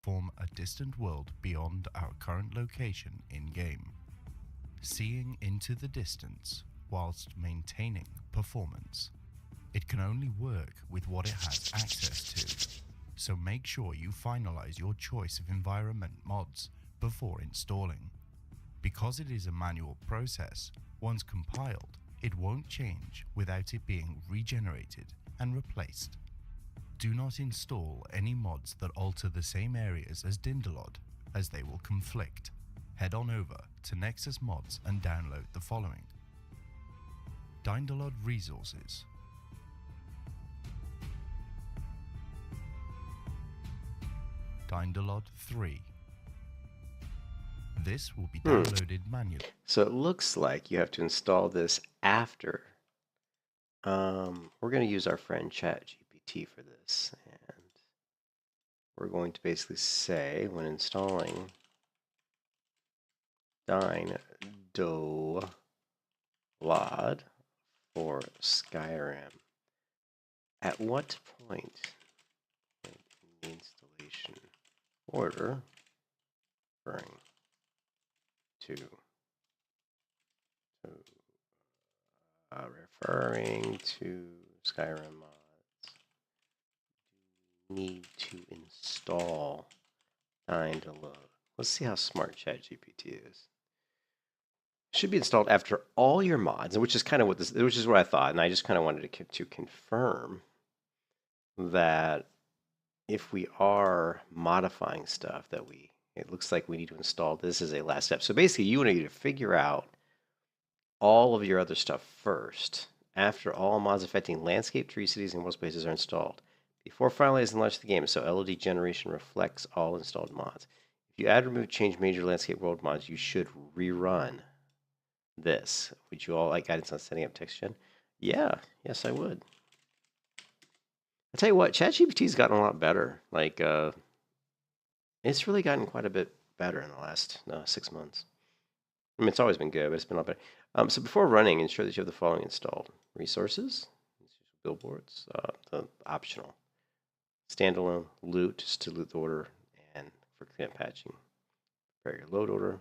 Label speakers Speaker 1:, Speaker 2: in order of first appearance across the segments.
Speaker 1: form a distant world beyond our current location in-game, seeing into the distance whilst maintaining performance. It can only work with what it has access to, so make sure you finalize your choice of environment mods before installing. Because it is a manual process, once compiled, it won't change without it being regenerated and replaced. Do not install any mods that alter the same areas as Dindalod, as they will conflict. Head on over to Nexus Mods and download the following: Dindalod Resources, Dindalod 3. This will be downloaded manually.
Speaker 2: So it looks like you have to install this after. We're going to use our friend ChatGPT for this, and we're going to basically say when installing Dindalod for Skyrim, at what point in the installation order referring to Skyrim mods, do we need to install Dindalod? Let's see how smart ChatGPT is. Should be installed after all your mods, which is kind of which is what I thought, and I just kind of wanted to confirm that if we are modifying stuff that it looks like we need to install this as a last step. So basically, you need to figure out all of your other stuff first, after all mods affecting landscape, tree cities, and world spaces are installed, before finalizing and launch the game, so LOD generation reflects all installed mods. If you add, remove, change major landscape world mods, you should rerun this. Would you all like guidance on setting up text gen? Yeah, yes, I would. I'll tell you what, ChatGPT's gotten a lot better. Like, it's really gotten quite a bit better in the last 6 months. I mean, it's always been good, but it's been a lot better. So before running, ensure that you have the following installed: resources, billboards, the optional, standalone, loot, just to loot the order, and for cleanup patching, prepare your load order.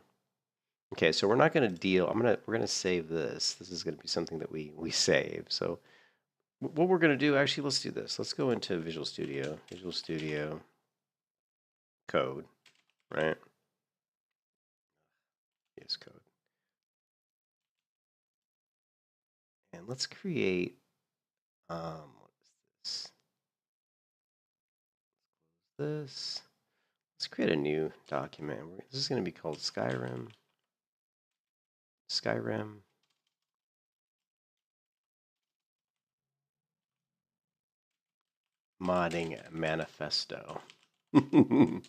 Speaker 2: Okay, so we're not going to deal. We're going to save this. This is going to be something that we save. So what we're going to do, actually, let's do this. Let's go into Visual Studio, code, right? Yes, code. And let's create, what is this? Let's create a new document. This is going to be called SKYRIM. Modding Manifesto. And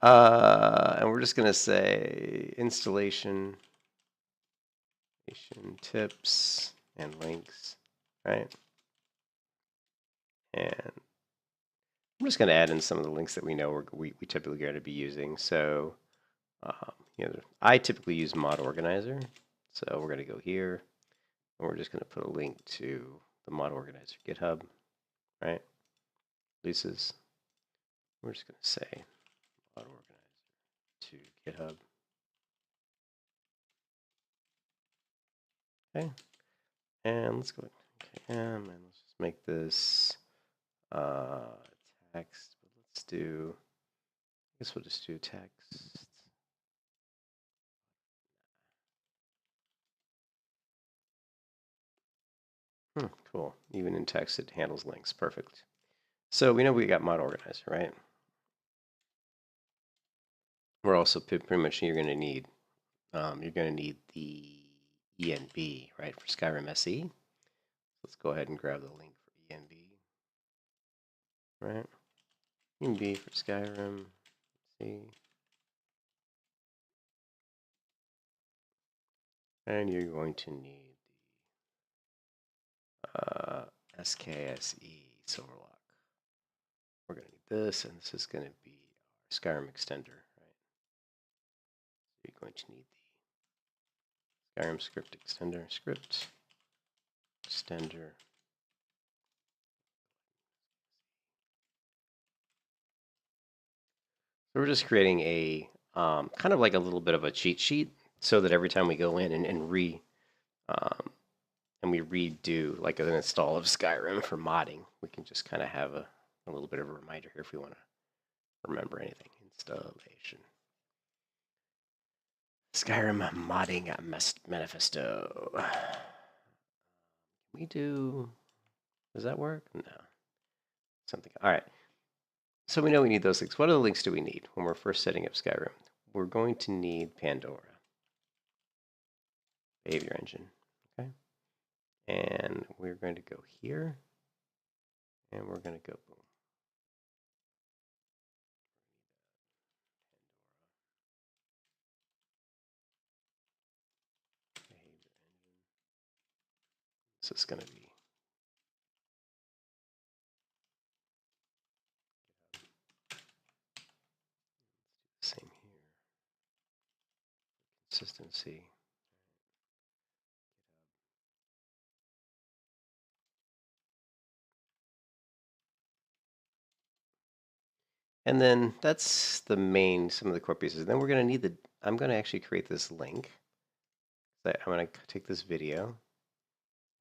Speaker 2: we're just going to say installation tips and links, right? And I'm just going to add in some of the links that we know we typically going to be using. So, I typically use Mod Organizer. So we're going to go here, and we're just going to put a link to the Mod Organizer GitHub, right? Releases. We're just going to say Mod Organizer to GitHub. Okay, and let's go and let's just make this text. But let's do. I guess we'll just do text. Cool. Even in text, it handles links. Perfect. So we know we got Mod Organizer, right? We're also pretty much you're going to need the ENB, right, for Skyrim SE. Let's go ahead and grab the link for ENB, right? ENB for Skyrim. Let's see. And you're going to need the SKSE Silverlock. We're going to need this, and this is going to be our Skyrim extender, right? So you're going to need the Skyrim script extender, extender. So we're just creating a kind of like a little bit of a cheat sheet, so that every time we go in and we redo like an install of Skyrim for modding, we can just kind of have a little bit of a reminder here if we want to remember anything. Installation. Skyrim modding manifesto. We do. Does that work? No. Something. All right. So we know we need those links. What other links do we need when we're first setting up Skyrim? We're going to need Pandora. Behavior engine. Okay. And we're going to go here. And we're going to go boom. Behavior engine. This is going to be same here. Consistency. And then that's the main, some of the core pieces. Then we're going to need the, I'm going to actually create this link. I'm going to take this video.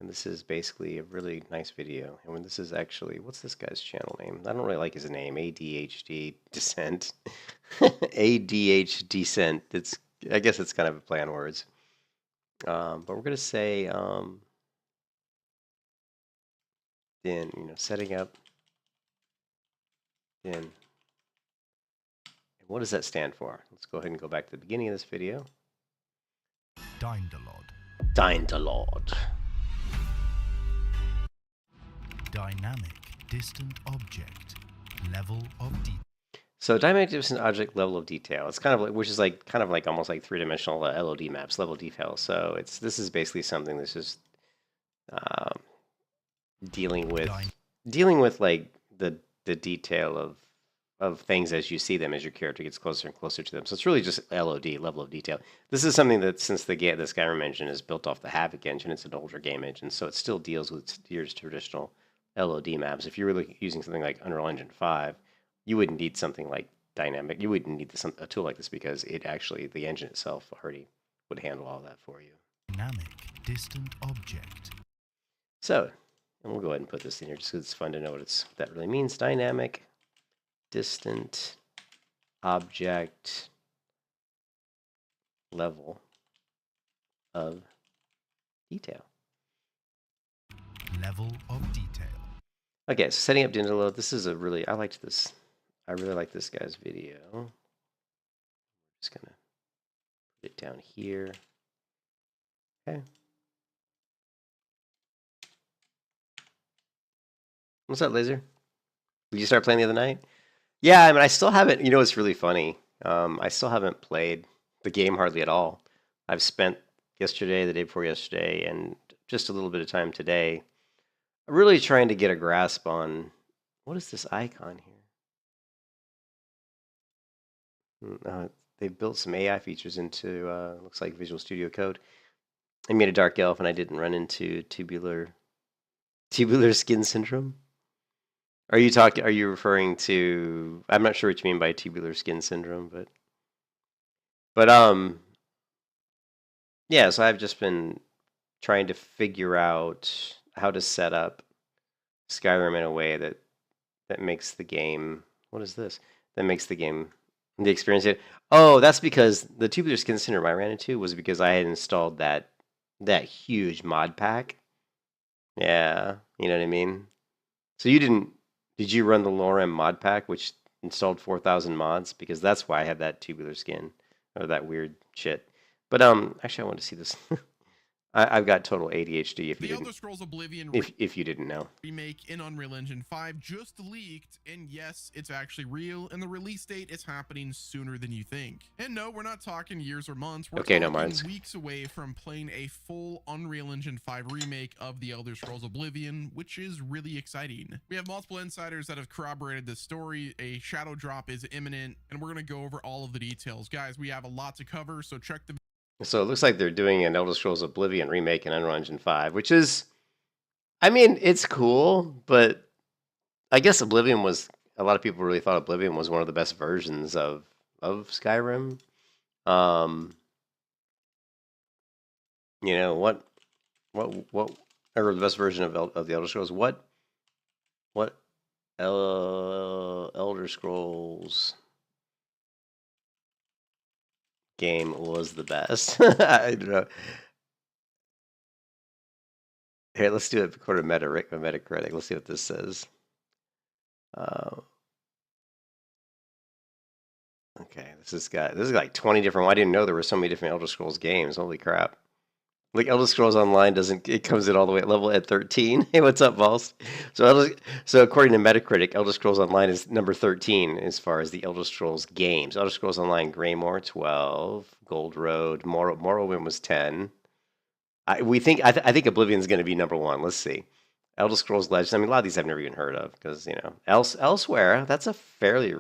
Speaker 2: And this is basically a really nice video. And when this is actually, what's this guy's channel name? I don't really like his name. ADHD Descent. ADH Descent. It's, I guess it's kind of a play on words. But we're going to say, then, you know, setting up, then, and what does that stand for? Let's go ahead and go back to the beginning of this video.
Speaker 1: Dynalod.
Speaker 2: Dynalod.
Speaker 1: Dynamic distant object. Level of detail.
Speaker 2: So dynamic distant object level of detail. It's kind of like, which is like kind of like almost like three-dimensional LOD maps, level of detail. So it's, this is basically something that's just dealing with like the detail of things as you see them, as your character gets closer and closer to them. So it's really just LOD, level of detail. This is something that, since the Skyrim engine is built off the Havoc engine, it's an older game engine, so it still deals with your traditional LOD maps. If you're really using something like Unreal Engine 5, you wouldn't need something like dynamic. You wouldn't need a tool like this, because it actually, the engine itself already would handle all that for you.
Speaker 1: Dynamic distant object.
Speaker 2: So, and we'll go ahead and put this in here just because it's fun to know what that really means. Dynamic distant object level of detail.
Speaker 1: Level of detail.
Speaker 2: Okay, so setting up Dynalod. This is a really, I really like this guy's video. I'm just gonna put it down here. Okay. What's up, Laser? Did you start playing the other night? Yeah, I mean, I still haven't, you know, it's really funny. I still haven't played the game hardly at all. I've spent yesterday, the day before yesterday, and just a little bit of time today, really trying to get a grasp on, what is this icon here? They've built some AI features into, looks like Visual Studio Code. I made a dark elf and I didn't run into tubular skin syndrome. Are you referring to, I'm not sure what you mean by tubular skin syndrome, but yeah, so I've just been trying to figure out how to set up Skyrim in a way that makes the game, what is this? That makes the game, the experience. Oh, that's because the tubular skin syndrome I ran into was because I had installed that huge mod pack. Yeah, you know what I mean? So did you run the Lorem mod pack, which installed 4,000 mods? Because that's why I had that tubular skin, or that weird shit. But actually, I want to see this. I've got total ADHD.
Speaker 3: The Elder Scrolls Oblivion
Speaker 2: if you didn't know,
Speaker 3: remake in Unreal Engine 5 just leaked, and yes, it's actually real, and the release date is happening sooner than you think. And no, we're not talking years or months. We're talking weeks away from playing a full Unreal Engine 5 remake of The Elder Scrolls Oblivion, which is really exciting. We have multiple insiders that have corroborated this story. A shadow drop is imminent, and we're going to go over all of the details. Guys, we have a lot to cover, so check the.
Speaker 2: So it looks like they're doing an Elder Scrolls Oblivion remake in Unreal Engine 5, which is, I mean, it's cool, but I guess Oblivion was a lot of people really thought Oblivion was one of the best versions of Skyrim. You know what, or the best version of the Elder Scrolls? What Elder Scrolls game was the best? I don't know. Here, let's do it according to Metacritic. Let's see what this says. Okay, this is like 20 different. I didn't know there were so many different Elder Scrolls games. Holy crap! Like Elder Scrolls Online it comes in all the way at level at 13. Hey, what's up, Vols? So according to Metacritic, Elder Scrolls Online is number 13 as far as the Elder Scrolls games. Elder Scrolls Online Greymoor 12, Gold Road, Morrowind was 10. I think Oblivion's going to be number 1. Let's see. Elder Scrolls Legends. I mean, a lot of these I've never even heard of because elsewhere. That's a fairly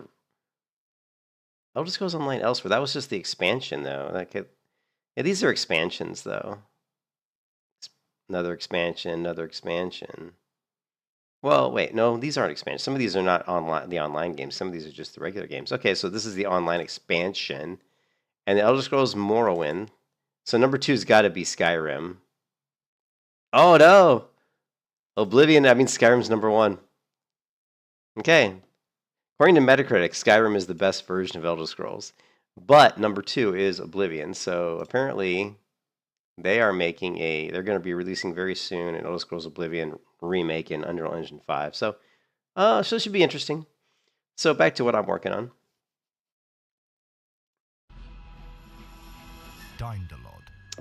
Speaker 2: Elder Scrolls Online Elsewhere. That was just the expansion though. Yeah, these are expansions though. Another expansion. Well, wait, no, these aren't expansions. Some of these are not the online games. Some of these are just the regular games. Okay, so this is the online expansion, and the Elder Scrolls Morrowind. So number 2 has got to be Skyrim. Oh no, Oblivion. I mean, Skyrim's number 1. Okay, according to Metacritic, Skyrim is the best version of Elder Scrolls, but number 2 is Oblivion. So apparently, they're going to be releasing very soon an Elder Scrolls Oblivion remake in Unreal Engine 5. So it should be interesting. So back to what I'm working on.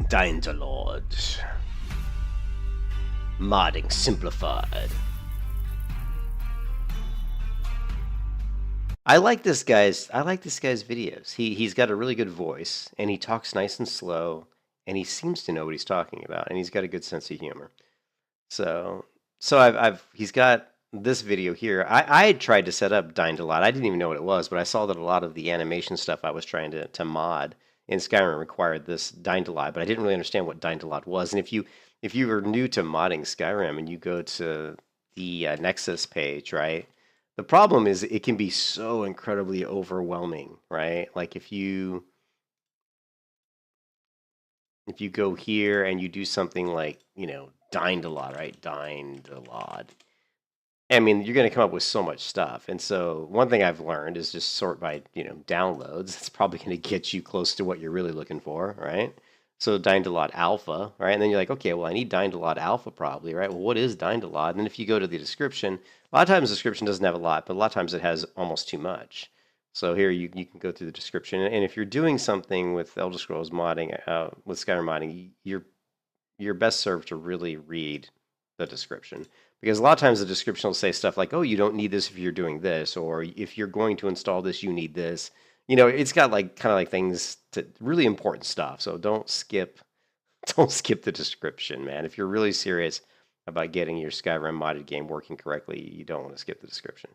Speaker 2: Dindalord. Modding simplified. I like this guy's videos. He's got a really good voice, and he talks nice and slow, and he seems to know what he's talking about, and he's got a good sense of humor. So he's got this video here. I had tried to set up Dindalord. I didn't even know what it was, but I saw that a lot of the animation stuff I was trying to mod in Skyrim required this Dindalord, but I didn't really understand what Dindalord was. And if you are new to modding Skyrim and you go to the Nexus page, right? The problem is it can be so incredibly overwhelming, right? Like if you go here and you do something like, Dindalord, right? Dindalord. I mean, you're going to come up with so much stuff. And so one thing I've learned is just sort by, downloads. It's probably going to get you close to what you're really looking for, right? So Dindalord Alpha, right? And then you're like, okay, well, I need Dindalord Alpha probably, right? Well, what is Dindalord? And then if you go to the description, a lot of times the description doesn't have a lot, but a lot of times it has almost too much. So here you can go through the description. And if you're doing something with Elder Scrolls modding, with Skyrim modding, you're best served to really read the description. Because a lot of times the description will say stuff like, oh, you don't need this if you're doing this, or if you're going to install this, you need this. It's got kind of like things really important stuff. So don't skip the description, man. If you're really serious about getting your Skyrim modded game working correctly, you don't want to skip the description.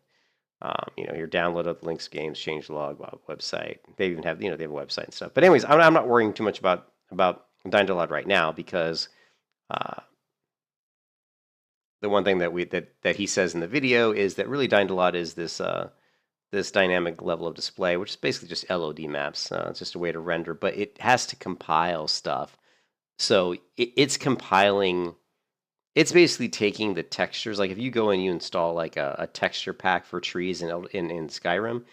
Speaker 2: Your download of the links, games, changelog, website. They even have, they have a website and stuff. But anyways, I'm not worrying too much about Dindalord right now because the one thing that he says in the video is that really Dindalord is this dynamic level of display, which is basically just LOD maps. It's just a way to render, but it has to compile stuff. So it's compiling. It's basically taking the textures. Like if you go and you install like a texture pack for trees in Skyrim,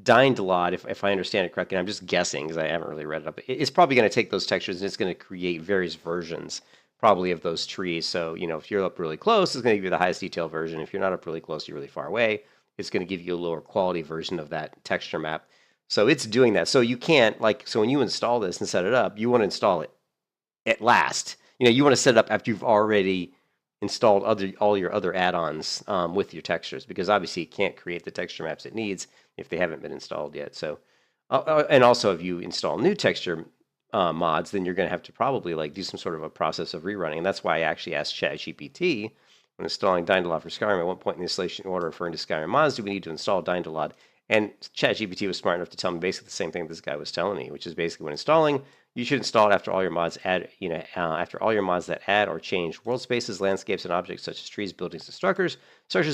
Speaker 2: Dindalord, if I understand it correctly, and I'm just guessing because I haven't really read it up, it's probably going to take those textures and it's going to create various versions probably of those trees. So, if you're up really close, it's going to give you the highest detail version. If you're not up really close, you're really far away, it's going to give you a lower quality version of that texture map. So it's doing that. So you can't, so when you install this and set it up, you want to install it at last. You want to set it up after you've already installed all your other add-ons with your textures, because obviously it can't create the texture maps it needs if they haven't been installed yet. So, and also if you install new texture mods, then you're going to have to probably do some sort of a process of rerunning. And that's why I actually asked ChatGPT when installing Dindalord for Skyrim at one point in the installation order referring to Skyrim mods, do we need to install Dindalord? And ChatGPT was smart enough to tell me basically the same thing this guy was telling me, which is basically when installing, you should install it after all your mods after all your mods that add or change world spaces, landscapes, and objects such as trees, buildings, and structures,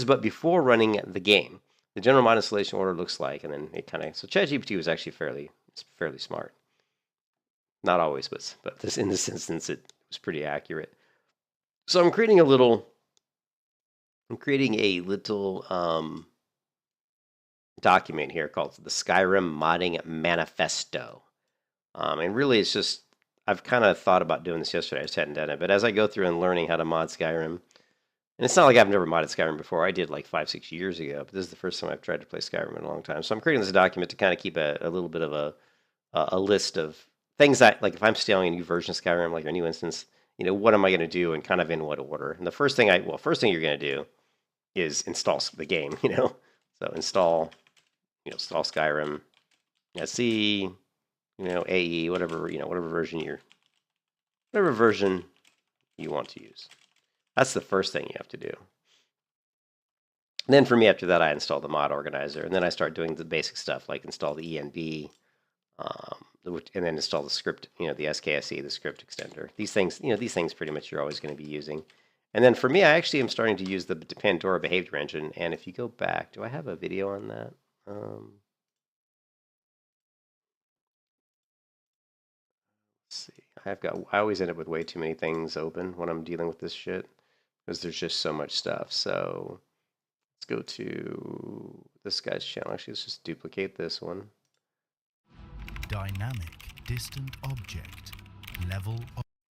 Speaker 2: but before running the game. the general mod installation order looks like, and then it kind of, so ChatGPT was actually fairly smart. Not always, but this in this instance, it was pretty accurate. So I'm creating a little document here called the SKYRIM Modding Manifesto. And really, it's just, I've kind of thought about doing this yesterday. I just hadn't done it. But as I go through and learning how to mod Skyrim, and it's not like I've never modded Skyrim before. I did like 5-6 years ago. But this is the first time I've tried to play Skyrim in a long time. So I'm creating this document to kind of keep a little bit of a list of things that, like if I'm installing a new version of Skyrim, like a new instance, what am I going to do and kind of in what order? And the first thing you're going to do is install the game, So install Skyrim, SE, AE, whatever version you want to use. That's the first thing you have to do. And then for me, after that, I install the mod organizer, and then I start doing the basic stuff like install the ENV, and then install the script, the SKSE, the script extender. These things pretty much you're always going to be using. And then for me, I actually am starting to use the Pandora behavior engine. And if you go back, do I have a video on that? Let's see. I always end up with way too many things open when I'm dealing with this shit because there's just so much stuff. So let's go to this guy's channel. Actually, let's just duplicate this one.
Speaker 1: Dynamic distant object level.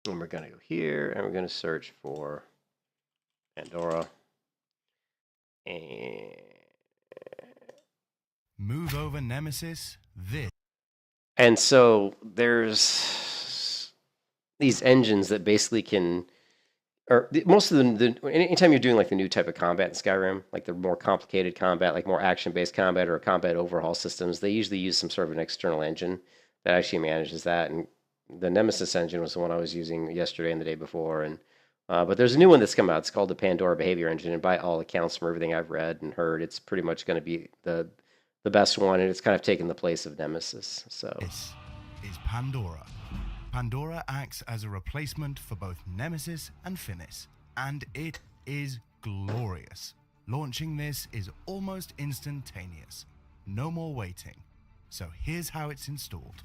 Speaker 2: And we're going to go here and we're going to search for Pandora. And
Speaker 1: move over Nemesis. This.
Speaker 2: And so there's these engines that basically can, or most of them, anytime you're doing like the new type of combat in Skyrim, like the more complicated combat, like more action-based combat or combat overhaul systems, they usually use some sort of an external engine that actually manages that. And the Nemesis engine was the one I was using yesterday and the day before. And but there's a new one that's come out. It's called the Pandora Behavior Engine, and by all accounts, from everything I've read and heard, it's pretty much going to be the best one, and it's kind of taken the place of Nemesis. So
Speaker 1: this is Pandora. Pandora acts as a replacement for both Nemesis and Finis, and it is glorious. Launching this is almost instantaneous. No more waiting. So here's how it's installed.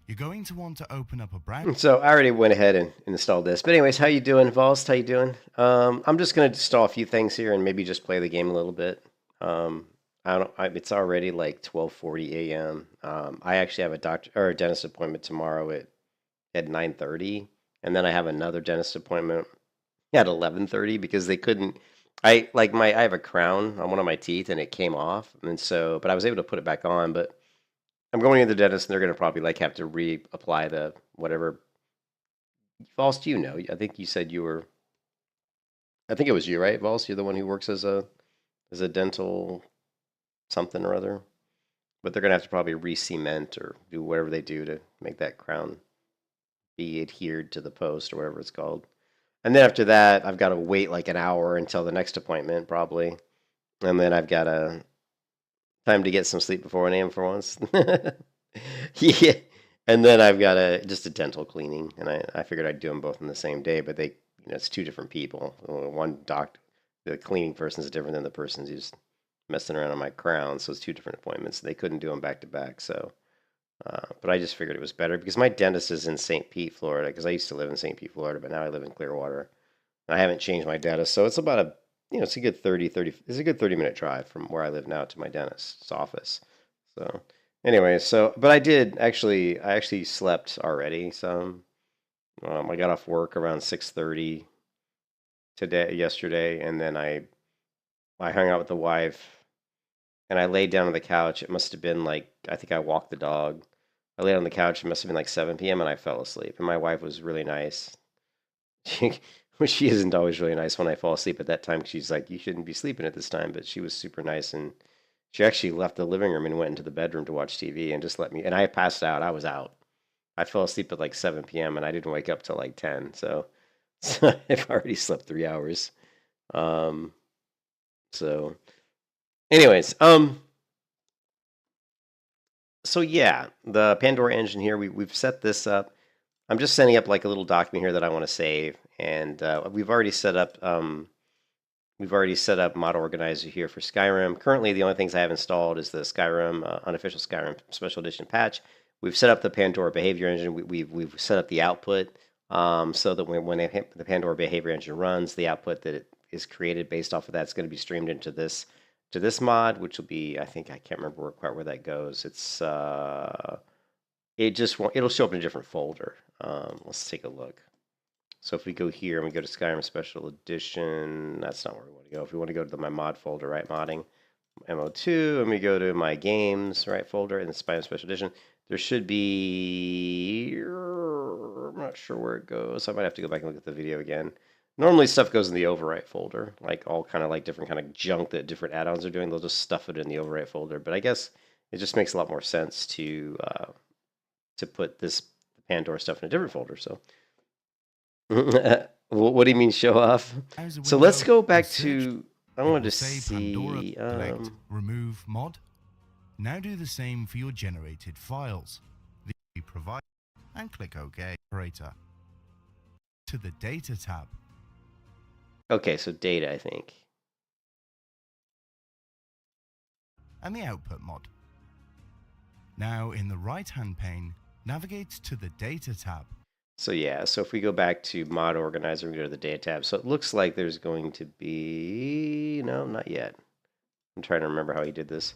Speaker 1: You're going to want to open up a brand.
Speaker 2: So I already went ahead and installed this. But anyways, how you doing, Vols? How you doing? I'm just going to install a few things here and maybe just play the game a little bit. It's already like 12:40 a.m. I actually have a dentist appointment tomorrow at 9:30, and then I have another dentist appointment at 11:30 because they couldn't. I have a crown on one of my teeth and it came off, and so but I was able to put it back on. But I'm going to the dentist and they're going to probably have to reapply the whatever. Vols, do you know? I think you said you were. I think it was you, right, Vols? You're the one who works as a dental something or other, but they're gonna have to probably re-cement or do whatever they do to make that crown be adhered to the post or whatever it's called. And then after that, I've got to wait like an hour until the next appointment probably, and then I've got time to get some sleep before 1 a.m. for once. Yeah, and then I've got just a dental cleaning, and I figured I'd do them both in the same day, but they, it's two different people. One the cleaning person is different than the person who's messing around on my crown, so it's two different appointments. They couldn't do them back to back, so but I just figured it was better because my dentist is in St. Pete, Florida, because I used to live in St. Pete, Florida, but now I live in Clearwater. And I haven't changed my dentist, so it's about it's a good 30-minute drive from where I live now to my dentist's office. So anyway, but I actually slept already, so I got off work around 6:30 yesterday, and then I hung out with the wife. And I laid down on the couch. It must have been like, I think I walked the dog. I laid on the couch. It must have been like 7 p.m. and I fell asleep. And my wife was really nice. She isn't always really nice when I fall asleep at that time. She's like, you shouldn't be sleeping at this time. But she was super nice. And she actually left the living room and went into the bedroom to watch TV and just let me. And I passed out. I was out. I fell asleep at like 7 p.m. and I didn't wake up till like 10. So I've already slept 3 hours. So anyways, so yeah, the Pandora engine here, we've set this up. I'm just setting up like a little document here that I want to save, and we've already set up we've already set up mod organizer here for Skyrim. Currently, the only things I have installed is the Skyrim unofficial Skyrim special edition patch. We've set up the Pandora behavior engine. We've set up the output so that when the Pandora behavior engine runs, the output that it is created based off of that is going to be streamed into this mod, which will be, I think, I can't remember quite where that goes. It's it'll show up in a different folder. Let's take a look. So if we go here and we go to Skyrim Special Edition, that's not where we want to go. If we want to go to my mod folder, right, modding, MO2, and we go to my games, right, folder, and the Skyrim Special Edition, there should be, I'm not sure where it goes. I might have to go back and look at the video again. Normally stuff goes in the overwrite folder, like all kind of like different kind of junk that different add-ons are doing. They'll just stuff it in the overwrite folder. But I guess it just makes a lot more sense to put this Pandora stuff in a different folder. So what do you mean show off? So let's go back to, I want to see
Speaker 1: select remove mod. Now do the same for your generated files. The provide and click OK. Operator to the data tab.
Speaker 2: Okay, so data, I think.
Speaker 1: And the output mod. Now in the right hand pane, navigate to the data tab.
Speaker 2: So yeah, so if we go back to mod organizer, we go to the data tab. So it looks like there's going to be, no, not yet. I'm trying to remember how he did this.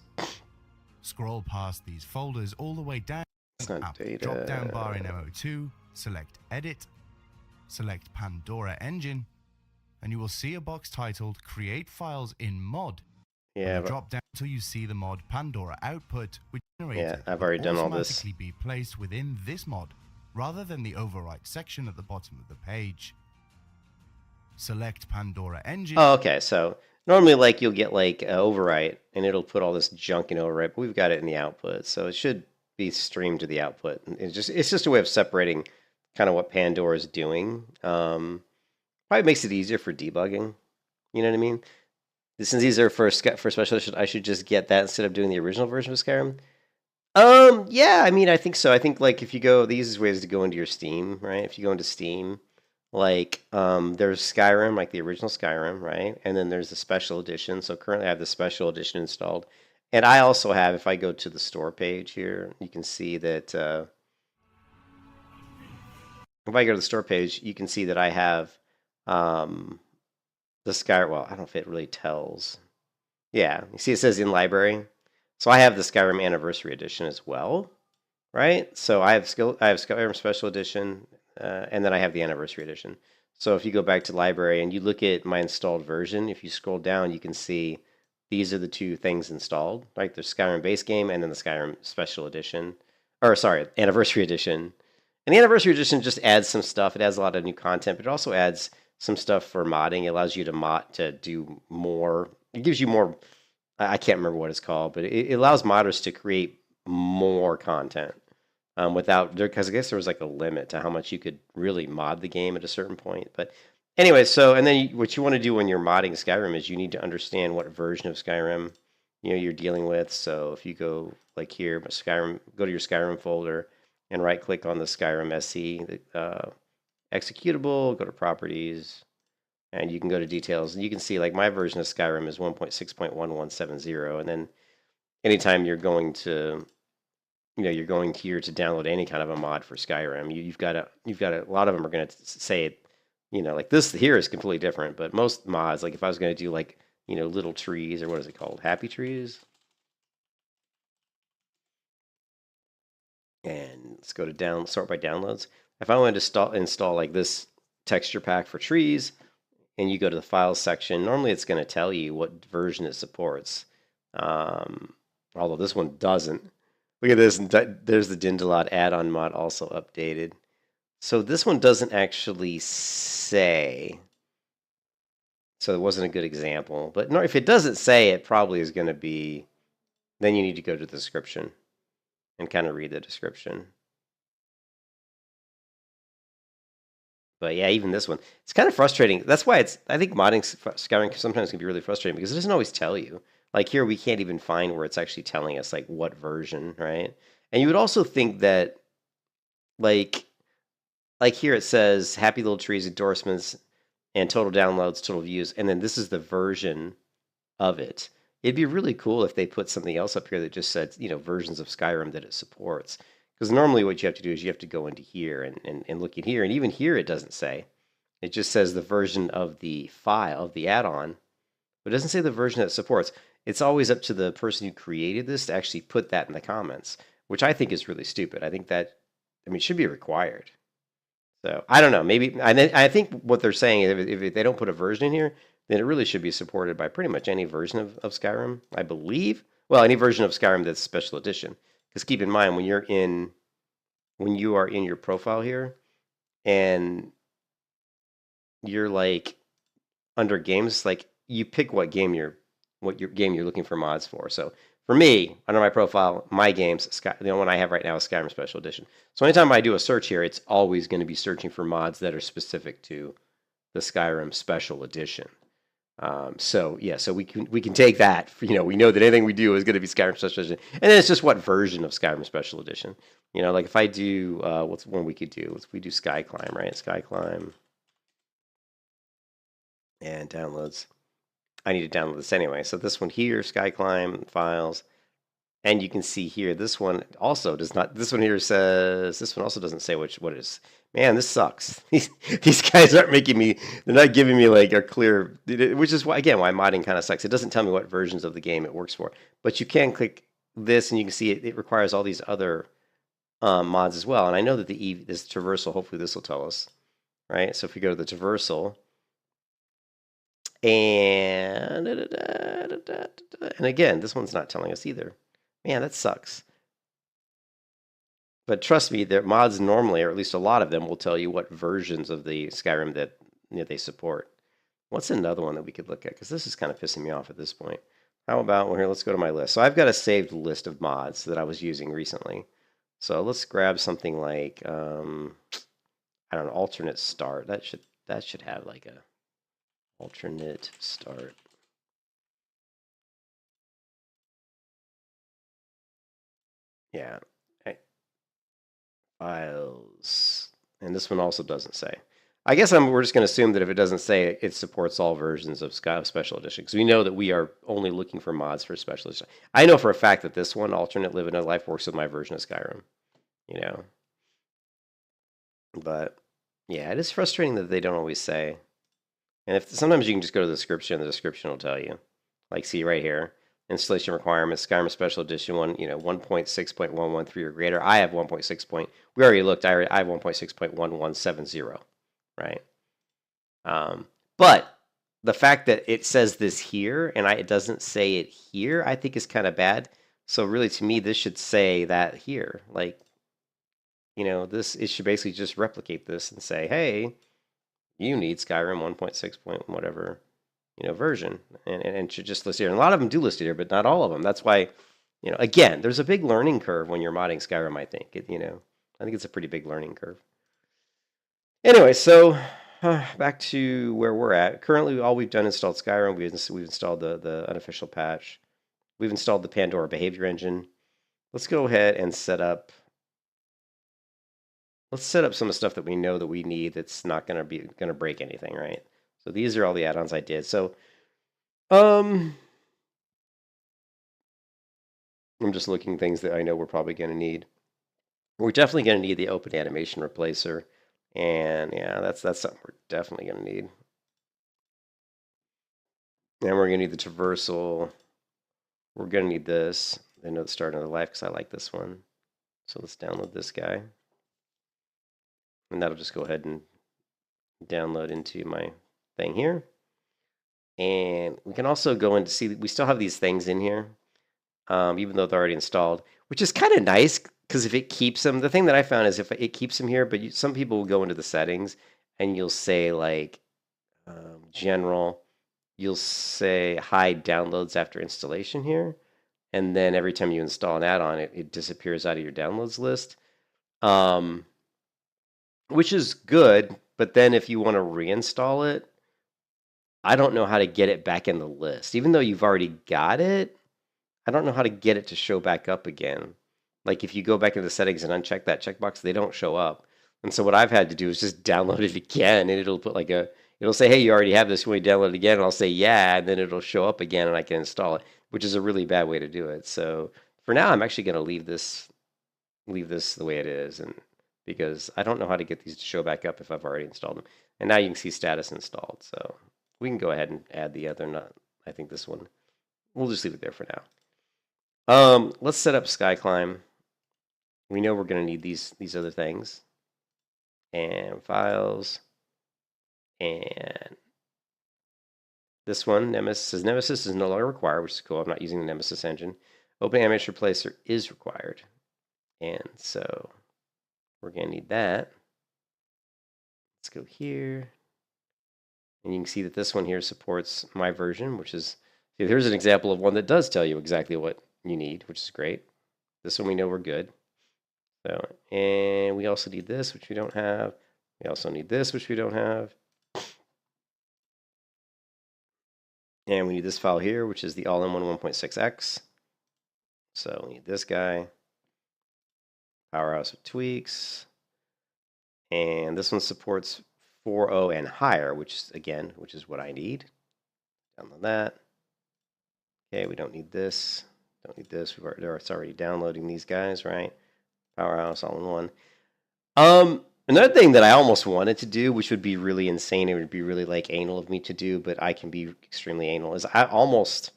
Speaker 1: Scroll past these folders all the way down.
Speaker 2: It's not data.
Speaker 1: Drop down bar in MO2, select edit, select Pandora engine, and you will see a box titled create files in mod.
Speaker 2: Yeah,
Speaker 1: drop down until you see the mod Pandora output, which
Speaker 2: yeah, I've already done all this.
Speaker 1: Automatically be placed within this mod, rather than the overwrite section at the bottom of the page. Select Pandora engine.
Speaker 2: Oh, okay. So normally, like you'll get like overwrite, and it'll put all this junk in overwrite, but we've got it in the output, so it should be streamed to the output. It's just a way of separating kind of what Pandora is doing. Probably makes it easier for debugging. You know what I mean? Since these are for special edition, I should just get that instead of doing the original version of Skyrim. Yeah, I mean, I think so. I think like if you go, the easiest way is to go into your Steam, right? If you go into Steam, like there's Skyrim, like the original Skyrim, right? And then there's the special edition. So currently I have the special edition installed. And I also have, if I go to the store page here, you can see that if I go to the store page, you can see that I have the Skyrim, well, I don't know if it really tells. Yeah, you see it says in library. So I have the Skyrim Anniversary Edition as well, right? So I have Skyrim Special Edition, and then I have the Anniversary Edition. So if you go back to library and you look at my installed version, if you scroll down, you can see these are the two things installed, right? There's Skyrim base game and then the Skyrim Special Edition, or sorry, Anniversary Edition. And the Anniversary Edition just adds some stuff. It adds a lot of new content, but it also adds some stuff for modding. It allows you to do more. It gives you more. I can't remember what it's called, but it allows modders to create more content without, because I guess there was like a limit to how much you could really mod the game at a certain point. But anyway, so and then what you want to do when you're modding Skyrim is you need to understand what version of Skyrim you're dealing with. So if you go like here, but Skyrim, go to your Skyrim folder and right click on the Skyrim SC executable, go to properties. And you can go to details, and you can see like my version of Skyrim is 1.6.1170. And then anytime you're going to, you're going here to download any kind of a mod for Skyrim, you've got a lot of them are going to say, like this here is completely different. But most mods, like if I was going to do like, little trees or what is it called, happy trees. And let's go to sort by downloads. If I wanted to install like this texture pack for trees, and you go to the files section, normally it's going to tell you what version it supports. Although this one doesn't. Look at this. There's the Dindalot add-on mod also updated. So this one doesn't actually say. So it wasn't a good example. But no, if it doesn't say, it probably is going to be, then you need to go to the description and kind of read the description. But yeah, even this one, it's kind of frustrating. That's why I think modding Skyrim sometimes can be really frustrating because it doesn't always tell you. Like here, we can't even find where it's actually telling us like what version, right? And you would also think that, like here it says happy little trees endorsements. and total downloads, total views, and then this is the version of it. It'd be really cool if they put something else up here that just said, versions of Skyrim that it supports. Because normally what you have to do is you have to go into here and look in here, and even here it doesn't say. It just says the version of the file, of the add-on, but it doesn't say the version that it supports. It's always up to the person who created this to actually put that in the comments, which I think is really stupid. I think that, it should be required. So I don't know. Maybe I think what they're saying is if they don't put a version in here, then it really should be supported by pretty much any version of Skyrim, I believe. Well, any version of Skyrim that's special edition. Because keep in mind when you are in your profile here, and you're like under games, like you pick what game you're looking for mods for. So for me, under my profile, my games, the one I have right now is Skyrim Special Edition. So anytime I do a search here, it's always going to be searching for mods that are specific to the Skyrim Special Edition. So we can take that. We know that anything we do is going to be Skyrim Special Edition, and then it's just what version of Skyrim Special Edition. Like if I do, what's one we could do? We do SkyClimb, right? SkyClimb and downloads. I need to download this anyway. So this one here, SkyClimb files, and you can see here this one also does not. This one here says this one also doesn't say what it is. Man, this sucks. These guys aren't making me. They're not giving me like a clear. Which is why modding kind of sucks. It doesn't tell me what versions of the game it works for. But you can click this and you can see it requires all these other mods as well. And I know that this traversal. Hopefully this will tell us, right? So if we go to the traversal. And again, this one's not telling us either. Man, that sucks. But trust me, their mods normally, or at least a lot of them, will tell you what versions of the Skyrim that they support. What's another one that we could look at? Because this is kind of pissing me off at this point. How about, well, here, let's go to my list. So I've got a saved list of mods that I was using recently. So let's grab something like, I don't know, alternate start. That should have like a alternate start. Yeah. Files. And this one also doesn't say. I guess we're just going to assume that if it doesn't say it supports all versions of Special Edition, because we know that we are only looking for mods for Special Edition. I know for a fact that this one, Alternate Live Another Life, works with my version of Skyrim. But yeah, it is frustrating that they don't always say. And sometimes you can just go to the description will tell you. Like, see right here, installation requirements, Skyrim Special Edition 1.6.113 or greater. I have 1.6. We already looked. I have 1.6.1170, right? But the fact that it says this here and it doesn't say it here, I think is kind of bad. So really, to me, this should say that here. Like, it should basically just replicate this and say, hey, you need Skyrim 1.6 whatever, version, and should just list here. And a lot of them do list it here, but not all of them. That's why, again, there's a big learning curve when you're modding Skyrim. I think I think it's a pretty big learning curve. Anyway, so back to where we're at. Currently, all we've done is installed Skyrim. We've installed the unofficial patch. We've installed the Pandora behavior engine. Let's go ahead and set up. Let's set up some of the stuff that we know that we need that's not going to break anything, right? So these are all the add-ons I did. So I'm just looking things that I know we're probably going to need. We're definitely going to need the open animation replacer. And yeah, that's something we're definitely going to need. And we're going to need the traversal. We're going to need this. I know the Start Another Life because I like this one. So let's download this guy. And that'll just go ahead and download into my thing here. And we can also go in to see, we still have these things in here, even though they're already installed, which is kind of nice because if it keeps them, the thing that I found is if it keeps them here, but some people will go into the settings and you'll say like general, you'll say hide downloads after installation here. And then every time you install an add-on, it disappears out of your downloads list. Which is good, but then if you want to reinstall it, I don't know how to get it back in the list. Even though you've already got it, I don't know how to get it to show back up again. Like if you go back into the settings and uncheck that checkbox, they don't show up. And so what I've had to do is just download it again, and it'll put like it'll say, hey, you already have this. When we download it again, and I'll say, yeah, and then it'll show up again and I can install it, which is a really bad way to do it. So for now, I'm actually going to leave this the way it is, and because I don't know how to get these to show back up if I've already installed them. And now you can see status installed. So we can go ahead and add the other nut. I think this one, we'll just leave it there for now. Let's set up SkyClimb. We know we're going to need these other things. And files. And this one, Nemesis is no longer required, which is cool. I'm not using the Nemesis engine. Open Animation Replacer is required. And so we're going to need that. Let's go here. And you can see that this one here supports my version, which is, see, here's an example of one that does tell you exactly what you need, which is great. This one we know we're good. So, and we also need this, which we don't have. We also need this, which we don't have. And we need this file here, which is the all-in-one 1.6x. So we need this guy. Powerhouse of tweaks. And this one supports 4.0 and higher, which is what I need. Download that. Okay, we don't need this. Don't need this. It's already downloading these guys, right? Powerhouse all-in-one. Another thing that I almost wanted to do, which would be really insane, it would be really like anal of me to do, but I can be extremely anal, is I've almost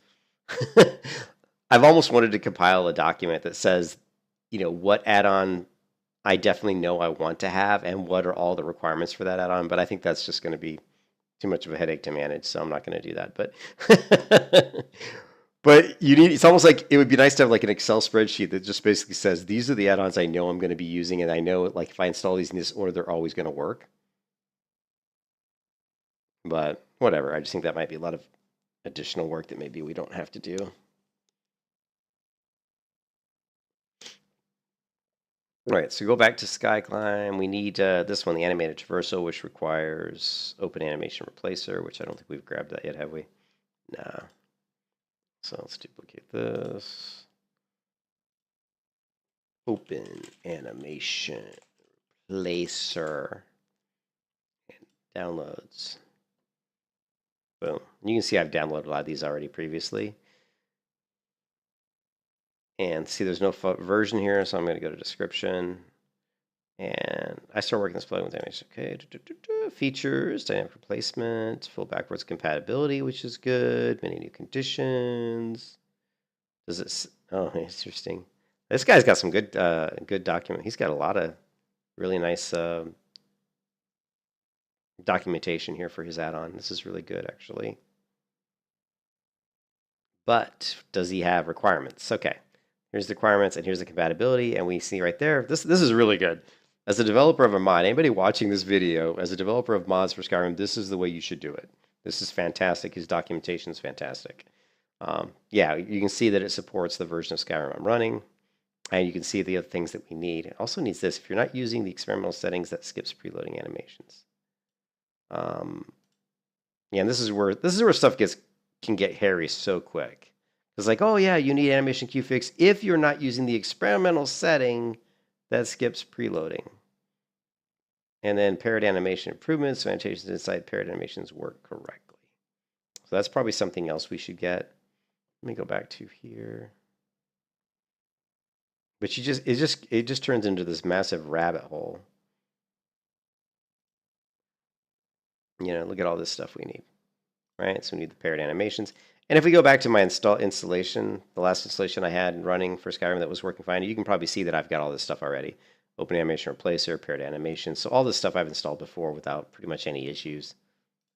Speaker 2: wanted to compile a document that says, what add-on I definitely know I want to have and what are all the requirements for that add-on, but I think that's just going to be too much of a headache to manage, so I'm not going to do that. But but it's almost like it would be nice to have like an Excel spreadsheet that just basically says, these are the add-ons I know I'm going to be using, and I know like if I install these in this order, they're always going to work. But whatever, I just think that might be a lot of additional work that maybe we don't have to do. All right, so go back to SkyClimb. We need this one, the animated traversal, which requires Open Animation Replacer, which I don't think we've grabbed that yet, have we? Nah. So let's duplicate this. Open Animation Replacer. And downloads. Boom. You can see I've downloaded a lot of these already previously. And see, there's no version here, so I'm going to go to description. And I start working this plugin with animation. Okay, features, dynamic replacement, full backwards compatibility, which is good. Many new conditions. Does it? Oh, interesting. This guy's got some good document. He's got a lot of really nice documentation here for his add-on. This is really good, actually. But does he have requirements? Okay. Here's the requirements, and here's the compatibility, and we see right there, this is really good. As a developer of a mod, anybody watching this video, as a developer of mods for Skyrim, this is the way you should do it. This is fantastic. His documentation is fantastic. Yeah, you can see that it supports the version of Skyrim I'm running, and you can see the other things that we need. It also needs this. If you're not using the experimental settings, that skips preloading animations. Yeah, and this is where stuff can get hairy so quick. It's like, oh yeah, you need animation queue fix if you're not using the experimental setting that skips preloading. And then paired animation improvements, so annotations inside paired animations work correctly. So that's probably something else we should get. Let me go back to here. But it just turns into this massive rabbit hole. Look at all this stuff we need. Right? So we need the paired animations. And if we go back to my installation, the last installation I had running for Skyrim that was working fine, you can probably see that I've got all this stuff already. Open Animation Replacer, paired animations. So all this stuff I've installed before without pretty much any issues.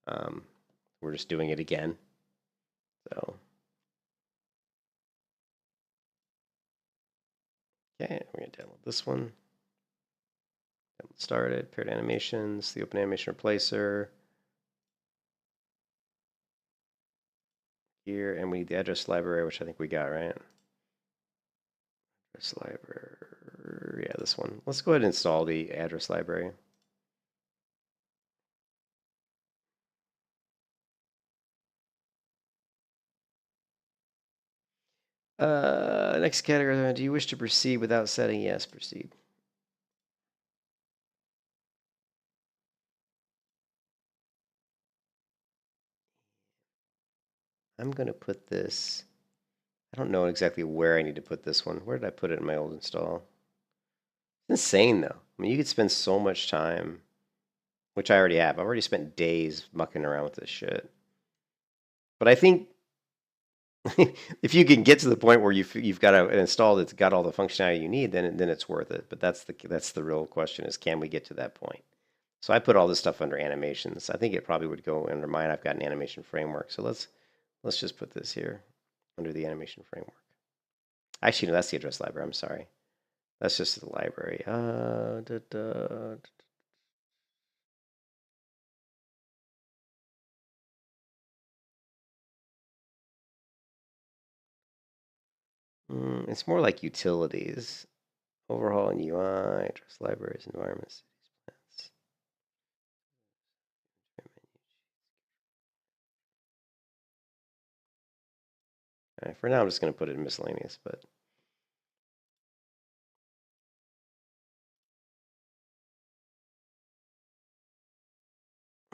Speaker 2: We're just doing it again. So, okay, we're going to download this one. Download started, paired animations, the Open Animation Replacer. Here, and we need the address library, which I think we got, right? Address library, yeah, this one. Let's go ahead and install the address library. Next category, do you wish to proceed without setting? Yes, proceed. I'm going to put this, I don't know exactly where I need to put this one. Where did I put it in my old install? It's insane though. I mean, you could spend so much time, which I already have. I've already spent days mucking around with this shit. But I think if you can get to the point where you've got an install that's got all the functionality you need, then it's worth it. But that's the real question: is can we get to that point? So I put all this stuff under animations. I think it probably would go under mine. I've got an animation framework, so let's just put this here under the animation framework. Actually, no, that's the address library. I'm sorry, that's just the library. It's more like utilities. Overhaul and UI, address libraries, environments, cities, plans. All right, for now, I'm just going to put it in miscellaneous, but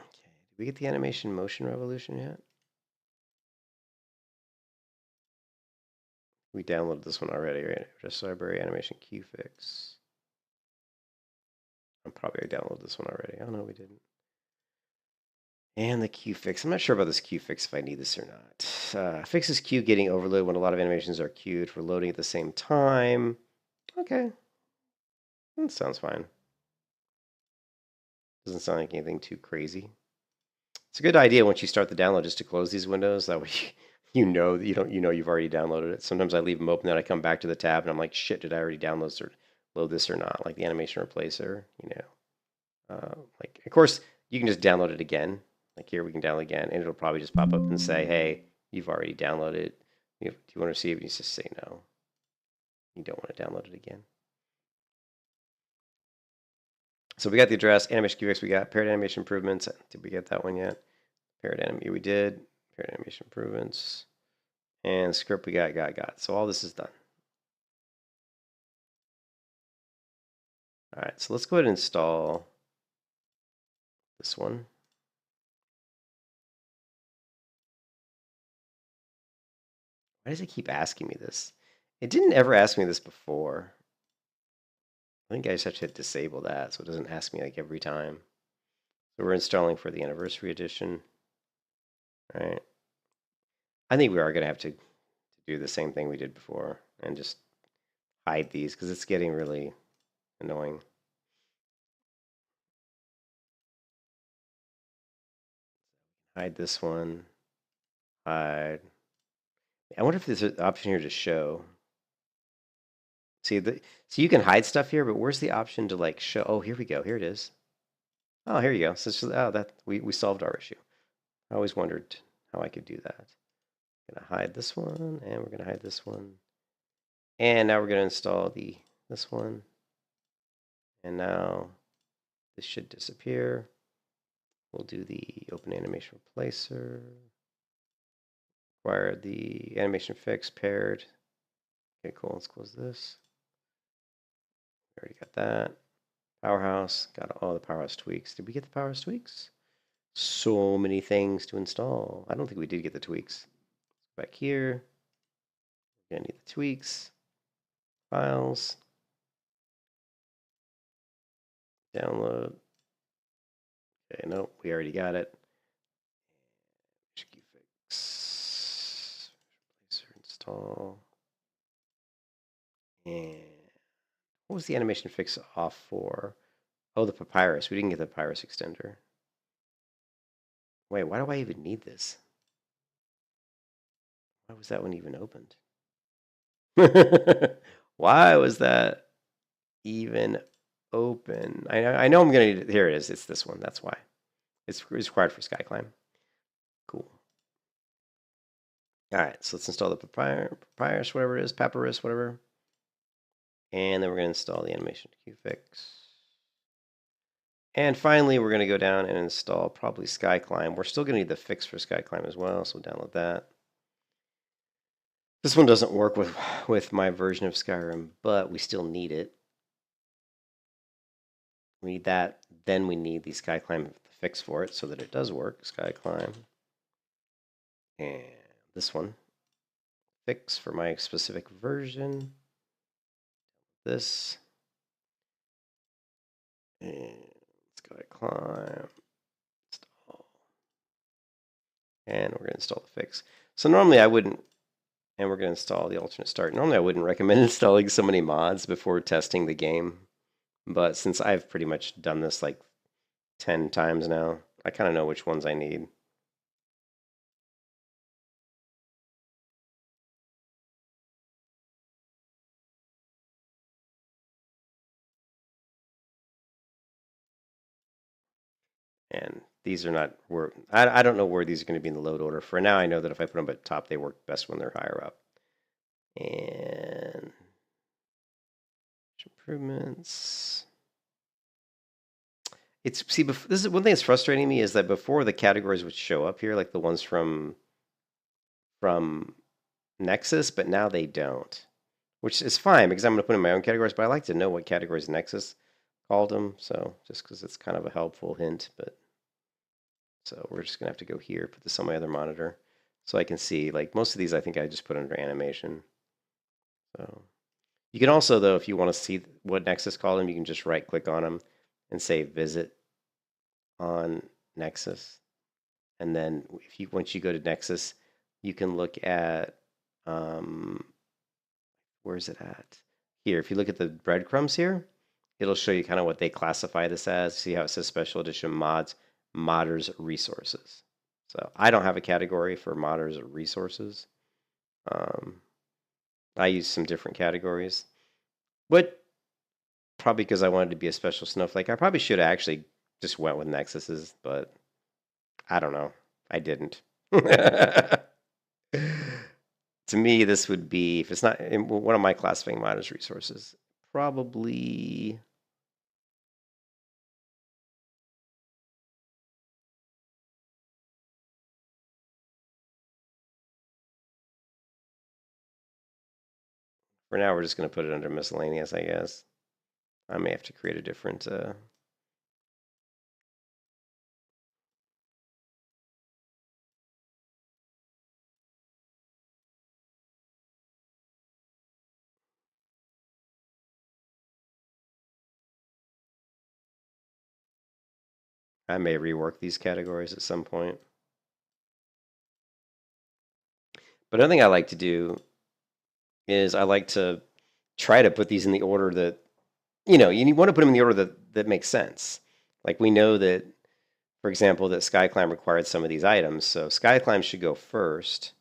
Speaker 2: okay. Did we get the animation motion revolution yet? We downloaded this one already, right? Address library, animation queue fix. I'm probably going to download this one already. Oh, no, we didn't. And the queue fix. I'm not sure about this queue fix if I need this or not. Fixes queue getting overloaded when a lot of animations are queued for loading at the same time. Okay. That sounds fine. Doesn't sound like anything too crazy. It's a good idea once you start the download just to close these windows. That way you know that you've already downloaded it. Sometimes I leave them open, then I come back to the tab and I'm like, shit, did I already download or load this or not? Like the animation replacer, like of course you can just download it again. Like here we can download again, and it'll probably just pop up and say, hey, you've already downloaded. Do you want to see it? And you just say no. You don't want to download it again. So we got the address, animation QX, we got paired animation improvements. Did we get that one yet? Paired animation, we did. Paired animation improvements. And script we got. So all this is done. All right, so let's go ahead and install this one. Why does it keep asking me this? It didn't ever ask me this before. I think I just have to hit disable that so it doesn't ask me like every time. So we're installing for the anniversary edition. All right. I think we are going to have to do the same thing we did before and just hide these because it's getting really annoying. Hide this one. Hide. I wonder if there's an option here to show. See, so you can hide stuff here, but where's the option to like show? Oh, here we go. Here it is. Oh, here you go. So that we solved our issue. I always wondered how I could do that. I'm gonna hide this one, and we're gonna hide this one, and now we're gonna install this one, and now this should disappear. We'll do the open animation replacer. Require the animation fix paired. Okay, cool. Let's close this. We already got that. Powerhouse. Got all the Powerhouse tweaks. Did we get the Powerhouse tweaks? So many things to install. I don't think we did get the tweaks. Back here. We're gonna need the tweaks. Files. Download. Okay, no, we already got it. Fix. Replacer install. And what was the animation fix off for? Oh, the papyrus. We didn't get the papyrus extender. Wait, why do I even need this? Why was that one even opened? Why was that even open? I know I'm going to need it. Here it is. It's this one. That's why. It's required for SkyClimb. Cool. All right, so let's install the papyrus, whatever it is, papyrus, whatever. And then we're going to install the animation QFix. And finally, we're going to go down and install probably SkyClimb. We're still going to need the fix for SkyClimb as well, so we'll download that. This one doesn't work with my version of Skyrim, but we still need it. We need that. Then we need the SkyClimb fix for it so that it does work. SkyClimb. And this one. Fix for my specific version. This. And let's go to climb. Install. And we're going to install the fix. So normally I wouldn't, and we're going to install the alternate start. Normally I wouldn't recommend installing so many mods before testing the game. But since I've pretty much done this like 10 times now, I kind of know which ones I need. And these are not where I don't know where these are going to be in the load order. For now, I know that if I put them at top, they work best when they're higher up. And improvements. This is one thing that's frustrating me is that before the categories would show up here, like the ones from Nexus, but now they don't, which is fine because I'm going to put in my own categories. But I like to know what categories Nexus called them, so just because it's kind of a helpful hint. But so we're just going to have to go here, put this on my other monitor, so I can see. Like most of these, I think I just put under animation. So you can also, though, if you want to see what Nexus called them, you can just right-click on them and say Visit on Nexus, and then once you go to Nexus, you can look at where is it at? Here, if you look at the breadcrumbs here, it'll show you kind of what they classify this as. See how it says Special Edition Mods, Modders Resources. So I don't have a category for Modders Resources. I use some different categories, but probably because I wanted to be a special snowflake. I probably should have actually just went with Nexus's, but I don't know. I didn't. To me, this would be, if it's not in one of my classifying Modders Resources, probably for now, we're just going to put it under miscellaneous, I guess. I may have to create a different I may rework these categories at some point. But another thing I like to do is I like to try to put these in the order that, you want to put them in the order that makes sense. Like we know that, for example, that SkyClimb required some of these items. So SkyClimb should go first.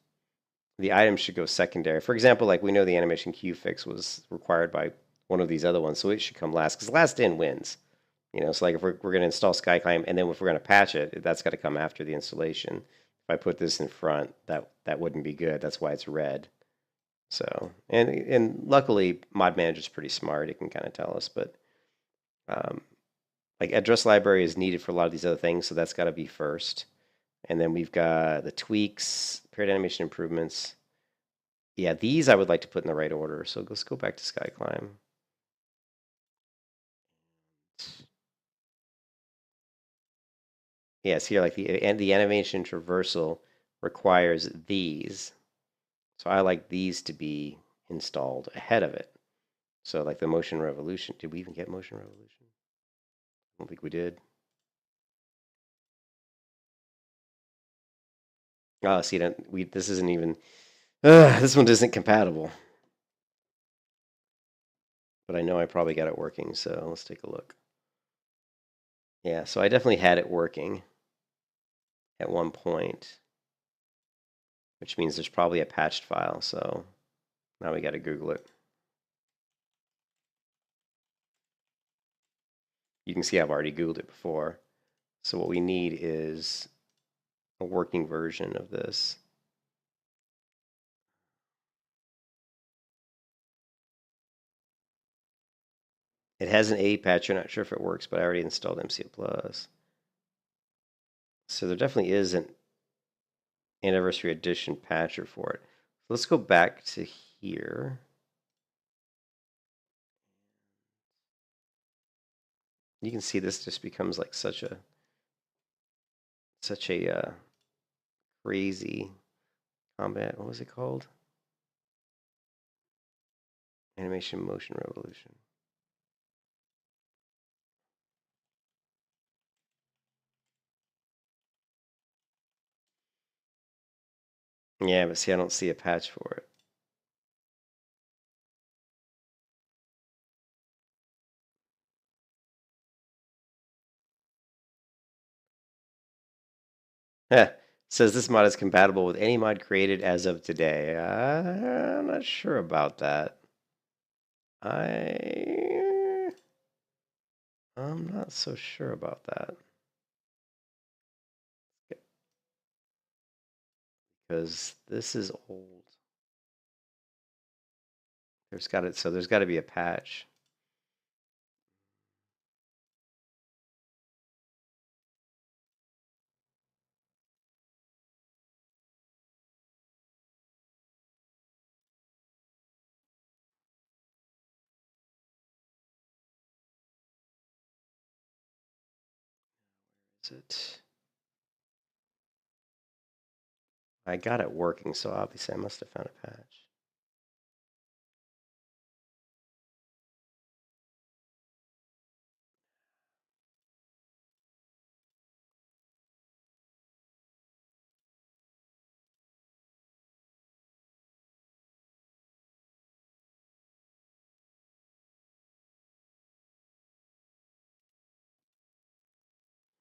Speaker 2: The items should go secondary. For example, like we know the animation queue fix was required by one of these other ones, so it should come last because last in wins. So like if we're going to install SkyClimb and then if we're going to patch it, that's got to come after the installation. If I put this in front, that wouldn't be good. That's why it's red. So and luckily Mod Manager's pretty smart. It can kind of tell us, but like address library is needed for a lot of these other things, so that's got to be first. And then we've got the tweaks, paired animation improvements. Yeah, these I would like to put in the right order. So let's go back to SkyClimb. Yes, here like the animation traversal requires these. So I like these to be installed ahead of it. So like the motion revolution. Did we even get motion revolution? I don't think we did. Oh, see, this isn't even. This one isn't compatible. But I know I probably got it working, so let's take a look. Yeah, so I definitely had it working at one point, which means there's probably a patched file. So now we got to Google it. You can see I've already Googled it before. So what we need is a working version of this. It has an A patch. I'm not sure if it works, but I already installed MCA+. So there definitely is an Anniversary Edition patcher for it. So let's go back to here. You can see this just becomes like such a crazy Combat, what was it called? Animation Motion Revolution. Yeah, but see, I don't see a patch for it. It says this mod is compatible with any mod created as of today. I'm not sure about that. I'm not so sure about that. Because this is old. There's got to be a patch. Is it? I got it working, so obviously I must have found a patch.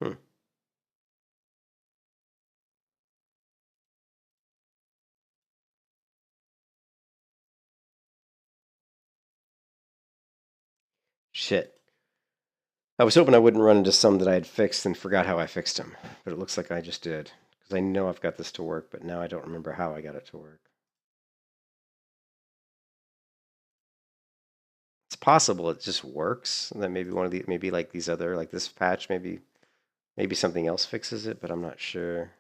Speaker 2: Hmm. Shit. I was hoping I wouldn't run into some that I had fixed and forgot how I fixed them, but it looks like I just did. Because I know I've got this to work, but now I don't remember how I got it to work. It's possible it just works, and then maybe one of the maybe like these other like this patch maybe something else fixes it, but I'm not sure.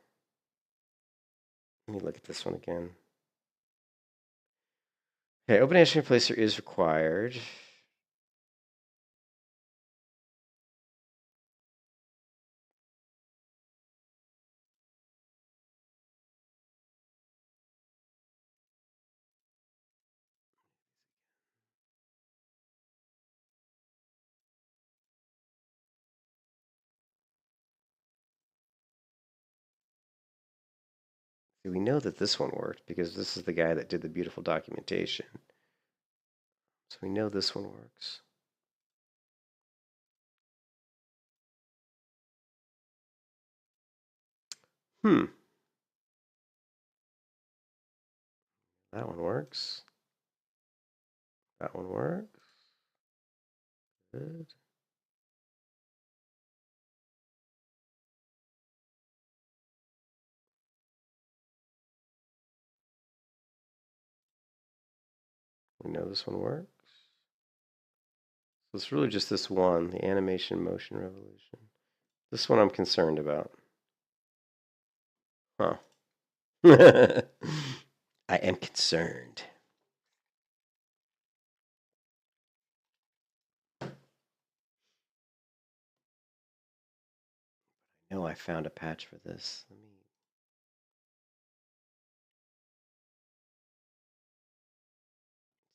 Speaker 2: Let me look at this one again. Okay, open animation placer is required. We know that this one worked because this is the guy that did the beautiful documentation. So we know this one works. That one works. That one works. Good. We know this one works. So it's really just this one, the animation motion revolution. This one I'm concerned about. Huh. I am concerned. I know I found a patch for this.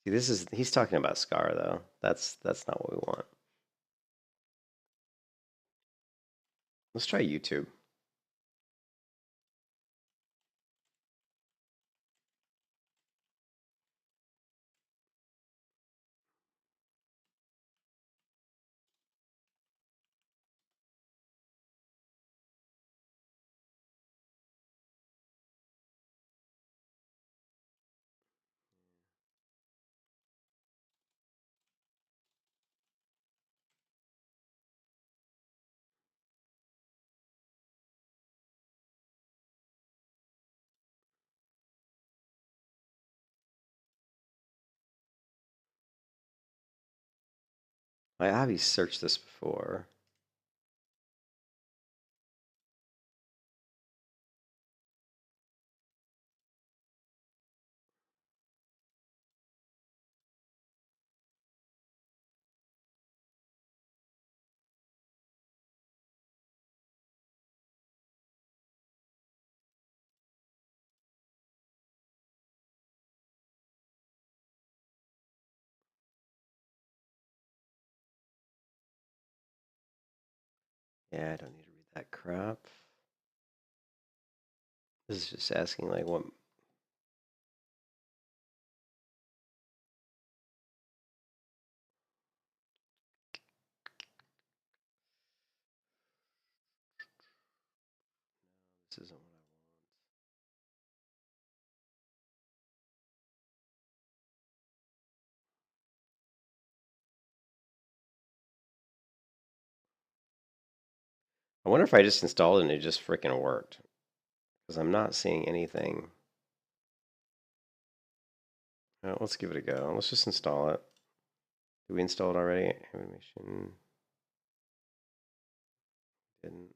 Speaker 2: See, this is he's talking about Scar though. That's not what we want. Let's try YouTube. I obviously searched this before. Yeah, I don't need to read that crap. This is just asking like what. This isn't what I want. I wonder if I just installed it and it just freaking worked. Because I'm not seeing anything. Let's give it a go. Let's just install it. Did we install it already? Animation. Didn't.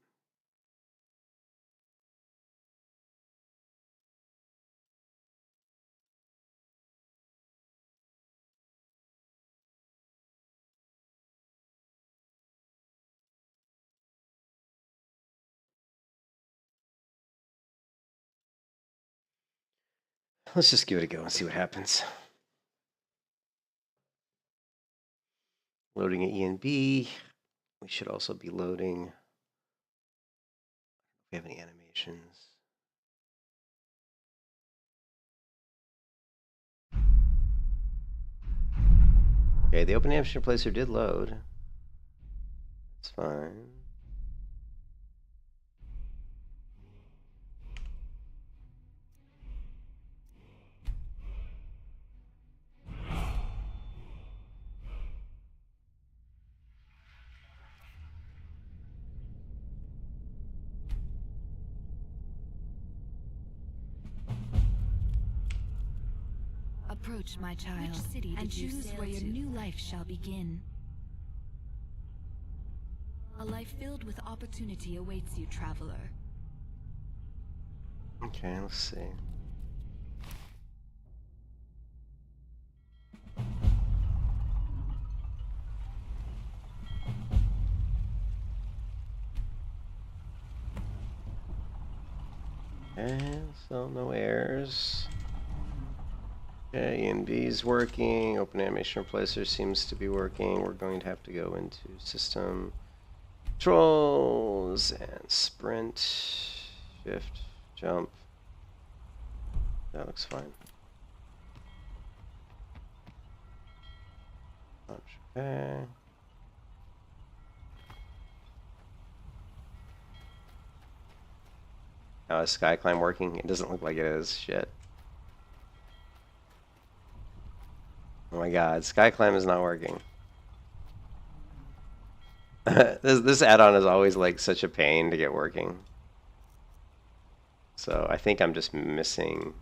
Speaker 2: Let's just give it a go and see what happens. Loading at ENB. We should also be loading. If we have any animations. Okay, the open animation replacer did load. That's fine.
Speaker 4: Approach, my child, which city and choose where your new life shall begin. A life filled with opportunity awaits you, traveler.
Speaker 2: Okay, let's see. Okay, so no errors. Okay, ENB is working. Open animation replacer seems to be working. We're going to have to go into system controls and sprint, shift, jump. That looks fine. Okay. Now is SKYRIM working? It doesn't look like it is. Shit. Oh my god, SKYRIM is not working. this add-on is always like such a pain to get working. So I think I'm just missing,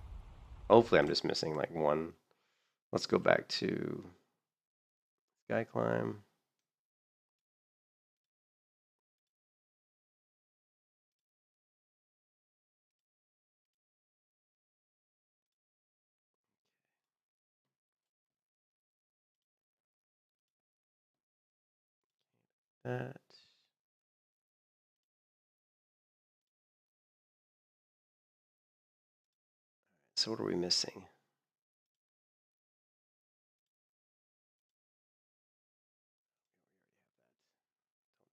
Speaker 2: hopefully I'm just missing like one. Let's go back to SKYRIM. That. So what are we missing?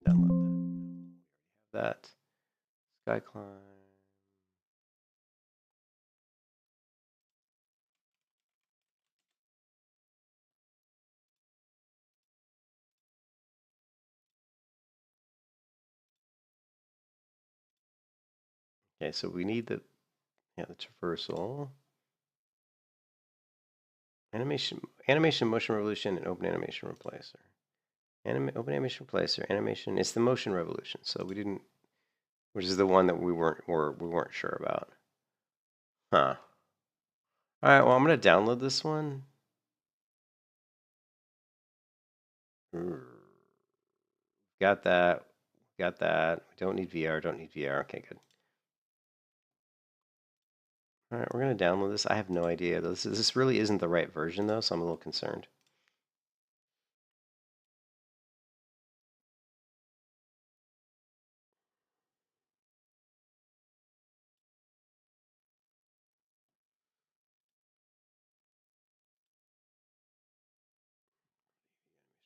Speaker 2: Download that. SKYRIM. Okay, so we need the traversal. Animation motion revolution and open animation replacer. Open animation replacer, animation, it's the motion revolution. So we didn't, which is the one that we weren't sure about. Huh. All right, well, I'm going to download this one. Got that. Got that. We don't need VR. Don't need VR. Okay, good. All right, we're going to download this. I have no idea. This really isn't the right version, though, so I'm a little concerned.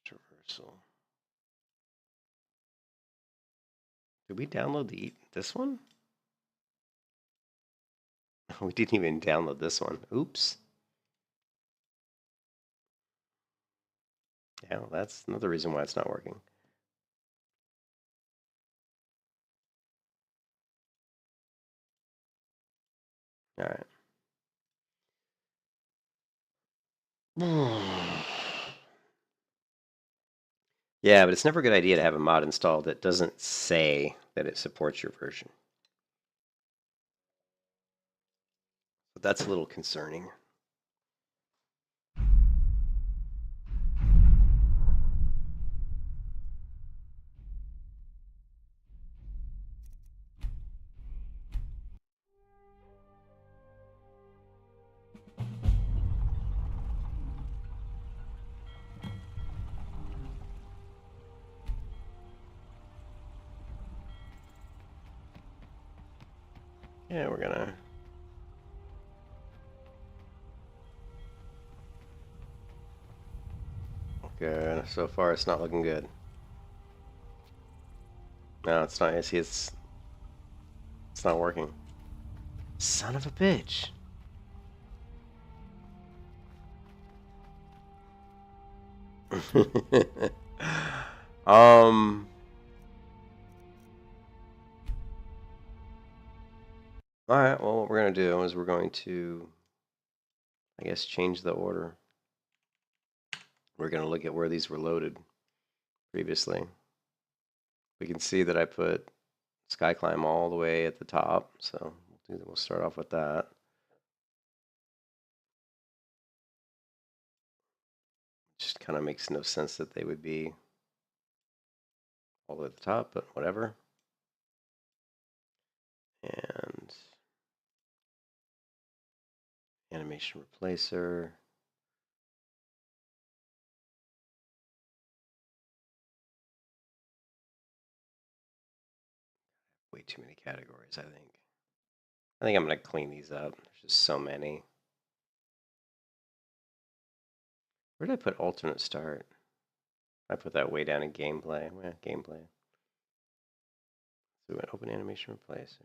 Speaker 2: Traversal. Did we download this one? We didn't even download this one. Oops. Yeah, that's another reason why it's not working. All right. Yeah, but it's never a good idea to have a mod installed that doesn't say that it supports your version. But that's a little concerning. Yeah, we're gonna... Good. So far, it's not looking good. No, it's not. See, it's not working. Son of a bitch. All right. Well, what we're gonna do is we're going to, I guess, change the order. We're gonna look at where these were loaded previously. We can see that I put SkyClimb all the way at the top, so we'll start off with that. Just kind of makes no sense that they would be all the way at the top, but whatever. And animation replacer. Way too many categories, I think. I think I'm going to clean these up. There's just so many. Where did I put alternate start? I put that way down in gameplay. Yeah, gameplay. So we went open animation replacer.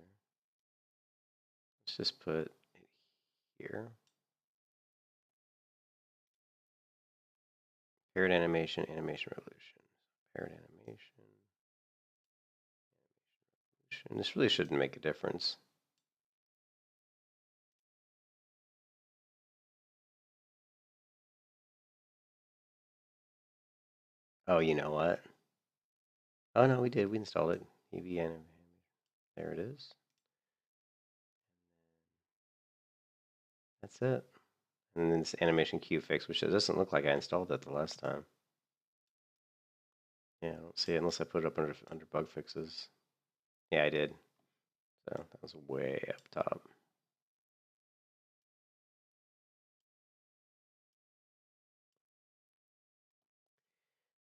Speaker 2: Let's just put it here. Paired animation, animation revolution. Paired animation. This really shouldn't make a difference. Oh, you know what? Oh, no, we did. We installed it. EV animation. There it is. That's it. And then this animation queue fix, which doesn't look like I installed that the last time. Yeah, I don't see it unless I put it up under bug fixes. Yeah, I did. So that was way up top.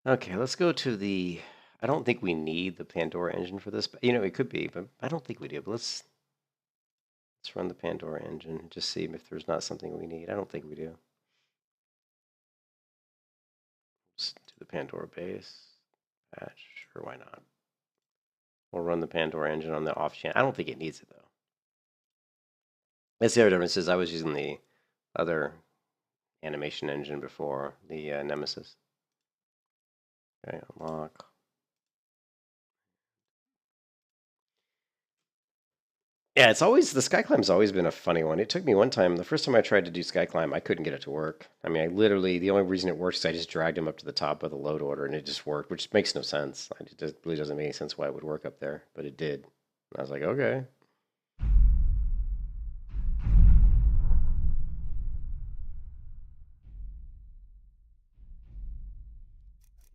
Speaker 2: Okay, let's go to the... I don't think we need the Pandora engine for this, but you know, it could be, but I don't think we do. But let's run the Pandora engine and just see if there's not something we need. I don't think we do. Let's do the Pandora base patch. Sure, why not? We'll run the Pandora engine on the off chance. I don't think it needs it though. That's the other difference is I was using the other animation engine before, the Nemesis. Okay, unlock. Yeah, it's always, the SkyClimb's always been a funny one. It took me one time, the first time I tried to do SkyClimb, I couldn't get it to work. I mean, I literally, the only reason it works is I just dragged him up to the top of the load order and it just worked, which makes no sense. It just really doesn't make any sense why it would work up there, but it did. And I was like, okay.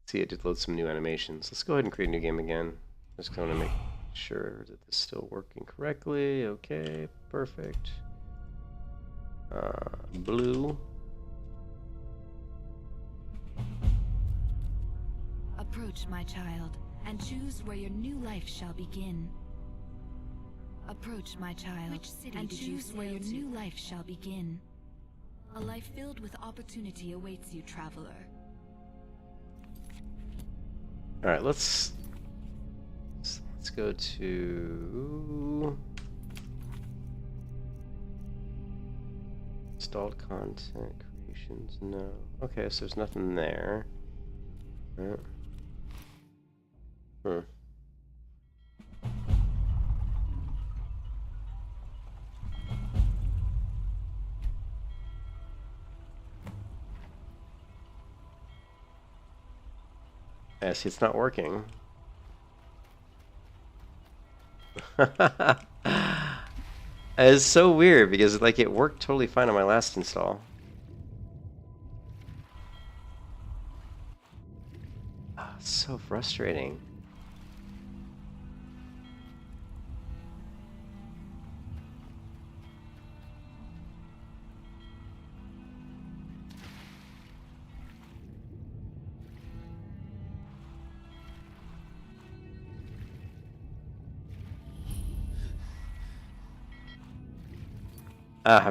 Speaker 2: See, it did load some new animations. Let's go ahead and create a new game again. Just going to make sure that this is still working correctly. Okay, perfect. Blue.
Speaker 4: Approach, my child, and choose where your new life shall begin. Approach, my child, which city and choose where your new life shall begin. A life filled with opportunity awaits you, traveler.
Speaker 2: All right, let's Let's go to installed content creations. No. Okay, so there's nothing there. Hmm. Yeah, see, it's not working. It's so weird because like it worked totally fine on my last install. Oh, so frustrating.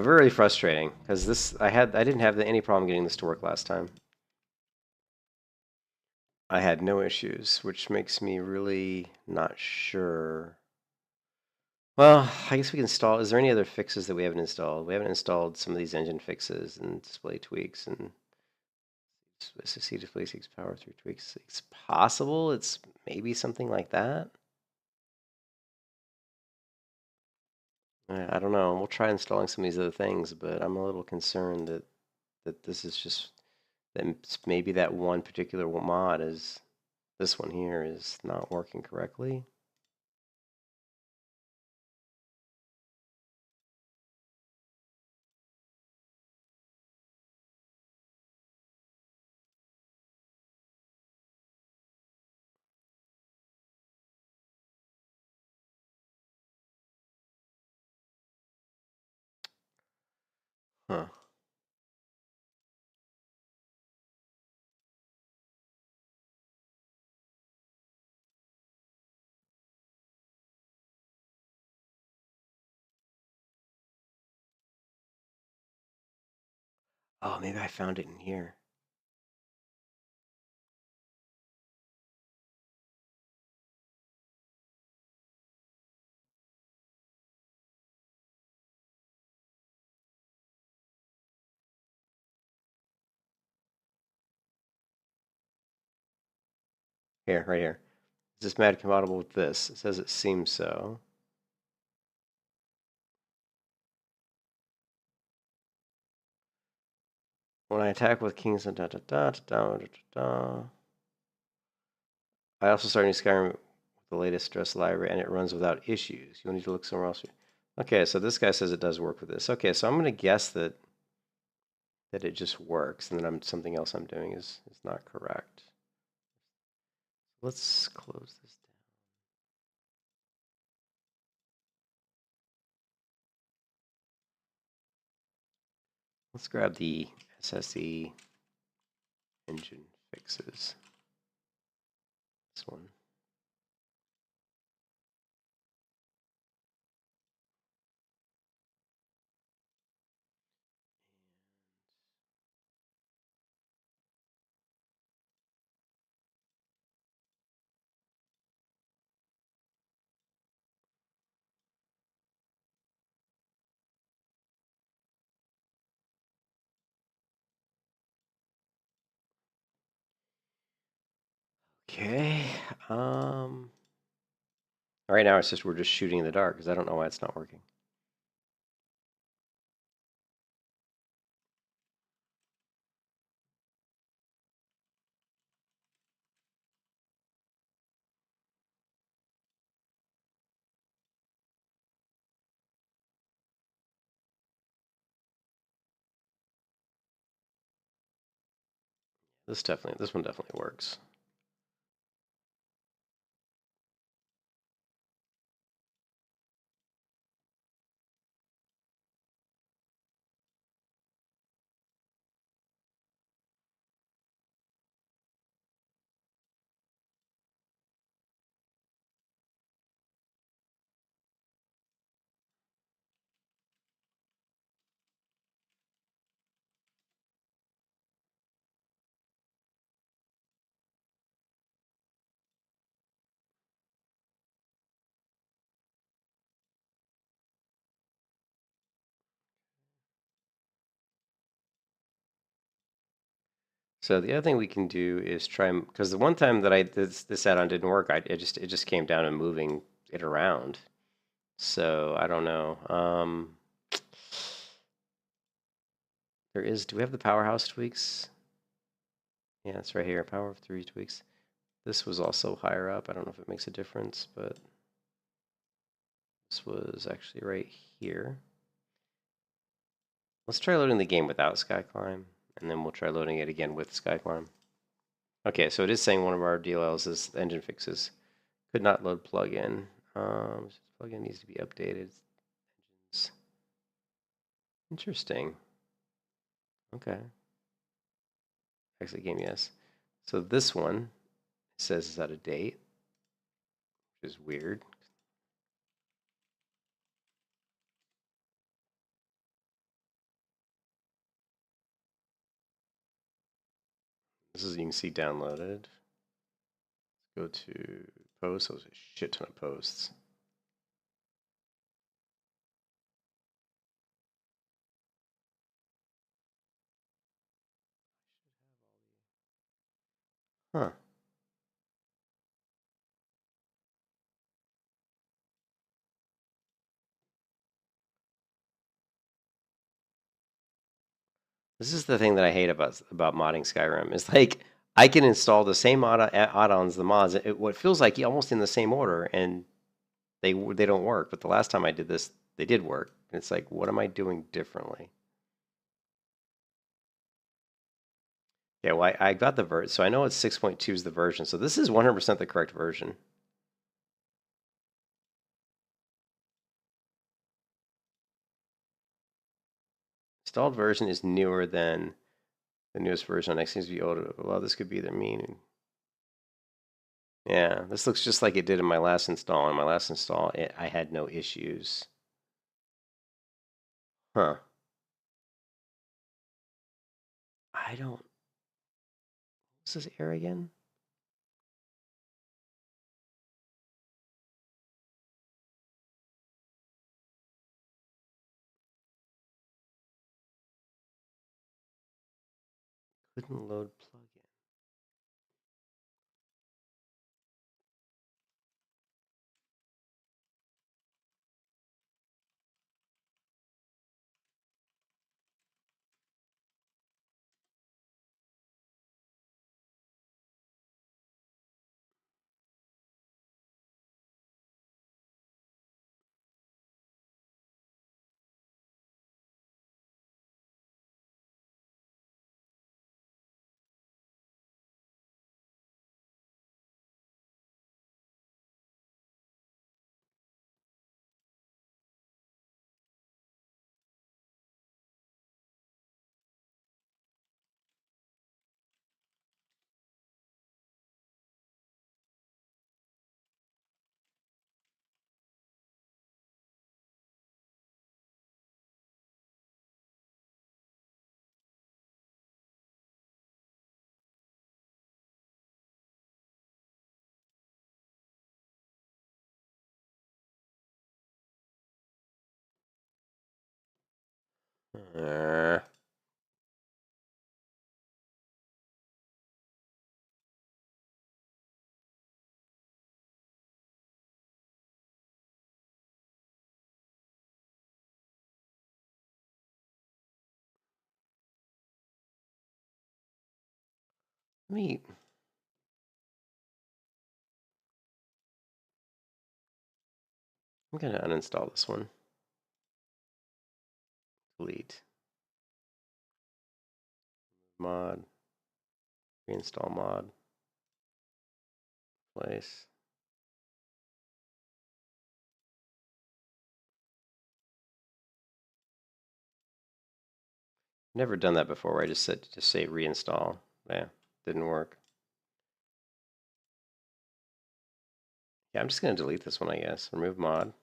Speaker 2: Very frustrating because this I didn't have any problem getting this to work last time. I had no issues, which makes me really not sure. Well, I guess we can install. Is there any other fixes that we haven't installed? We haven't installed some of these engine fixes and display tweaks and SSD display seeks power through tweaks. It's possible. It's maybe something like that. I don't know. We'll try installing some of these other things, but I'm a little concerned that this is just that maybe that one particular mod is this one here is not working correctly. Huh. Oh, maybe I found it in here. Here, right here. Is this MAD compatible with this? It says it seems so. When I attack with kings and I also started new Skyrim with the latest stress library, and it runs without issues. You'll need to look somewhere else. Okay, so this guy says it does work with this. Okay, so I'm going to guess that it just works, and then something else I'm doing is not correct. Let's close this down. Let's grab the SSE engine fixes. This one. Okay. Right now we're just shooting in the dark because I don't know why it's not working. This one definitely works. So the other thing we can do is try, because the one time that this add-on didn't work, it just came down to moving it around. So I don't know. Do we have the powerhouse tweaks? Yeah, it's right here. Power of 3 tweaks. This was also higher up. I don't know if it makes a difference, but this was actually right here. Let's try loading the game without SkyClimb, and then we'll try loading it again with SkyClimb. Okay, so it is saying one of our DLLs is engine fixes. Could not load plugin. Plugin needs to be updated. Engines. Interesting. Okay. Exit game, yes. So this one says it's out of date, which is weird. This is, you can see downloaded. Go to posts. There's a shit ton of posts. Huh. This is the thing that I hate about modding Skyrim. Is like I can install the same add-ons, the mods, what feels like almost in the same order, and they don't work. But the last time I did this, they did work. And it's like, what am I doing differently? Yeah, well, I got the version, so I know it's 6.2 is the version. So this is 100% the correct version. Installed version is newer than the newest version. Next seems to be older. Well, this could be their meaning. Yeah, this looks just like it did in my last install. In my last install, I had no issues. Huh. I don't... What's this error again? Couldn't load plugin. I'm gonna uninstall this one. Delete. Mod. Reinstall mod. Place. Never done that before where I just say reinstall. Yeah, didn't work. Yeah, I'm just gonna delete this one, I guess. Remove mod.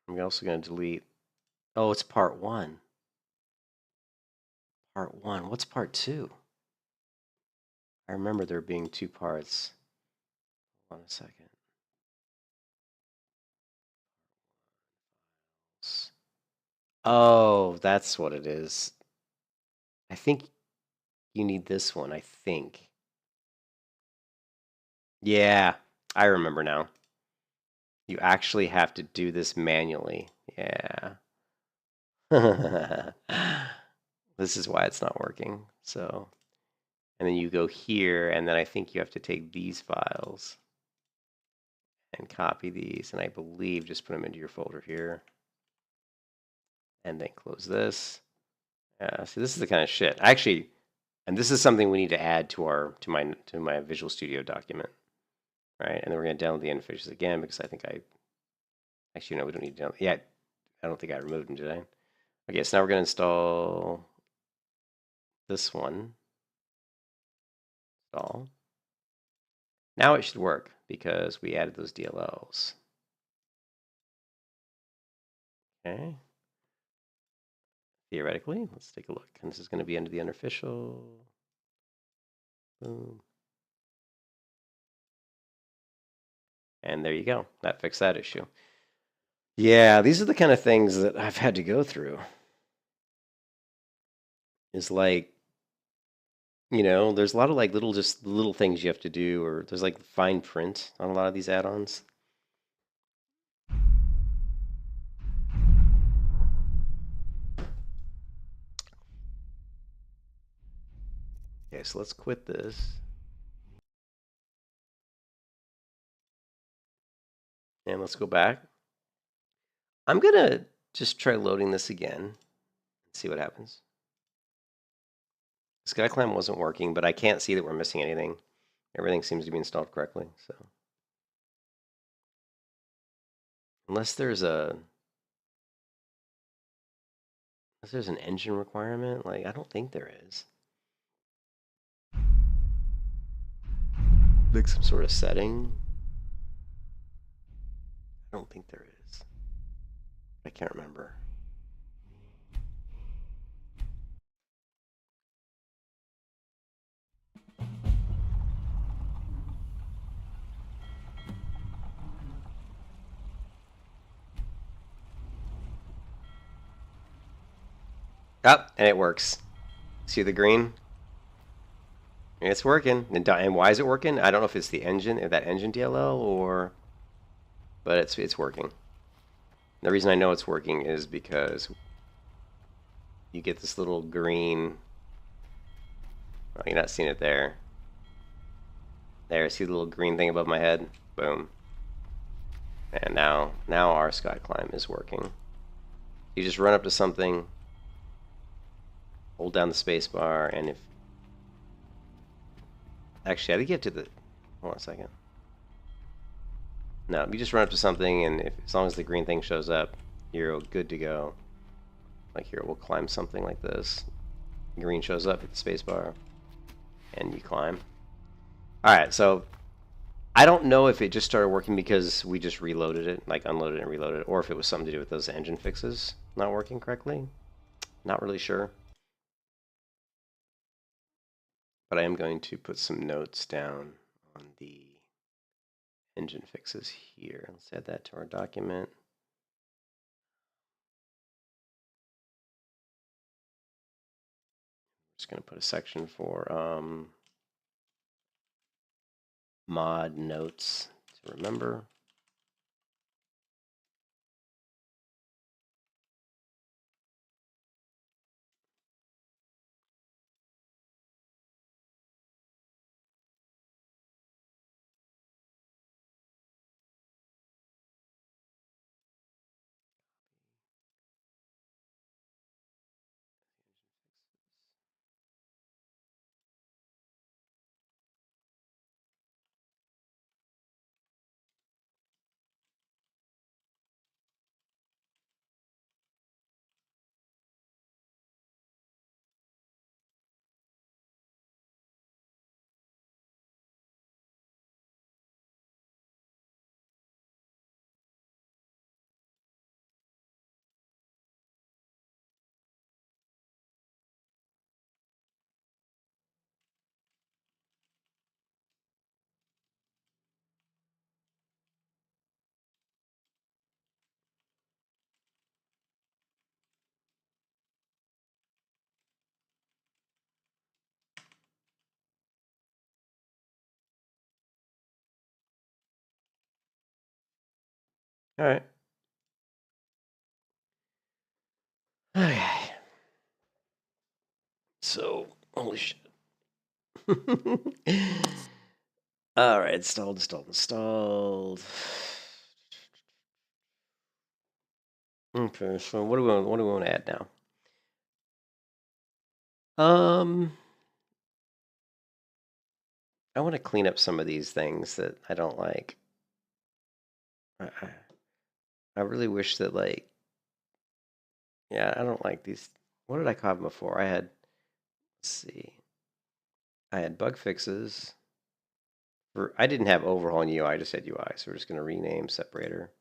Speaker 2: I'm also gonna delete. Oh, it's part 1. Part 1. What's part 2? I remember there being 2 parts. Hold on a second. Oh, that's what it is. I think you need this one, I think. Yeah, I remember now. You actually have to do this manually. Yeah. This is why it's not working. So, and then you go here, and then I think you have to take these files and copy these, and I believe just put them into your folder here. And then close this. See, this is the kind of shit. Actually, and this is something we need to add to my Visual Studio document, right? And then we're going to download the interfaces again because I think actually no, we don't need to download. Yeah, I don't think I removed them, did I? Okay, so now we're going to install this one. Install. Now it should work because we added those DLLs. Okay. Theoretically, let's take a look. And this is going to be under the unofficial. Boom. And there you go. That fixed that issue. Yeah, these are the kind of things that I've had to go through. Is like, you know, there's a lot of like little things you have to do, or there's like fine print on a lot of these add-ons. Okay, so let's quit this. And let's go back. I'm going to just try loading this again and see what happens. SkyClimb wasn't working, but I can't see that we're missing anything. Everything seems to be installed correctly. So, unless there's an engine requirement, like I don't think there is. Like some sort of setting. I don't think there is. I can't remember. Oh, and it works. See the green? It's working. And why is it working? I don't know if it's the engine, if that engine DLL, or, but it's working. The reason I know it's working is because you get this little green. Oh, you're not seeing it there. There, see the little green thing above my head? Boom. And now our SkyClimb is working. You just run up to something, hold down the space bar, and if... Actually, I think you have to the... Hold on a second. No, you just run up to something, and as long as the green thing shows up, you're good to go. Like here, we'll climb something like this. Green shows up at the space bar, and you climb. Alright, so I don't know if it just started working because we just reloaded it, like unloaded and reloaded it, or if it was something to do with those engine fixes not working correctly. Not really sure. But I am going to put some notes down on the engine fixes here. Let's add that to our document. Just going to put a section for mod notes to remember. All right. Okay. So, holy shit. All right, installed. Okay, so what do we want to add now? I want to clean up some of these things that I don't like. I really wish that, like, yeah, I don't like these. What did I call them before? Let's see. I had bug fixes. I didn't have overhaul and UI, I just had UI. So we're just going to rename separator.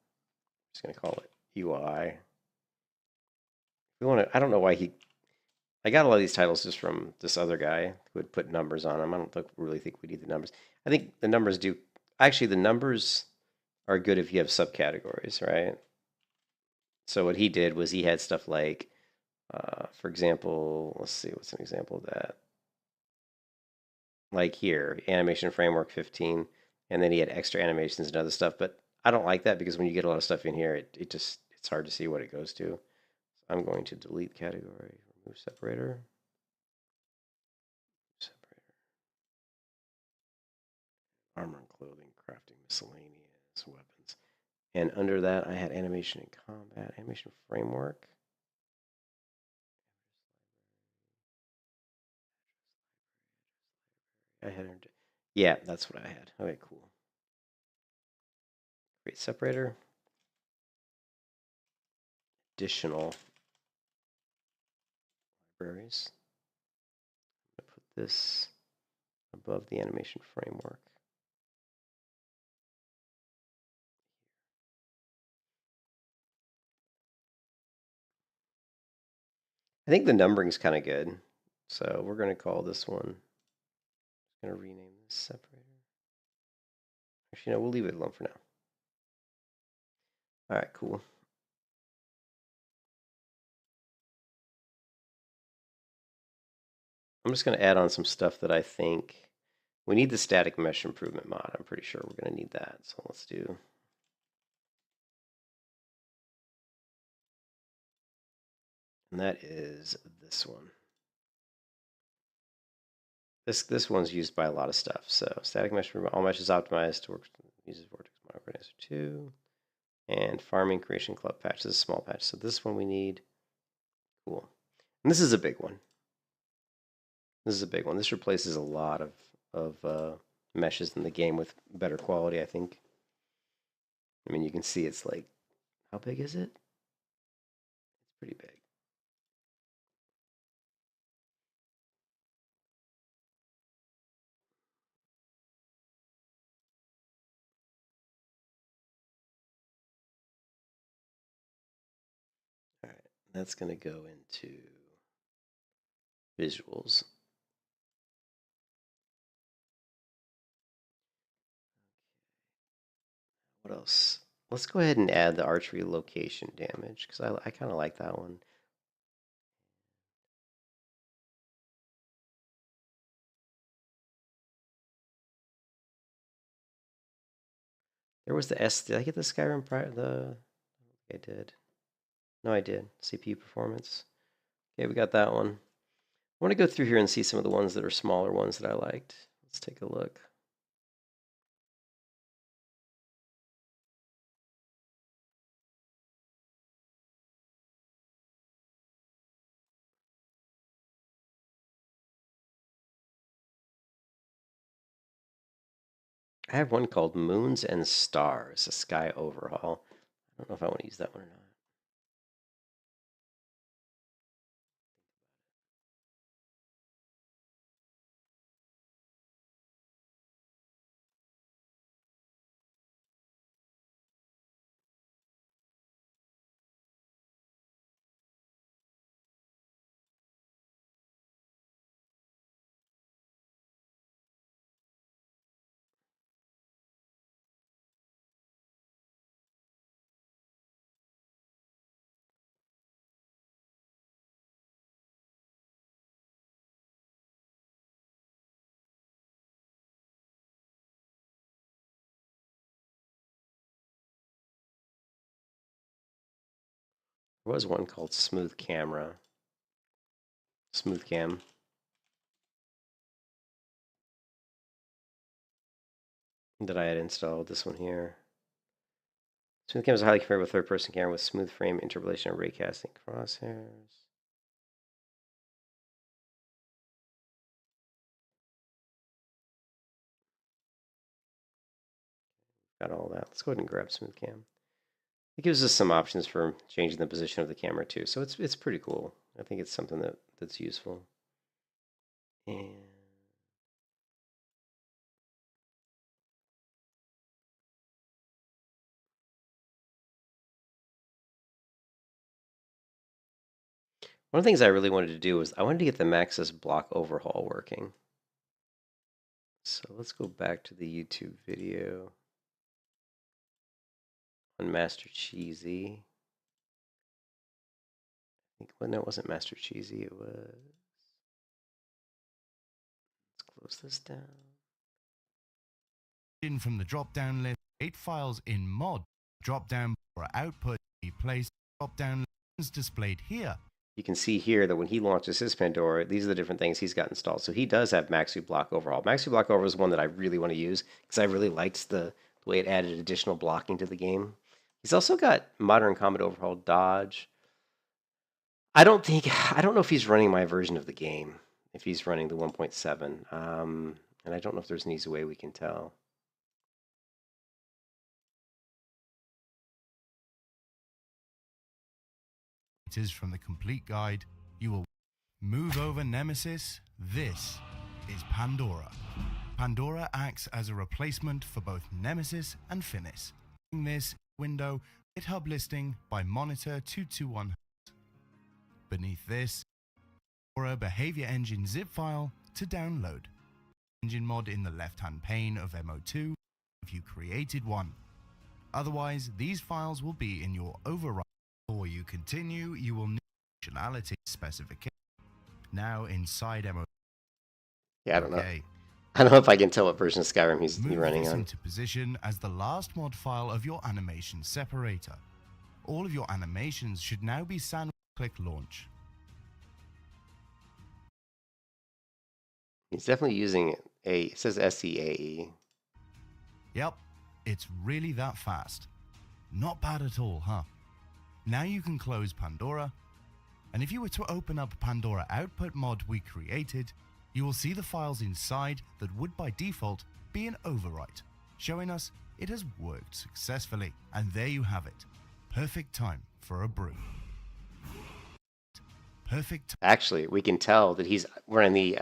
Speaker 2: Just going to call it UI. I don't know why I got a lot of these titles just from this other guy who would put numbers on them. I don't really think we need the numbers. I think the numbers do. Actually, the numbers are good if you have subcategories, right? So what he did was he had stuff like, for example, let's see, what's an example of that? Like here, animation framework 15, and then he had extra animations and other stuff. But I don't like that because when you get a lot of stuff in here, it's hard to see what it goes to. So I'm going to delete category, remove separator. Armor and clothing, crafting, miscellaneous, weapons. And under that, I had animation and combat, animation framework. Yeah, that's what I had. Okay, cool. Create separator. Additional libraries. I'm going to put this above the animation framework. I think the numbering is kind of good. So we're going to call this one. I'm going to rename this separator. Actually, no, we'll leave it alone for now. All right, cool. I'm just going to add on some stuff that I think we need. The static mesh improvement mod. I'm pretty sure we're going to need that. So let's do. And that is this one. This one's used by a lot of stuff. So static mesh, all meshes optimized to work, uses Vortex Microorganizer 2. And farming creation club patch. This is a small patch. So this one we need. Cool. And this is a big one. This is a big one. This replaces a lot of meshes in the game with better quality, I think. I mean, you can see it's like, how big is it? It's pretty big. All right, that's going to go into visuals. What else? Let's go ahead and add the archery location damage because I kind of like that one. There was the Did I get the Skyrim I did. No, I did. CPU performance. Okay, we got that one. I want to go through here and see some of the ones that are smaller ones that I liked. Let's take a look. I have one called Moons and Stars, a sky overhaul. I don't know if I want to use that one or not. There was one called Smooth Camera. Smooth Cam. That I had installed. This one here. Smooth Cam is a highly configurable third-person camera with smooth frame interpolation and raycasting crosshairs. Got all that. Let's go ahead and grab Smooth Cam. It gives us some options for changing the position of the camera too, so it's pretty cool. I think it's something that's useful. And one of the things I really wanted to do was I wanted to get the Maxis block overhaul working. So let's go back to the YouTube video on Master Cheesy. I think, well, no, it wasn't Master Cheesy. It was. Let's close this down.
Speaker 1: In from the drop-down list, 8 files in mod. Drop-down for output be placed. Drop-down list displayed here.
Speaker 2: You can see here that when he launches his Pandora, these are the different things he's got installed. So he does have Maxi Block Overhaul. Maxi Block Overhaul is one that I really want to use because I really liked the way it added additional blocking to the game. He's also got Modern Combat Overhaul Dodge. I don't know if he's running my version of the game, if he's running the 1.7. And I don't know if there's an easy way we can tell.
Speaker 1: It is from the complete guide. You will move over Nemesis. This is Pandora. Pandora acts as a replacement for both Nemesis and Finis. In this window, GitHub listing by Monitor 221. Beneath this, Pandora behavior engine zip file to download. Engine mod in the left-hand pane of MO2 if you created one. Otherwise, these files will be in your override. Before you continue, you will need functionality specification. Now inside MO.
Speaker 2: Yeah, I don't know. I don't know if I can tell what version of Skyrim he's running on.
Speaker 1: Into position as the last mod file of your animation separator. All of your animations should now be click launch.
Speaker 2: He's definitely using it says SEAE.
Speaker 1: Yep, it's really that fast. Not bad at all, huh? Now you can close Pandora, and if you were to open up Pandora output mod we created, you will see the files inside that would by default be an overwrite, showing us it has worked successfully. And there you have it. Perfect time for a brew. Perfect.
Speaker 2: Actually, we can tell that he's running the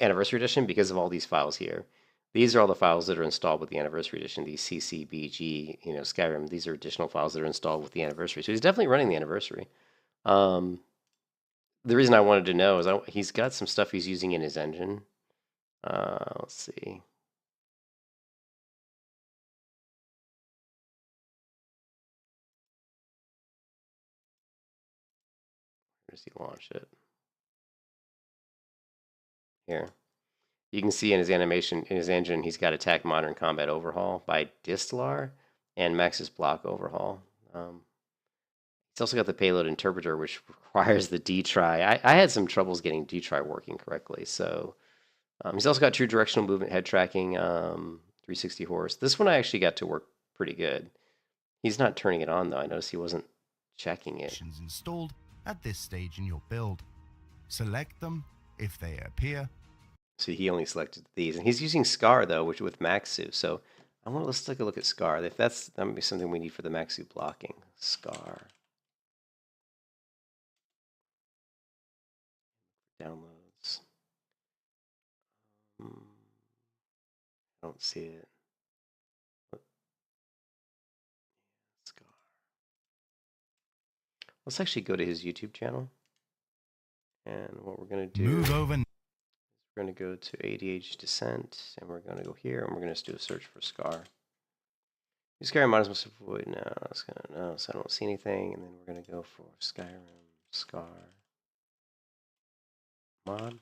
Speaker 2: Anniversary Edition because of all these files here. These are all the files that are installed with the Anniversary Edition, these CCBG, Skyrim. These are additional files that are installed with the Anniversary. So he's definitely running the Anniversary. The reason I wanted to know is he's got some stuff he's using in his engine. Let's see. Where does he launch it? Here. You can see in his animation, in his engine, he's got Attack Modern Combat Overhaul by Distlar and Maxis Block Overhaul. He's also got the Payload Interpreter, which requires the D-Try. I had some troubles getting D-Try working correctly. So he's also got True Directional Movement Head Tracking, 360 horse. This one I actually got to work pretty good. He's not turning it on, though. I noticed he wasn't checking it.
Speaker 1: Installed at this stage in your build. Select them if they appear.
Speaker 2: So he only selected these, and he's using SCAR though, which with Maxu. So let's take a look at SCAR. If that would be something we need for the Maxu blocking. SCAR. Downloads. I don't see it. SCAR. Let's actually go to his YouTube channel. And what we're going to do.
Speaker 1: Move over.
Speaker 2: We're going to go to ADH Descent, and we're going to go here, and we're going to do a search for SCAR. Use Skyrim mods must avoid. No, it's gonna no, so I don't see anything, and then we're going to go for Skyrim SCAR mod.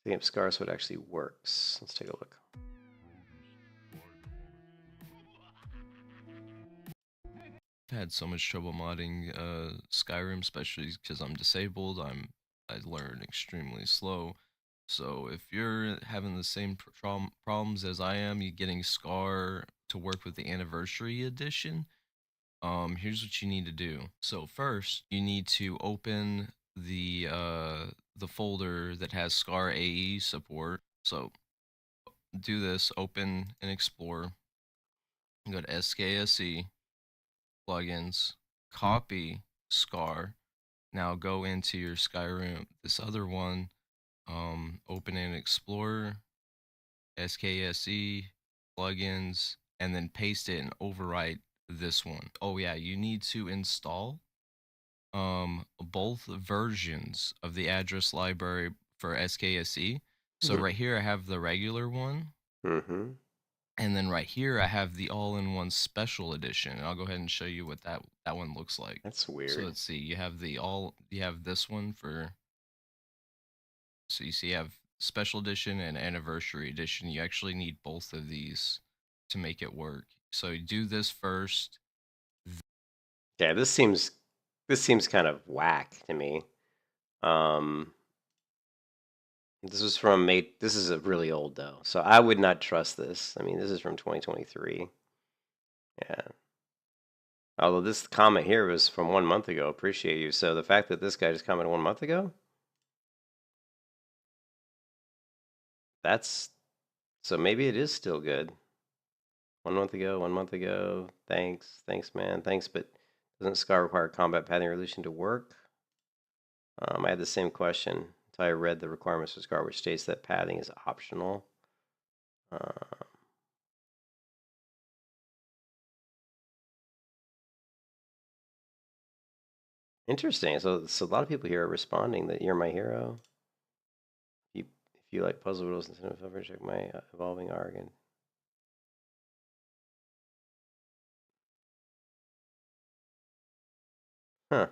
Speaker 2: See if SCAR so it actually works. Let's take a look.
Speaker 5: had so much trouble modding Skyrim, especially because I'm disabled. I learn extremely slow. So if you're having the same problems as I am, you getting Scar to work with the Anniversary Edition, here's what you need to do. So first, you need to open the folder that has Scar AE support. So do this, open and explore. Go to SKSE, plugins, copy Scar. Now go into your Skyrim, this other one, open and explore, SKSE, plugins, and then paste it and overwrite this one. Oh yeah, you need to install both versions of the address library for SKSE. So right here I have the regular one.
Speaker 2: Mm-hmm.
Speaker 5: And then right here I have the all-in-one special edition. And I'll go ahead and show you what that one looks like.
Speaker 2: That's weird.
Speaker 5: So let's see. You have this one for, so you see you have special edition and anniversary edition. You actually need both of these to make it work. So you do this first.
Speaker 2: Yeah, this seems kind of whack to me. This was from this is a really old though, so I would not trust this. I mean, this is from 2023. Yeah. Although this comment here was from 1 month ago. Appreciate you. So the fact that this guy just commented 1 month ago, so maybe it is still good. 1 month ago, 1 month ago. Thanks, man, thanks. But doesn't Scar require combat pathing resolution to work? I had the same question until I read the requirements for Scar, which states that pathing is optional. Interesting. So a lot of people here are responding that you're my hero. If you like puzzle riddles and cinema, check my evolving Argon. Huh.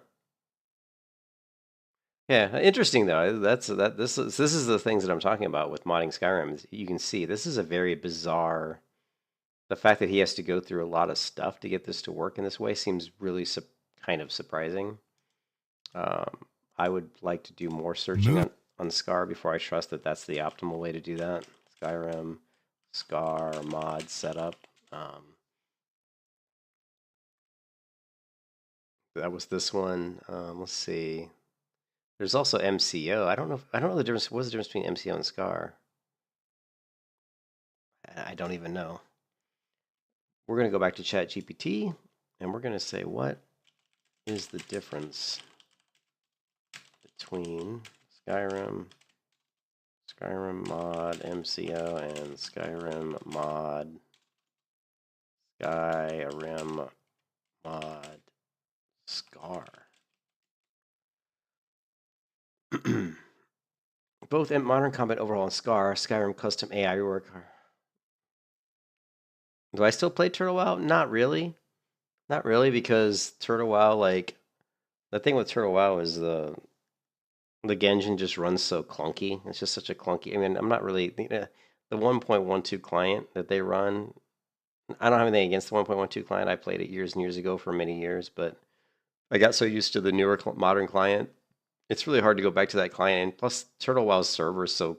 Speaker 2: Yeah, interesting though. This is the things that I'm talking about with modding Skyrim. You can see this is a very bizarre. The fact that he has to go through a lot of stuff to get this to work in this way seems really kind of surprising. I would like to do more searching on Scar before I trust that that's the optimal way to do that. Skyrim, Scar mod setup. That was this one. Let's see. There's also MCO. I don't know the difference. What's the difference between MCO and Scar? I don't even know. We're going to go back to ChatGPT and we're going to say, what is the difference between Skyrim mod MCO and Skyrim mod Scar? Both in Modern Combat Overhaul and Scar, Skyrim custom AI rework. Do I still play Turtle WoW? Not really. Not really, because Turtle WoW, like, the thing with Turtle WoW is the Genjin just runs so clunky. It's just such a clunky. I mean, I'm not really the 1.12 client that they run. I don't have anything against the 1.12 client. I played it years and years ago for many years, but I got so used to the newer modern client. It's really hard to go back to that client. And plus, Turtle WoW's server, so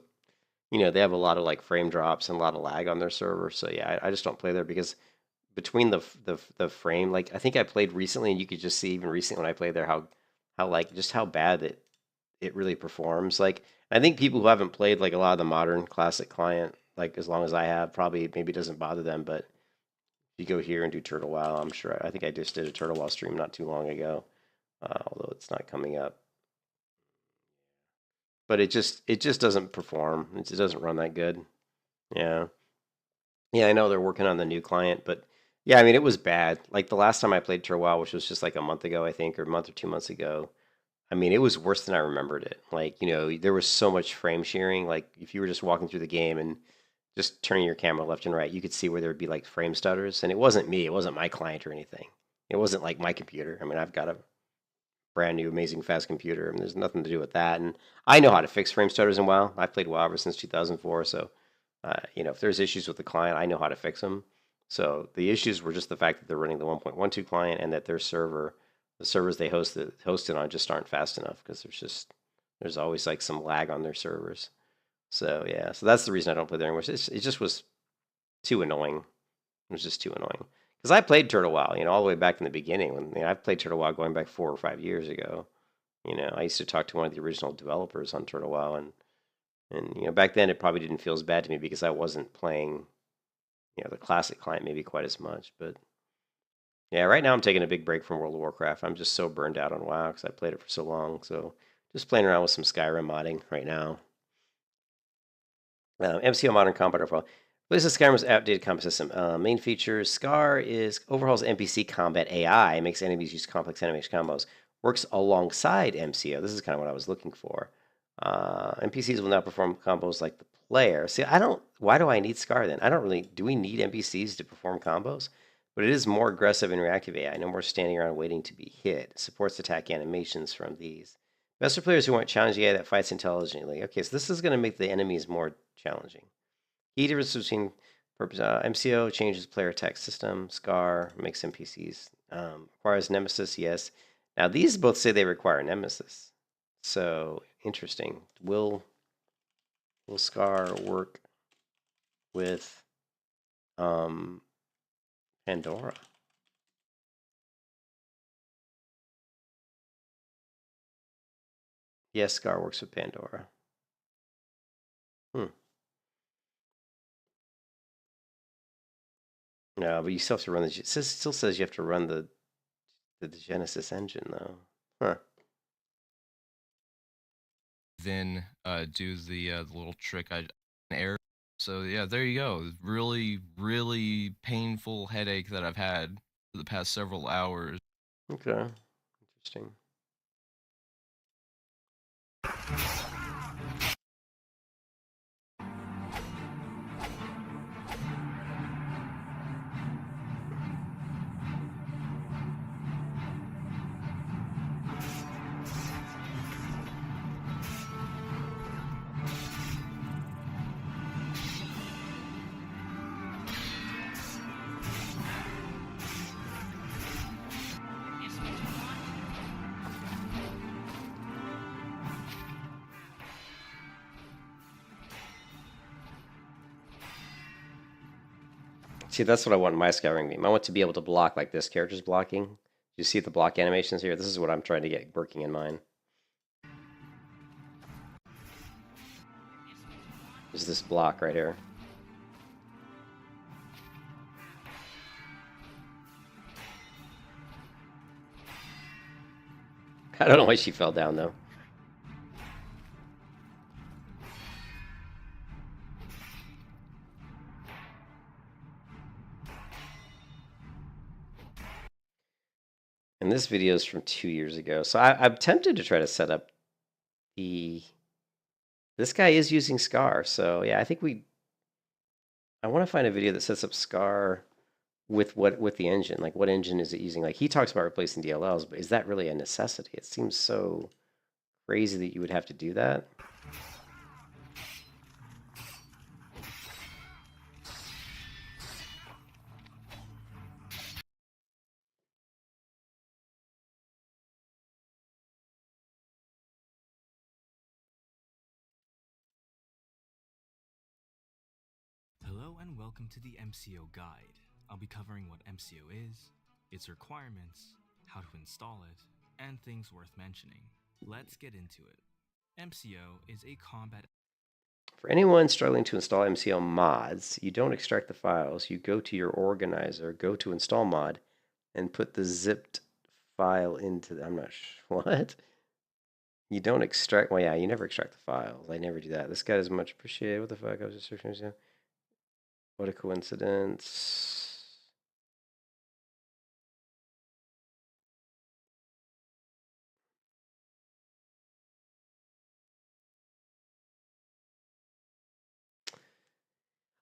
Speaker 2: they have a lot of like frame drops and a lot of lag on their server. So yeah, I just don't play there because between the frame, like I think I played recently, and you could just see even recently when I played there how like just how bad it really performs. Like I think people who haven't played like a lot of the modern classic client like as long as I have probably maybe doesn't bother them, but if you go here and do Turtle WoW, I'm sure I think I just did a Turtle WoW stream not too long ago, although it's not coming up. But it just doesn't perform. It doesn't run that good. Yeah, I know they're working on the new client, but yeah, I mean it was bad. Like the last time I played Turtle WoW, which was just like a month ago, I think, or a month or 2 months ago. I mean, it was worse than I remembered it. Like, there was so much frame shearing. Like, if you were just walking through the game and just turning your camera left and right, you could see where there would be like frame stutters. And it wasn't me. It wasn't my client or anything. It wasn't like my computer. I mean, I've got a brand new, amazing, fast computer. I mean, there's nothing to do with that. And I know how to fix frame stutters in WoW. I've played WoW ever since 2004. So, if there's issues with the client, I know how to fix them. So the issues were just the fact that they're running the 1.12 client and that their server, the servers they hosted on, just aren't fast enough because there's always like some lag on their servers. So yeah, so that's the reason I don't play there anymore. It just was too annoying. It was just too annoying. Because I played Turtle WoW, all the way back in the beginning. When I've played Turtle WoW going back 4 or 5 years ago. I used to talk to one of the original developers on Turtle WoW, and back then it probably didn't feel as bad to me because I wasn't playing, the classic client maybe quite as much. But yeah, right now I'm taking a big break from World of Warcraft. I'm just so burned out on WoW because I played it for so long. So just playing around with some Skyrim modding right now. MCO Modern Combat Overhaul. Replaces Skyrim's outdated combat system. Main features: Scar overhauls NPC combat AI, makes enemies use complex animation combos. Works alongside MCO. This is kind of what I was looking for. NPCs will now perform combos like the player. See, why do I need Scar then? Do we need NPCs to perform combos? But it is more aggressive and reactive AI. No more standing around waiting to be hit. Supports attack animations from these. Best for players who want challenging AI that fights intelligently. Okay, so this is going to make the enemies more challenging. Key difference between MCO changes player attack system. Scar makes NPCs. Requires Nemesis, yes. Now these both say they require Nemesis. So interesting. Will Scar work with Pandora? Yes, Scar works with Pandora. No, but you still have to run it still says you have to run the Genesis engine though. Huh.
Speaker 5: Then do the little trick error. So yeah, there you go. Really, really painful headache that I've had for the past several hours.
Speaker 2: Okay, interesting. See, that's what I want in my Skyrim game. I want to be able to block like this character's blocking. You see the block animations here? This is what I'm trying to get working in mine. Is this block right here. I don't know why she fell down though. And this video is from 2 years ago. So I'm tempted to try to set up this guy is using Scar. So yeah, I think I want to find a video that sets up Scar with the engine. Like what engine is it using? Like he talks about replacing DLLs, but is that really a necessity? It seems so crazy that you would have to do that.
Speaker 6: Hello and welcome to the MCO guide. I'll be covering what MCO is, its requirements, how to install it, and things worth mentioning. Let's get into it. MCO is a combat...
Speaker 2: For anyone struggling to install MCO mods, you don't extract the files. You go to your organizer, go to install mod, and put the zipped file into I'm not sure what. You don't extract. Well, yeah, you never extract the files. I never do that. This guy is much appreciated. What the fuck? I was just searching. What a coincidence.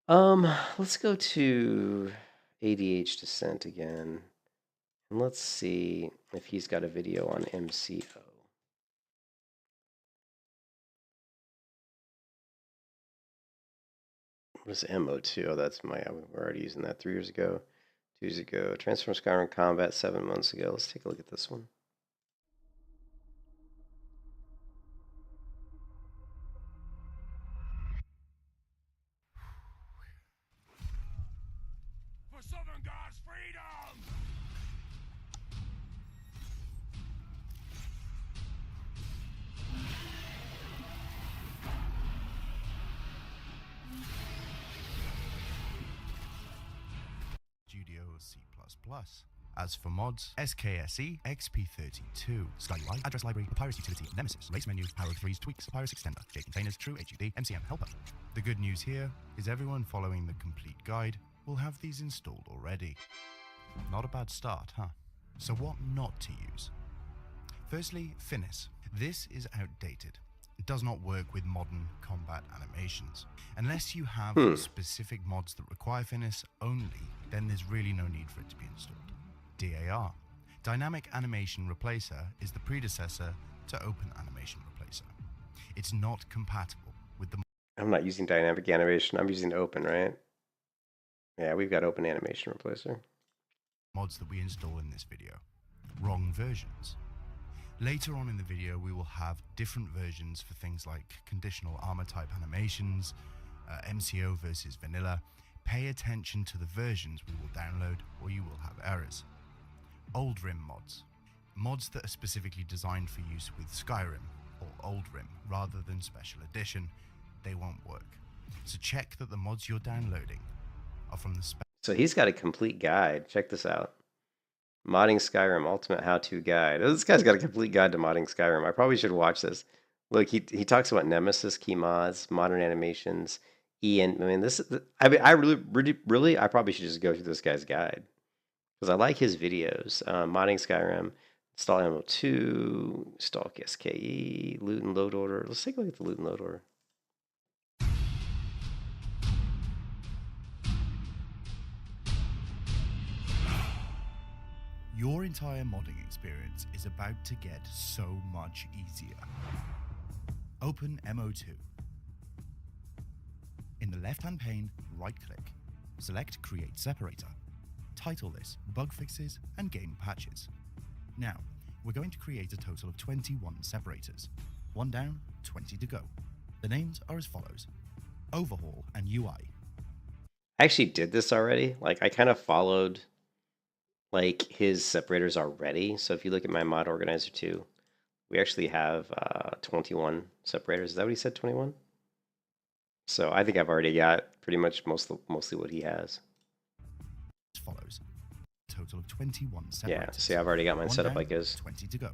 Speaker 2: Let's go to ADH Descent again. And let's see if he's got a video on MCO. What is MO2? Oh, that's we're already using that 3 years ago. 2 years ago. Transform Skyrim Combat 7 months ago. Let's take a look at this one.
Speaker 7: For Southern God's freedom!
Speaker 1: Studio C++. As for mods, SKSE, XP32, Skywide, Address Library, Papyrus Utility, Nemesis, Race Menu, Power of 3's Tweaks, Papyrus Extender, J Containers, True HUD, MCM Helper. The good news here is everyone following the complete guide will have these installed already. Not a bad start, huh? So what not to use? Firstly, Finis. This is outdated. It does not work with modern combat animations. Unless you have specific mods that require Finis only, then there's really no need for it to be installed. DAR. Dynamic Animation Replacer is the predecessor to Open Animation Replacer. It's not compatible with the...
Speaker 2: I'm not using Dynamic Animation. I'm using Open, right? Yeah, we've got Open Animation Replacer.
Speaker 1: mods that we install in this video. Wrong versions. Later on in the video, we will have different versions for things like conditional armor type animations, MCO versus vanilla. Pay attention to the versions we will download or you will have errors. Old RIM mods. Mods that are specifically designed for use with SKYRIM or Old RIM rather than Special Edition. They won't work. So check that the mods you're downloading are from the
Speaker 2: So he's got a complete guide. Check this out. Modding Skyrim Ultimate How-To Guide. This guy's got a complete guide to modding Skyrim. I probably should watch this. Look, he talks about Nemesis key mods, modern animations, I mean, this is. I really, I probably should just go through this guy's guide because I like his videos. Modding Skyrim, install MO2, install SKE, loot and load order. Let's take a look at the loot and load order.
Speaker 1: Your entire modding experience is about to get so much easier. Open MO2. In the left-hand pane, right-click. Select Create Separator. Title this Bug Fixes and Game Patches. Now, we're going to create a total of 21 separators. 1 down, 20 to go. The names are as follows. Overhaul and UI.
Speaker 2: I actually did this already. Like, I kind of followed like his separators already. So if you look at my mod organizer too, we actually have 21 separators. Is that what he said, 21? So I think I've already got pretty much mostly what he has.
Speaker 1: As follows. Total of 21 separators.
Speaker 2: Yeah, see, I've already got mine set up like his.
Speaker 1: 20 to go.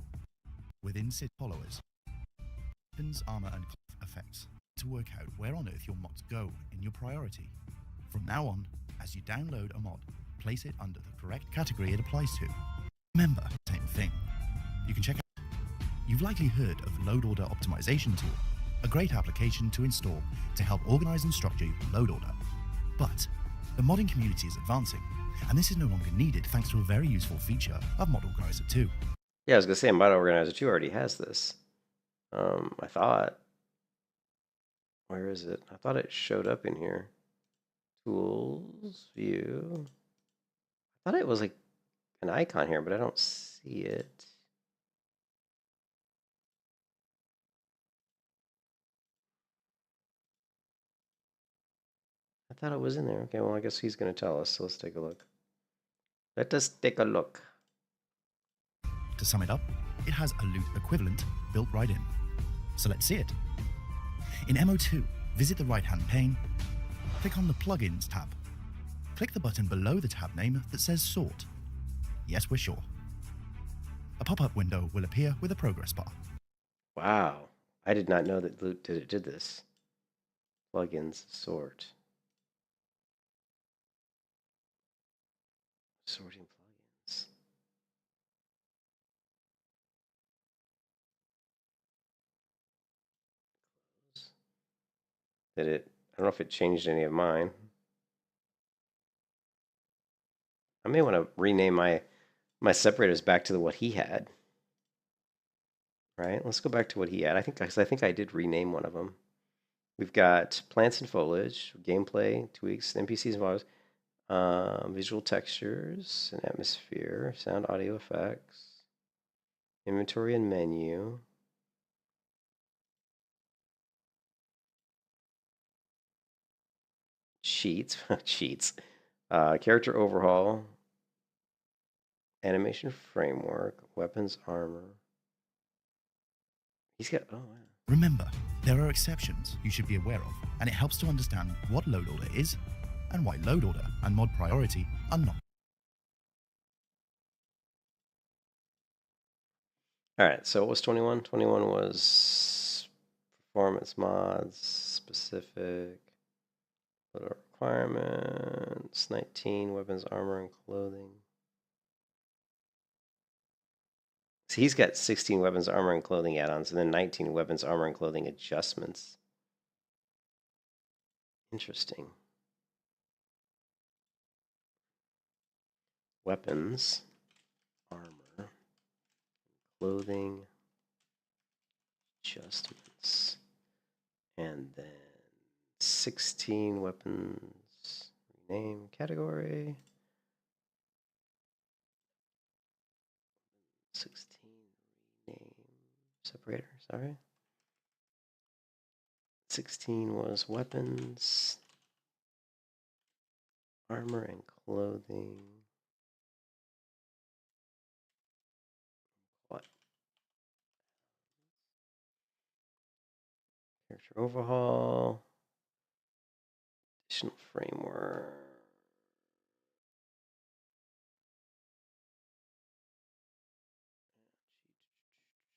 Speaker 1: Within SID followers. Weapons, armor, and cloth effects to work out where on earth your mods go in your priority. From now on, as you download a mod, place it under the correct category it applies to. Remember, same thing. You can check out. You've likely heard of Load Order Optimization Tool, a great application to install to help organize and structure your load order. But the modding community is advancing, and this is no longer needed thanks to a very useful feature of Mod Organizer 2.
Speaker 2: Yeah, I was gonna say Mod Organizer 2 already has this. I thought. Where is it? I thought it showed up in here. Tools, view. I thought it was like an icon here, but I don't see it. I thought it was in there. Okay, well, I guess he's going to tell us, so let's take a look. Let us take a look.
Speaker 1: To sum it up, it has a loot equivalent built right in. So let's see it. In MO2, visit the right-hand pane, click on the Plugins tab. Click the button below the tab name that says Sort. Yes, we're sure. A pop-up window will appear with a progress bar.
Speaker 2: Wow, I did not know that Loot did this. Plugins, Sort. Sorting plugins. Close. Did it? I don't know if it changed any of mine. I may want to rename my separators back to what he had. Right? Let's go back to what he had. I think I did rename one of them. We've got plants and foliage, gameplay, tweaks, NPCs and models, visual textures and atmosphere, sound, audio effects, inventory and menu. Cheats, character overhaul, animation framework, weapons, armor. He's got, oh wow.
Speaker 1: Remember, there are exceptions you should be aware of, and it helps to understand what load order is and why load order and mod priority are not.
Speaker 2: All right, so what was 21? 21 was performance mods, specific, requirements, 19, weapons, armor, and clothing. So he's got 16 weapons, armor, and clothing add-ons, and then 19 weapons, armor, and clothing adjustments. Interesting. Weapons, armor, clothing, adjustments, and then 16 weapons, rename category, 16 rename separator, sorry. 16 was weapons, armor, and clothing. What? Character overhaul, additional framework.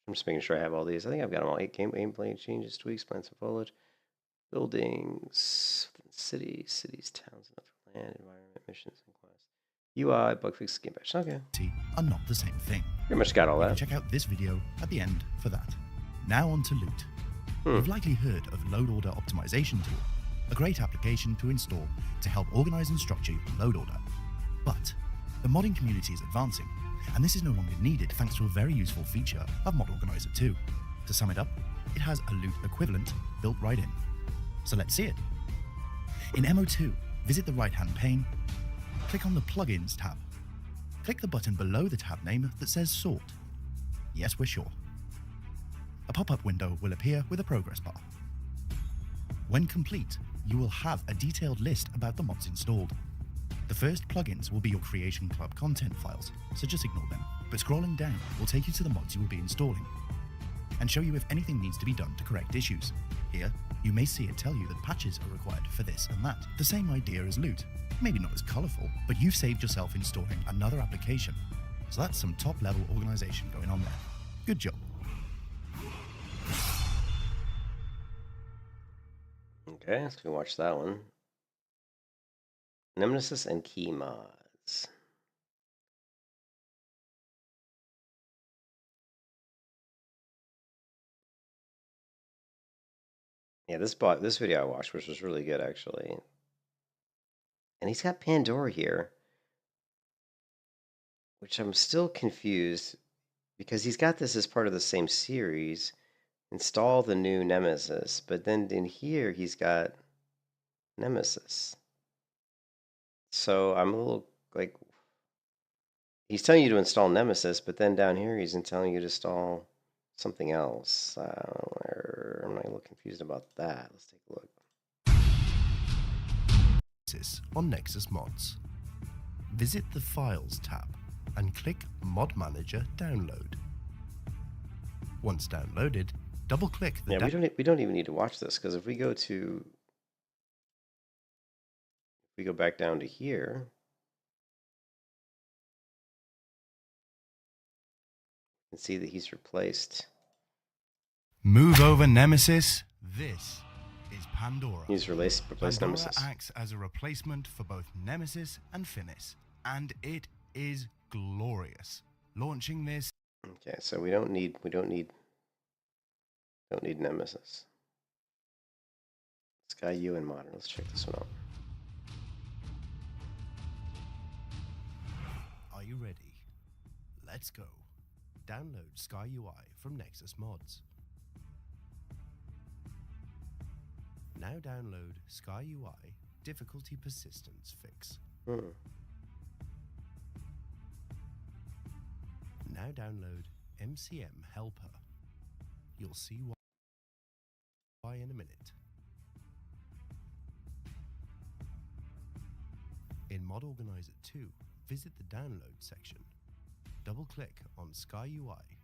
Speaker 2: I'm just making sure I have all these. I think I've got them all. 8 gameplay changes, tweaks, plants and foliage, buildings, cities, towns, and other land, environment, missions, and quests. UI, bug fixes, game patch. Okay.
Speaker 1: Are not the same thing.
Speaker 2: Pretty much got all that.
Speaker 1: Check out this video at the end for that. Now on to loot. You've likely heard of Load Order Optimization Tool, a great application to install to help organize and structure your load order. But the modding community is advancing, and this is no longer needed thanks to a very useful feature of Mod Organizer 2. To sum it up, it has a loot equivalent built right in. So let's see it. In MO2, visit the right-hand pane, click on the Plugins tab. Click the button below the tab name that says Sort. Yes, we're sure. A pop-up window will appear with a progress bar. When complete, you will have a detailed list about the mods installed. The first plugins will be your Creation Club content files, so just ignore them. But scrolling down will take you to the mods you will be installing and show you if anything needs to be done to correct issues. Here, you may see it tell you that patches are required for this and that. The same idea as loot. Maybe not as colourful, but you've saved yourself installing another application. So that's some top-level organisation going on there. Good job.
Speaker 2: Okay, let's go watch that one. Nemesis and key mods. Yeah, this video I watched, which was really good actually. And he's got Pandora here, which I'm still confused because he's got this as part of the same series. Install the new Nemesis, but then in here he's got Nemesis. So I'm a little like, he's telling you to install Nemesis, but then down here he's telling you to install something else. I'm not a little confused about that. Let's take a look.
Speaker 1: On Nexus Mods. Visit the Files tab and click Mod Manager Download. Once downloaded, double-click the.
Speaker 2: Yeah, we don't even need to watch this because if we go back down to here, you can see that he's replaced.
Speaker 1: Move over Nemesis. This is Pandora.
Speaker 2: He's replaced
Speaker 1: Pandora
Speaker 2: Nemesis.
Speaker 1: Acts as a replacement for both Nemesis and Finis, and it is glorious. Launching this.
Speaker 2: Okay, so we don't need Nemesis. SKYRIM Modern. Let's check this one out.
Speaker 1: Are you ready? Let's go. Download SkyUI from Nexus Mods. Now download SKYRIM Difficulty Persistence Fix. Now download MCM Helper. You'll see why in a minute. In Mod Organizer 2, visit the Download section. Double-click on SKYRI.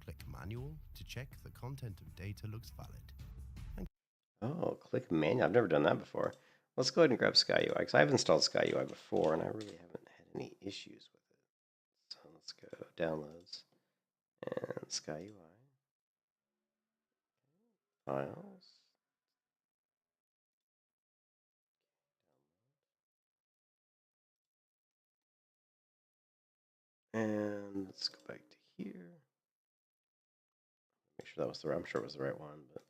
Speaker 1: Click Manual to check the content of data looks valid.
Speaker 2: Oh, click Manual. I've never done that before. Let's go ahead and grab SkyUI, because I've installed SkyUI before, and I really haven't had any issues with it. So let's go Downloads and SkyUI. Files. And let's go back to here. Make sure that was the right, I'm sure it was the right one, but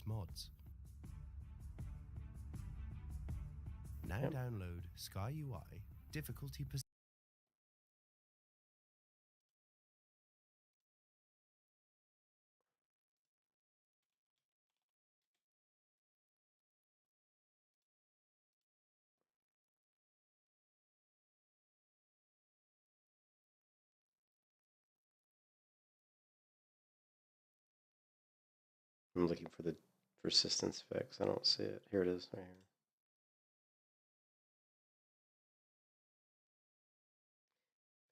Speaker 1: Mods. Now download SKYRI Difficulty Persistence.
Speaker 2: I'm looking for the persistence fix. I don't see it. Here it is, right here.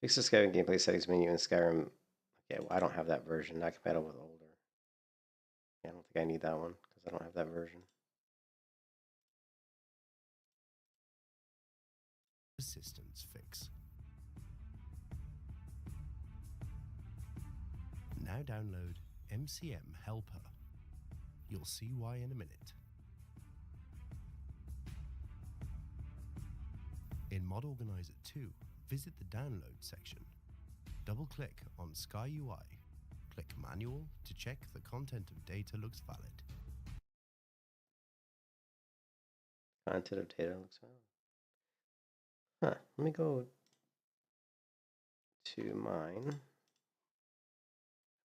Speaker 2: Fix the Skyrim gameplay settings menu in Skyrim. Okay, well, I don't have that version. Not compatible with older. Yeah, I don't think I need that one because I don't have that version.
Speaker 1: Persistence fix. Now download MCM Helper. You'll see why in a minute. In Mod Organizer 2, visit the Download section. Double-click on SKYRI. Click Manual to check the content of data looks valid.
Speaker 2: Content of data looks valid. Huh, let me go to mine. I've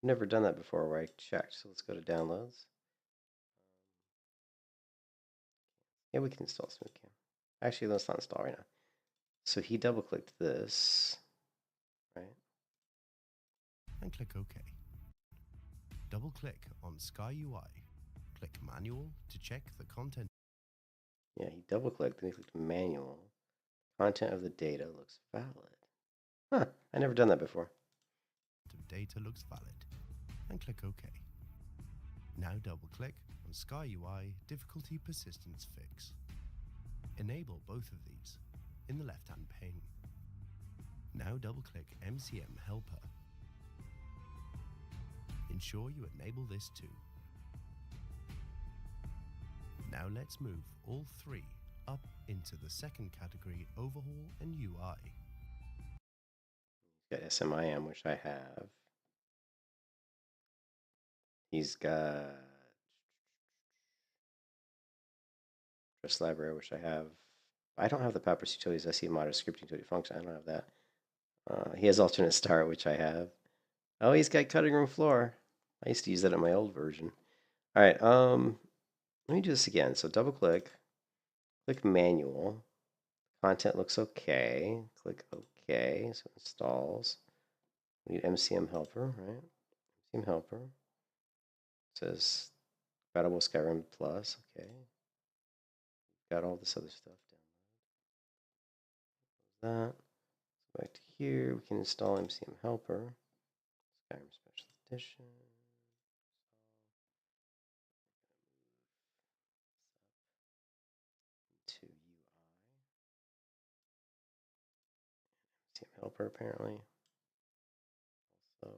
Speaker 2: never done that before where I checked, so let's go to Downloads. Yeah, we can install SmoothCam. Actually, let's not install right now. So he double-clicked this, right?
Speaker 1: And click OK. Double-click on SKYRI. Click Manual to check the content.
Speaker 2: Yeah, he double-clicked, then he clicked Manual. Content of the data looks valid. Huh, I never done that before.
Speaker 1: Data looks valid. And click OK. Now double-click on SKYRI Difficulty Persistence Fix. Enable both of these in the left-hand pane. Now double-click MCM Helper. Ensure you enable this too. Now let's move all three up into the second category, Overhaul and UI.
Speaker 2: He's got SMIM, which I have. He's got Trust Library, which I have. I don't have the Papyrus Utilities. I see Modern Scripting Utility Function. I don't have that. He has Alternate Start, which I have. Oh, he's got Cutting Room Floor. I used to use that in my old version. All right, let me do this again. So double-click, click Manual. Content looks okay. Click OK, so it installs. We need MCM Helper, right? MCM Helper. It says compatible SKYRIM Plus, okay. Got all this other stuff down. That. Go back to here. We can install MCM Helper. SKYRIM Special Edition. To UI. MCM Helper apparently. Also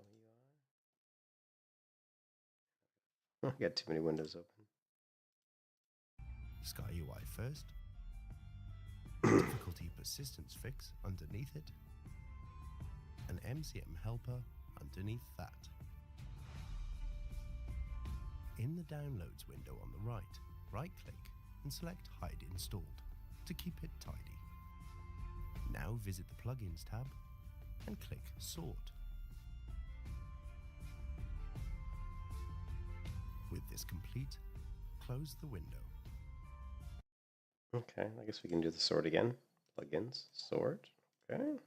Speaker 2: UI. I got too many windows open.
Speaker 1: SKYRI first. Difficulty Persistence Fix underneath it. An MCM Helper underneath that. In the Downloads window on the right-click and select Hide Installed to keep it tidy. Now visit the Plugins tab and click Sort. is complete, close the window.
Speaker 2: Okay, I guess we can do the sort again. Plugins, sort. Okay.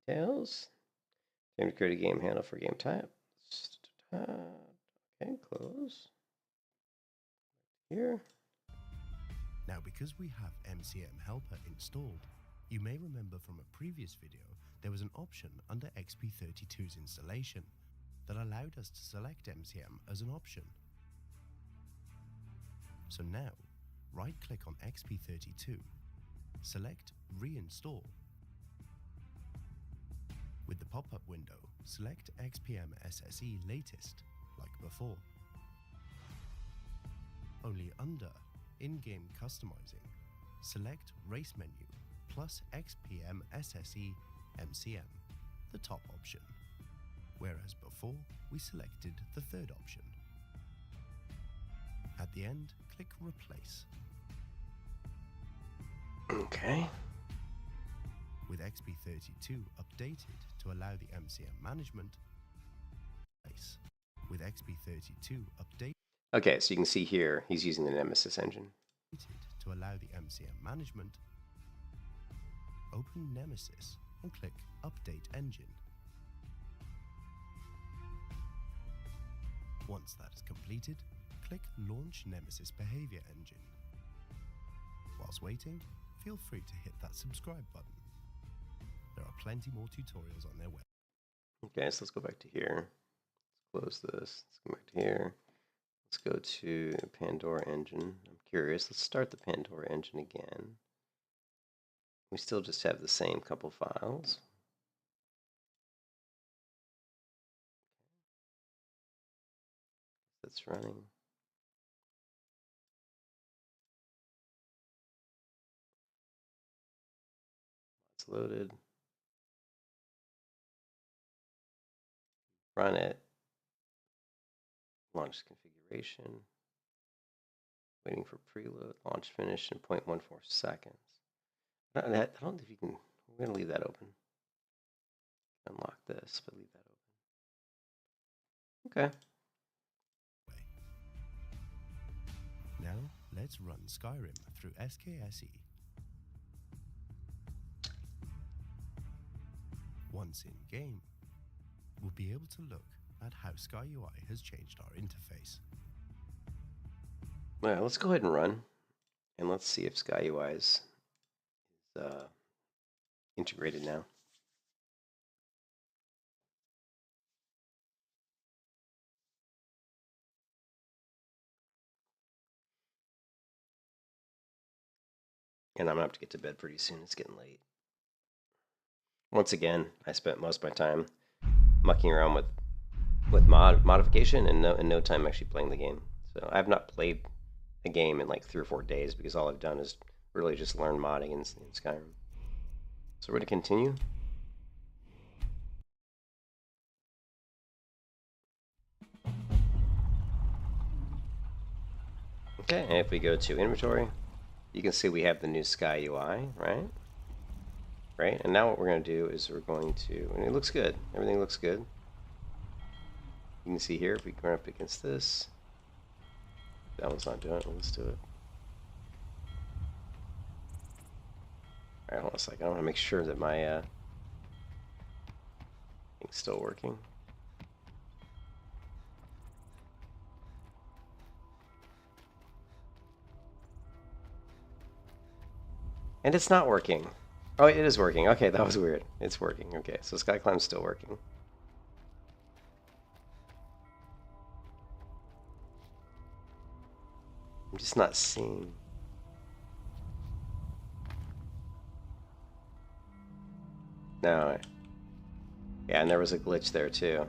Speaker 2: Details. Time to create a game handle for game type. Okay, close. Here.
Speaker 1: Now, because we have MCM Helper installed, you may remember from a previous video there was an option under XP32's installation that allowed us to select MCM as an option. So now, right-click on XP32, select Reinstall. With the pop-up window, select XPM SSE Latest, like before. Only under In-Game Customizing, select Race Menu plus XPM SSE MCM, the top option, whereas before we selected the third option. At the end, click Replace.
Speaker 2: Okay.
Speaker 1: With XP32 updated to allow the MCM management, with XP32 updated
Speaker 2: Okay, so you can see here he's using the Nemesis engine.
Speaker 1: to allow the MCM management, open Nemesis and click Update Engine. Once that is completed, click Launch Nemesis Behavior Engine. Whilst waiting, feel free to hit that subscribe button. There are plenty more tutorials on their web.
Speaker 2: Okay, so let's go back to here. Let's close this. Let's go back to here. Let's go to Pandora engine. I'm curious. Let's start the Pandora engine again. We still just have the same couple files. That's running. It's loaded. Run it. Launch configuration. Waiting for preload. Launch finish in 0.14 seconds. I don't know if you can. We're going to leave that open. Unlock this, but leave that open. Okay.
Speaker 1: Now, let's run Skyrim through SKSE. Once in game, we'll be able to look at how SkyUI has changed our interface.
Speaker 2: Well, let's go ahead and run, and let's see if SkyUI is integrated now. And I'm gonna have to get to bed pretty soon. It's getting late. Once again, I spent most of my time mucking around with modification and no time actually playing the game. So I have not played a game in like 3 or 4 days because all I've done is really just learn modding in Skyrim. So we're going to continue. Okay, and if we go to inventory, you can see we have the new Sky UI, right? Right, and now what we're going to do is we're going to, and it looks good. Everything looks good. You can see here, if we run up against this, that one's not doing it. Let's do it. Alright, hold on a second. I want to make sure that my thing's still working. And it's not working. Oh, it is working. Okay, that was weird. It's working. Okay, so SkyClimb's still working. I'm just not seeing. No. Yeah, and there was a glitch there too.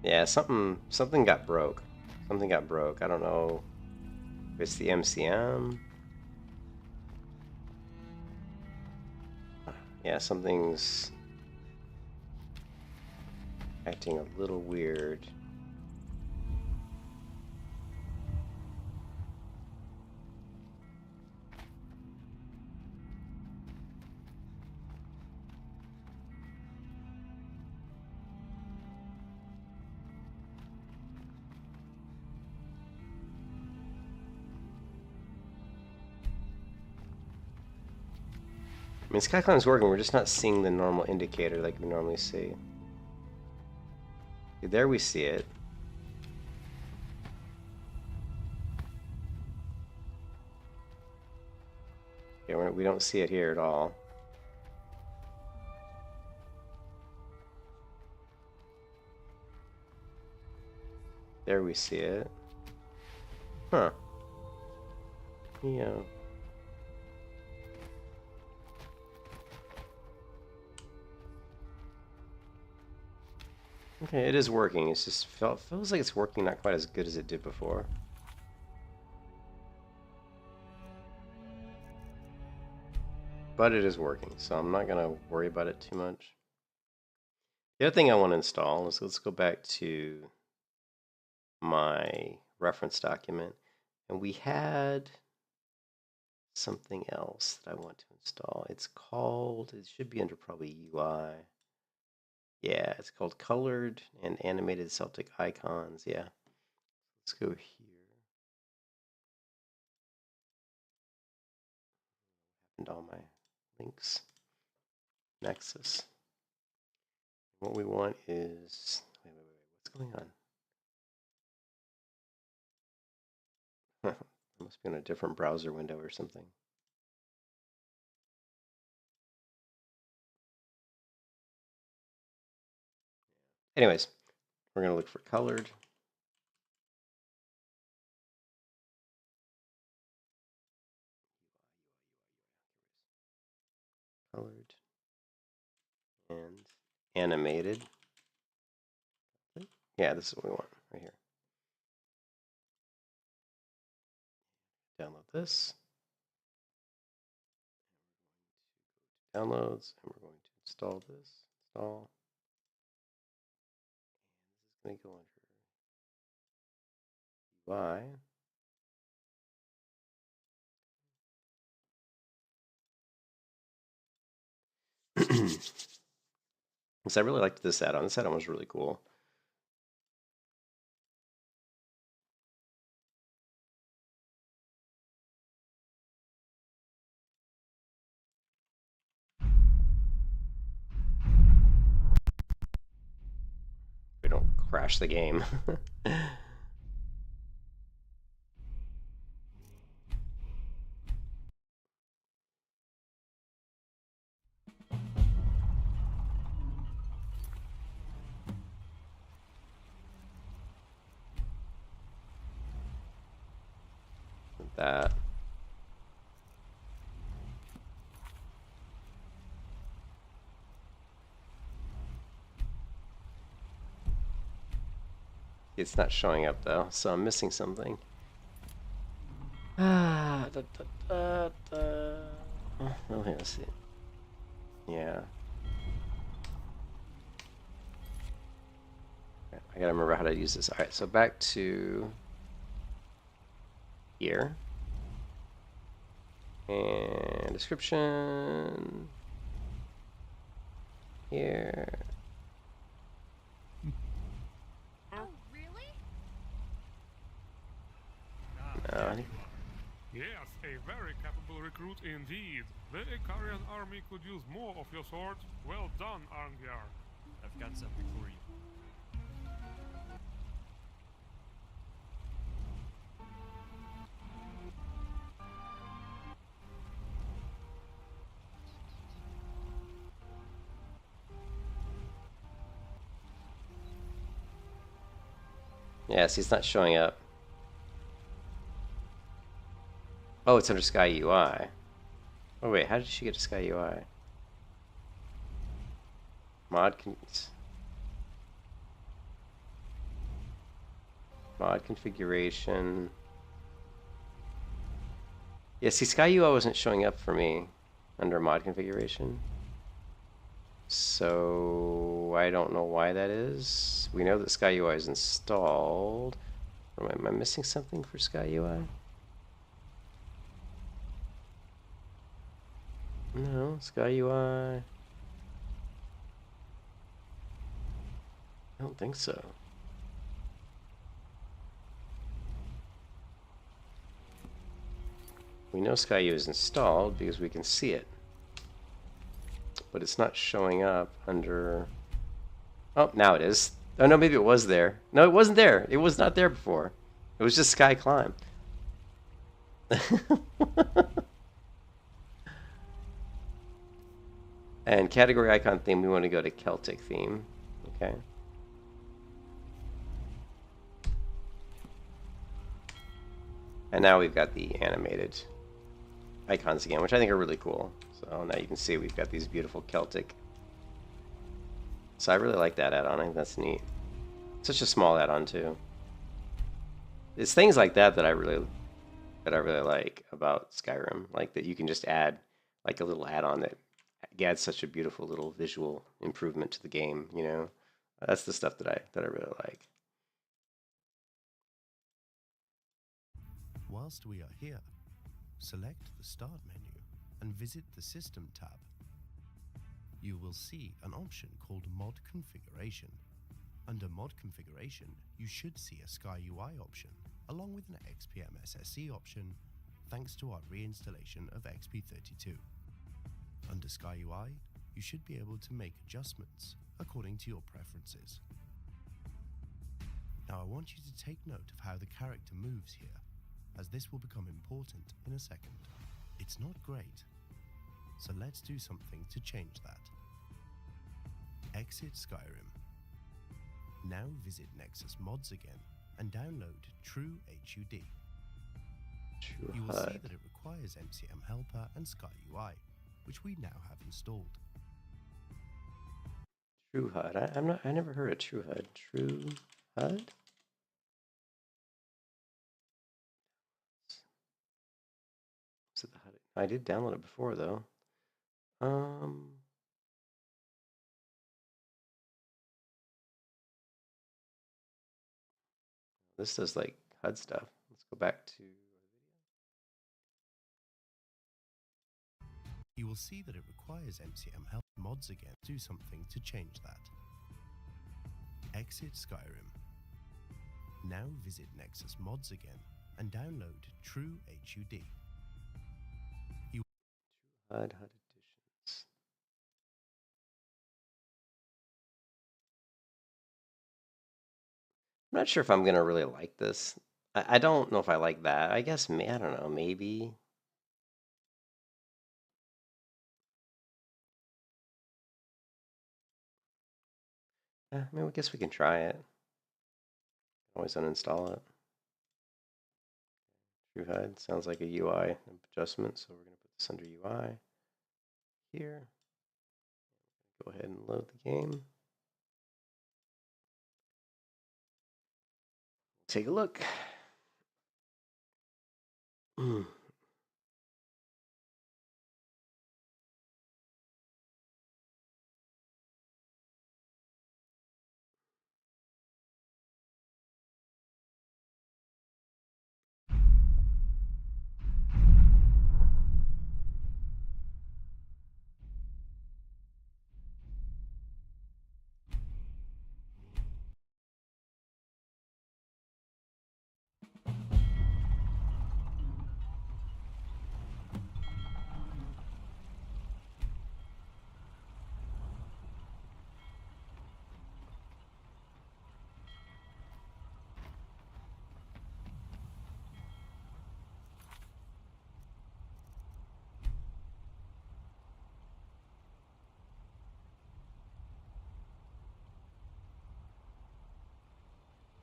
Speaker 2: Yeah, something got broke. Something got broke. I don't know if it's the MCM. Yeah, something's acting a little weird. I mean, SkyClimb's working, we're just not seeing the normal indicator like we normally see. Okay, there we see it. Okay, we don't see it here at all. There we see it. Huh. Yeah. Okay, it is working. It's just feels like it's working not quite as good as it did before. But it is working, so I'm not gonna worry about it too much. The other thing I want to install is, let's go back to my reference document, and we had something else that I want to install. It's called, it should be under probably UI. Yeah, it's called Colored and Animated Celtic Icons. Yeah. Let's go here. And all my links. Nexus. What we want is, wait, what's going on? It must be in a different browser window or something. Anyways, we're going to look for colored. Colored and animated. Yeah, this is what we want right here. Download this. Downloads, and we're going to install this. Install. And this is going to go under UI. So I really liked this add-on. This add-on was really cool. We don't crash the game. That. It's not showing up though, so I'm missing something. Ah, Oh, here, let's see. Yeah. I gotta remember how to use this. All right, so back to here. And description. Here.
Speaker 4: Oh, really?
Speaker 2: No,
Speaker 7: Yes, a very capable recruit indeed. The Ikarian army could use more of your sort. Well done, Arngyar.
Speaker 8: I've got something for you.
Speaker 2: yes, he's not showing up. Oh, it's under Sky UI. Oh wait, how did she get to Sky UI? Mod configuration. Yeah, see, Sky UI wasn't showing up for me under mod configuration. So I don't know why that is. We know that Sky UI is installed. Or am I missing something for Sky UI? No, Sky UI. I don't think so. We know Sky UI is installed because we can see it. but it's not showing up under... Oh, now it is. Oh, no, maybe it was there. No, it wasn't there. It was not there before. It was just Sky Climb. And category icon theme, we want to go to Celtic theme. Okay. And now we've got the animated icons again, which I think are really cool. So now you can see we've got these beautiful Celtic. So I really like that add-on. I think that's neat. Such a small add-on too. It's things like that that I really like about Skyrim. Like that you can just add like a little add-on that adds such a beautiful little visual improvement to the game. You know, that's the stuff that I really like.
Speaker 1: Whilst we are here, select the Start menu and visit the System tab. You will see an option called Mod Configuration. Under Mod Configuration, you should see a SkyUI option, along with an XPM SSE option, thanks to our reinstallation of XP32. Under SkyUI, you should be able to make adjustments according to your preferences. Now I want you to take note of how the character moves here, as this will become important in a second. It's not great, so let's do something to change that. Exit Skyrim. Now visit Nexus Mods again and download True HUD. You will see that it requires MCM Helper and SkyUI, which we now have installed.
Speaker 2: True HUD. I never heard of True HUD. True HUD? So the HUD. I did download it before though. This does like HUD stuff. Let's go back to...
Speaker 1: You will see that it requires MCM Help mods again. Do something to change that. Exit Skyrim. Now visit Nexus Mods again and download True HUD.
Speaker 2: HUD Editions. I'm not sure if I'm gonna really like this. I don't know if I like that. I guess I don't know, maybe. I mean, I guess we can try it. Always uninstall it. True HUD sounds like a UI adjustment, so we're gonna put this under UI here. Go ahead and load the game. Take a look.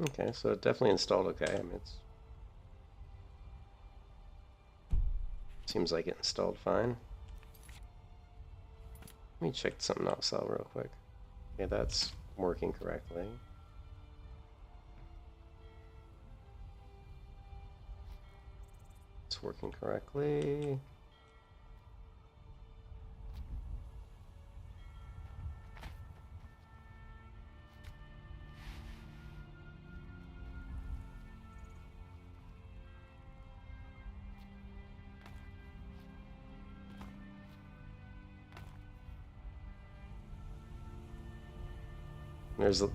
Speaker 2: Okay, so it definitely installed okay. I mean, it seems like it installed fine. Let me check something else out real quick. Okay, that's working correctly. It's working correctly.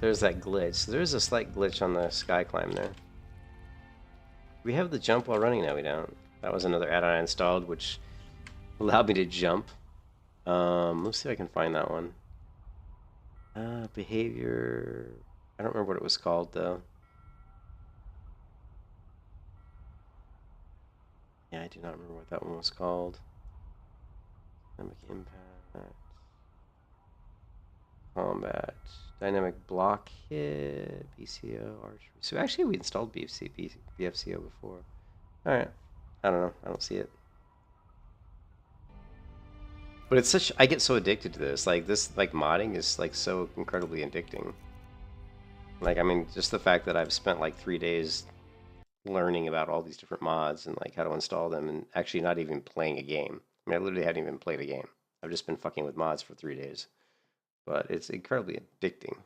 Speaker 2: There's that glitch. So there's a slight glitch on the sky climb there. We have the jump while running now. We don't. That was another add-on I installed, which allowed me to jump Let's see if I can find that one. Behavior. I don't remember what it was called though. Yeah, I do not remember what that one was called. Dynamic impact. Combat. Dynamic block hit. BCO. Archery. So actually we installed BFCO before. Alright. I don't know. I don't see it. But it's such, I get so addicted to this. Like this, like modding is like so incredibly addicting. Like, I mean, just the fact that I've spent like 3 days learning about all these different mods and like how to install them and actually not even playing a game. I mean, I literally hadn't even played a game. I've just been fucking with mods for 3 days. But it's incredibly addicting.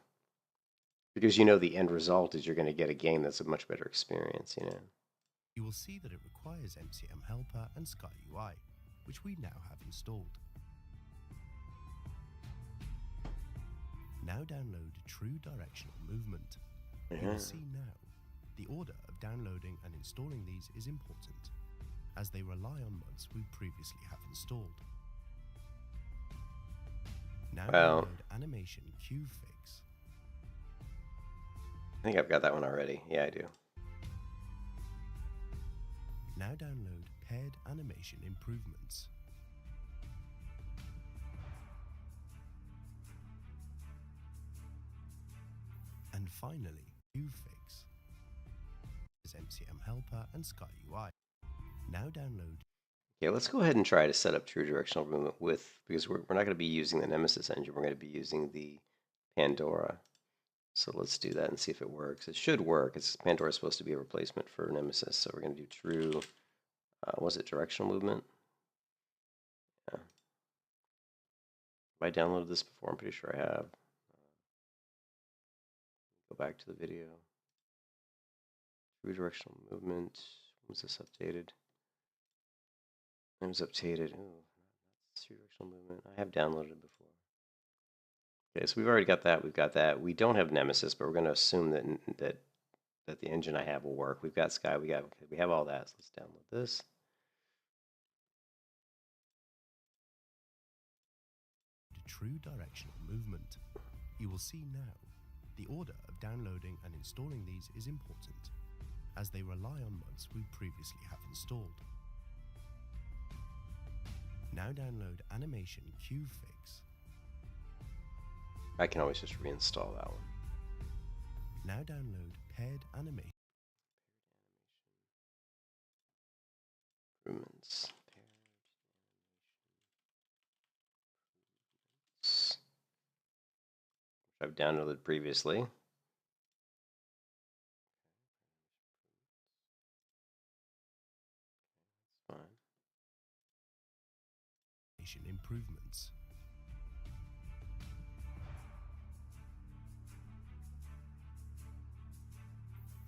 Speaker 2: Because you know the end result is you're going to get a game that's a much better experience, you know?
Speaker 1: You will see that it requires MCM Helper and SkyUI, which we now have installed. Now download True Directional Movement. You will see now, the order of downloading and installing these is important, as they rely on mods we previously have installed. Now download Animation QFix.
Speaker 2: I think I've got that one already. Yeah, I do.
Speaker 1: Now download Paired Animation Improvements. And finally, QFix is MCM Helper and SkyUI. Now download.
Speaker 2: Okay, let's go ahead and try to set up True Directional Movement with, because we're not going to be using the Nemesis engine, we're going to be using the Pandora. So let's do that and see if it works. It should work. Pandora is supposed to be a replacement for Nemesis, so we're going to do True, was it Directional Movement? Yeah. Have I downloaded this before? I'm pretty sure I have. Go back to the video. True Directional Movement. Was this updated? It was updated. Oh, that's True Directional Movement. I have downloaded it before. Okay, so we've already got that. We've got that. We don't have Nemesis, but we're going to assume that the engine I have will work. We've got Sky. We have all that. So let's download this.
Speaker 1: True Directional Movement. You will see now, the order of downloading and installing these is important, as they rely on mods we previously have installed. Now download Animation QFix.
Speaker 2: I can always just reinstall that one.
Speaker 1: Now download Paired Animation.
Speaker 2: Improvements. Which I've downloaded previously. That's fine.
Speaker 1: Improvements.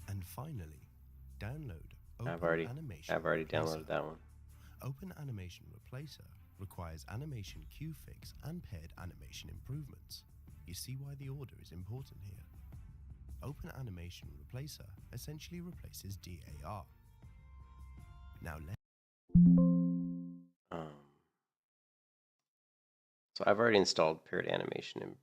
Speaker 1: And finally, download
Speaker 2: I've already downloaded that one.
Speaker 1: Open Animation Replacer requires Animation QFix and Paired Animation Improvements. You see why the order is important here. Open Animation Replacer essentially replaces DAR. Now
Speaker 2: so I've already installed Paired Animation Improvers.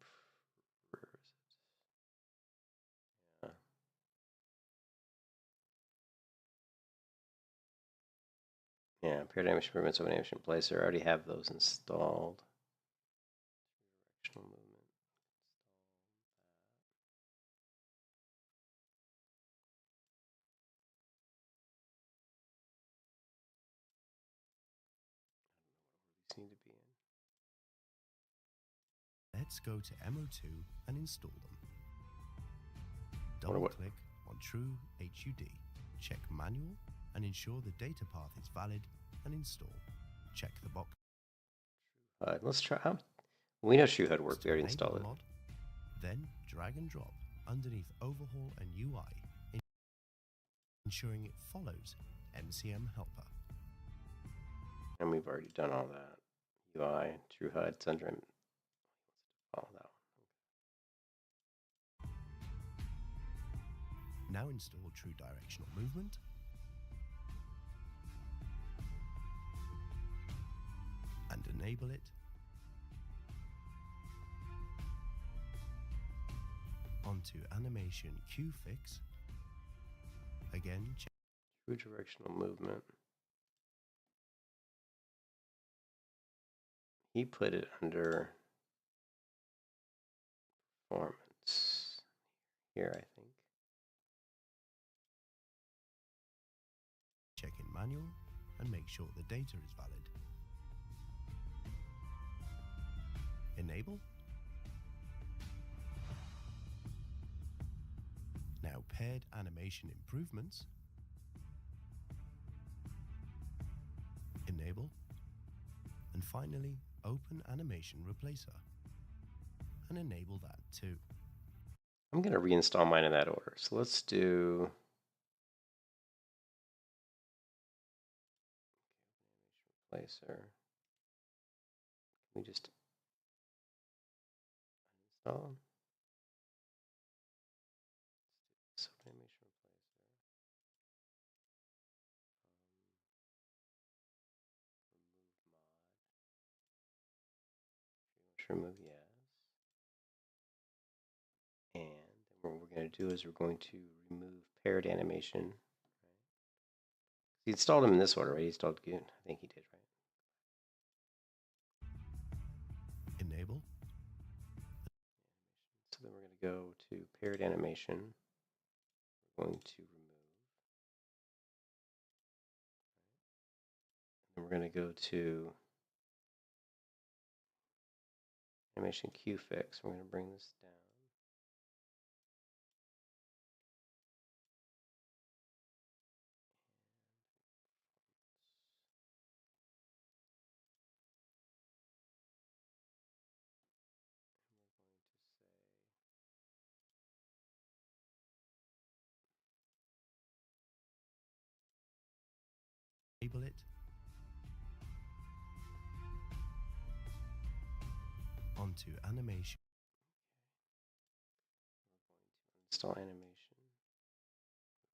Speaker 2: Yeah, Paired Animation Improvements, Open Animation Replacer. I already have those installed. Directional movement. Need to be in.
Speaker 1: Let's go to MO2 and install them. Double-click on True HUD. Check Manual and ensure the data path is valid and install. Check the box.
Speaker 2: Let's try. We know True HUD works. We already installed it.
Speaker 1: Mod, then drag and drop underneath Overhaul and UI, ensuring it follows MCM Helper.
Speaker 2: And we've already done all that. UI, True HUD, it's under all that one.
Speaker 1: Now install True Directional Movement. And enable it. Onto animation Q fix. Again, check
Speaker 2: True directional movement. He put it under performance here, I think.
Speaker 1: Check in manual and make sure the data is valid. Enable. Now paired animation improvements. Enable. And finally, open animation replacer. And enable that too.
Speaker 2: I'm going to reinstall mine in that order. So let's do replacer. Can we just uninstall? So animation replacer. Remove mod. Remove yes. And then what we're going to do is we're going to remove paired animation. Right? He installed them in this order, right? He installed Goon. I think he did, right?
Speaker 1: Enable.
Speaker 2: So then we're going to go to paired animation. We're going to remove. And we're going to go to animation Q fix. We're going to bring this down.
Speaker 1: Enable it. Onto animation.
Speaker 2: Install animation.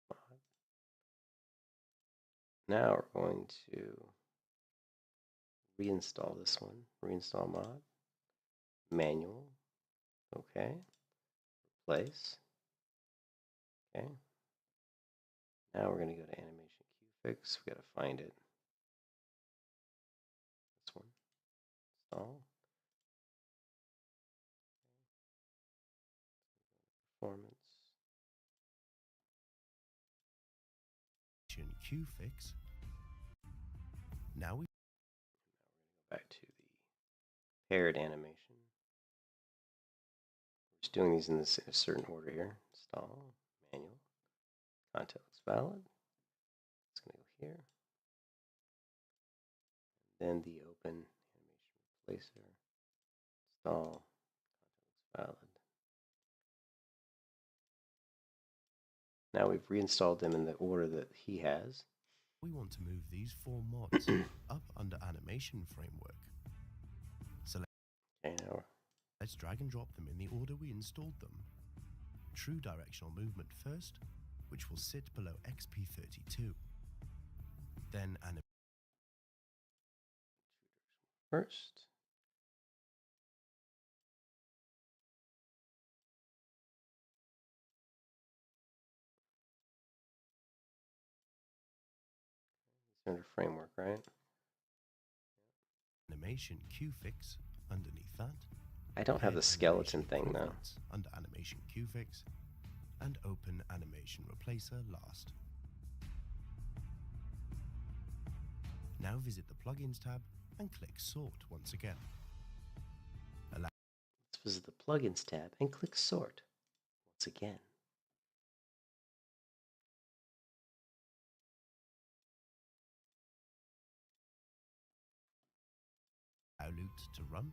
Speaker 2: Mod. Now we're going to reinstall this one. Reinstall mod. Manual. Okay. Replace. Okay. Now we're going to go to animation Q-Fix. We got to find it. This one. Install. Performance.
Speaker 1: Q fix. Now we
Speaker 2: go back to the paired animation. We're just doing these in a certain order here. Install, manual, content looks valid. It's going to go here. And then the open animation replacer. Install, content looks valid. Now we've reinstalled them in the order that he has.
Speaker 1: We want to move these 4 mods up under animation framework. Select.
Speaker 2: Okay, now
Speaker 1: Let's drag and drop them in the order we installed them. True directional movement first, which will sit below XP32. Then
Speaker 2: first. Under framework, right?
Speaker 1: Animation Q-Fix underneath that.
Speaker 2: I don't have the skeleton thing though.
Speaker 1: Under animation Q-Fix and open animation replacer last. Now visit the plugins tab and click sort once again.
Speaker 2: Let's visit the plugins tab and click sort once again.
Speaker 1: Allow loot to run.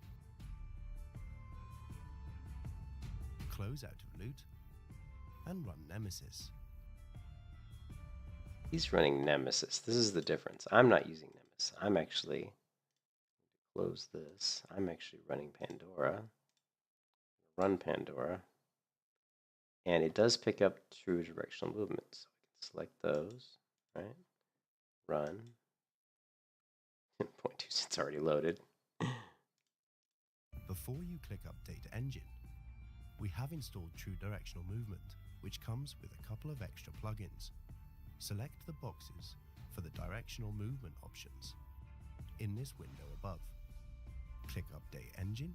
Speaker 1: Close out of loot and run Nemesis.
Speaker 2: He's running Nemesis. This is the difference. I'm not using Nemesis. I'm actually close this. I'm actually running Pandora. Run Pandora. And it does pick up true directional movements. So I can select those, right? Run. 0.2 since it's already loaded.
Speaker 1: Before you click Update Engine, We have installed True Directional Movement, which comes with a couple of extra plugins. Select the boxes for the directional movement options in this window above. Click Update Engine.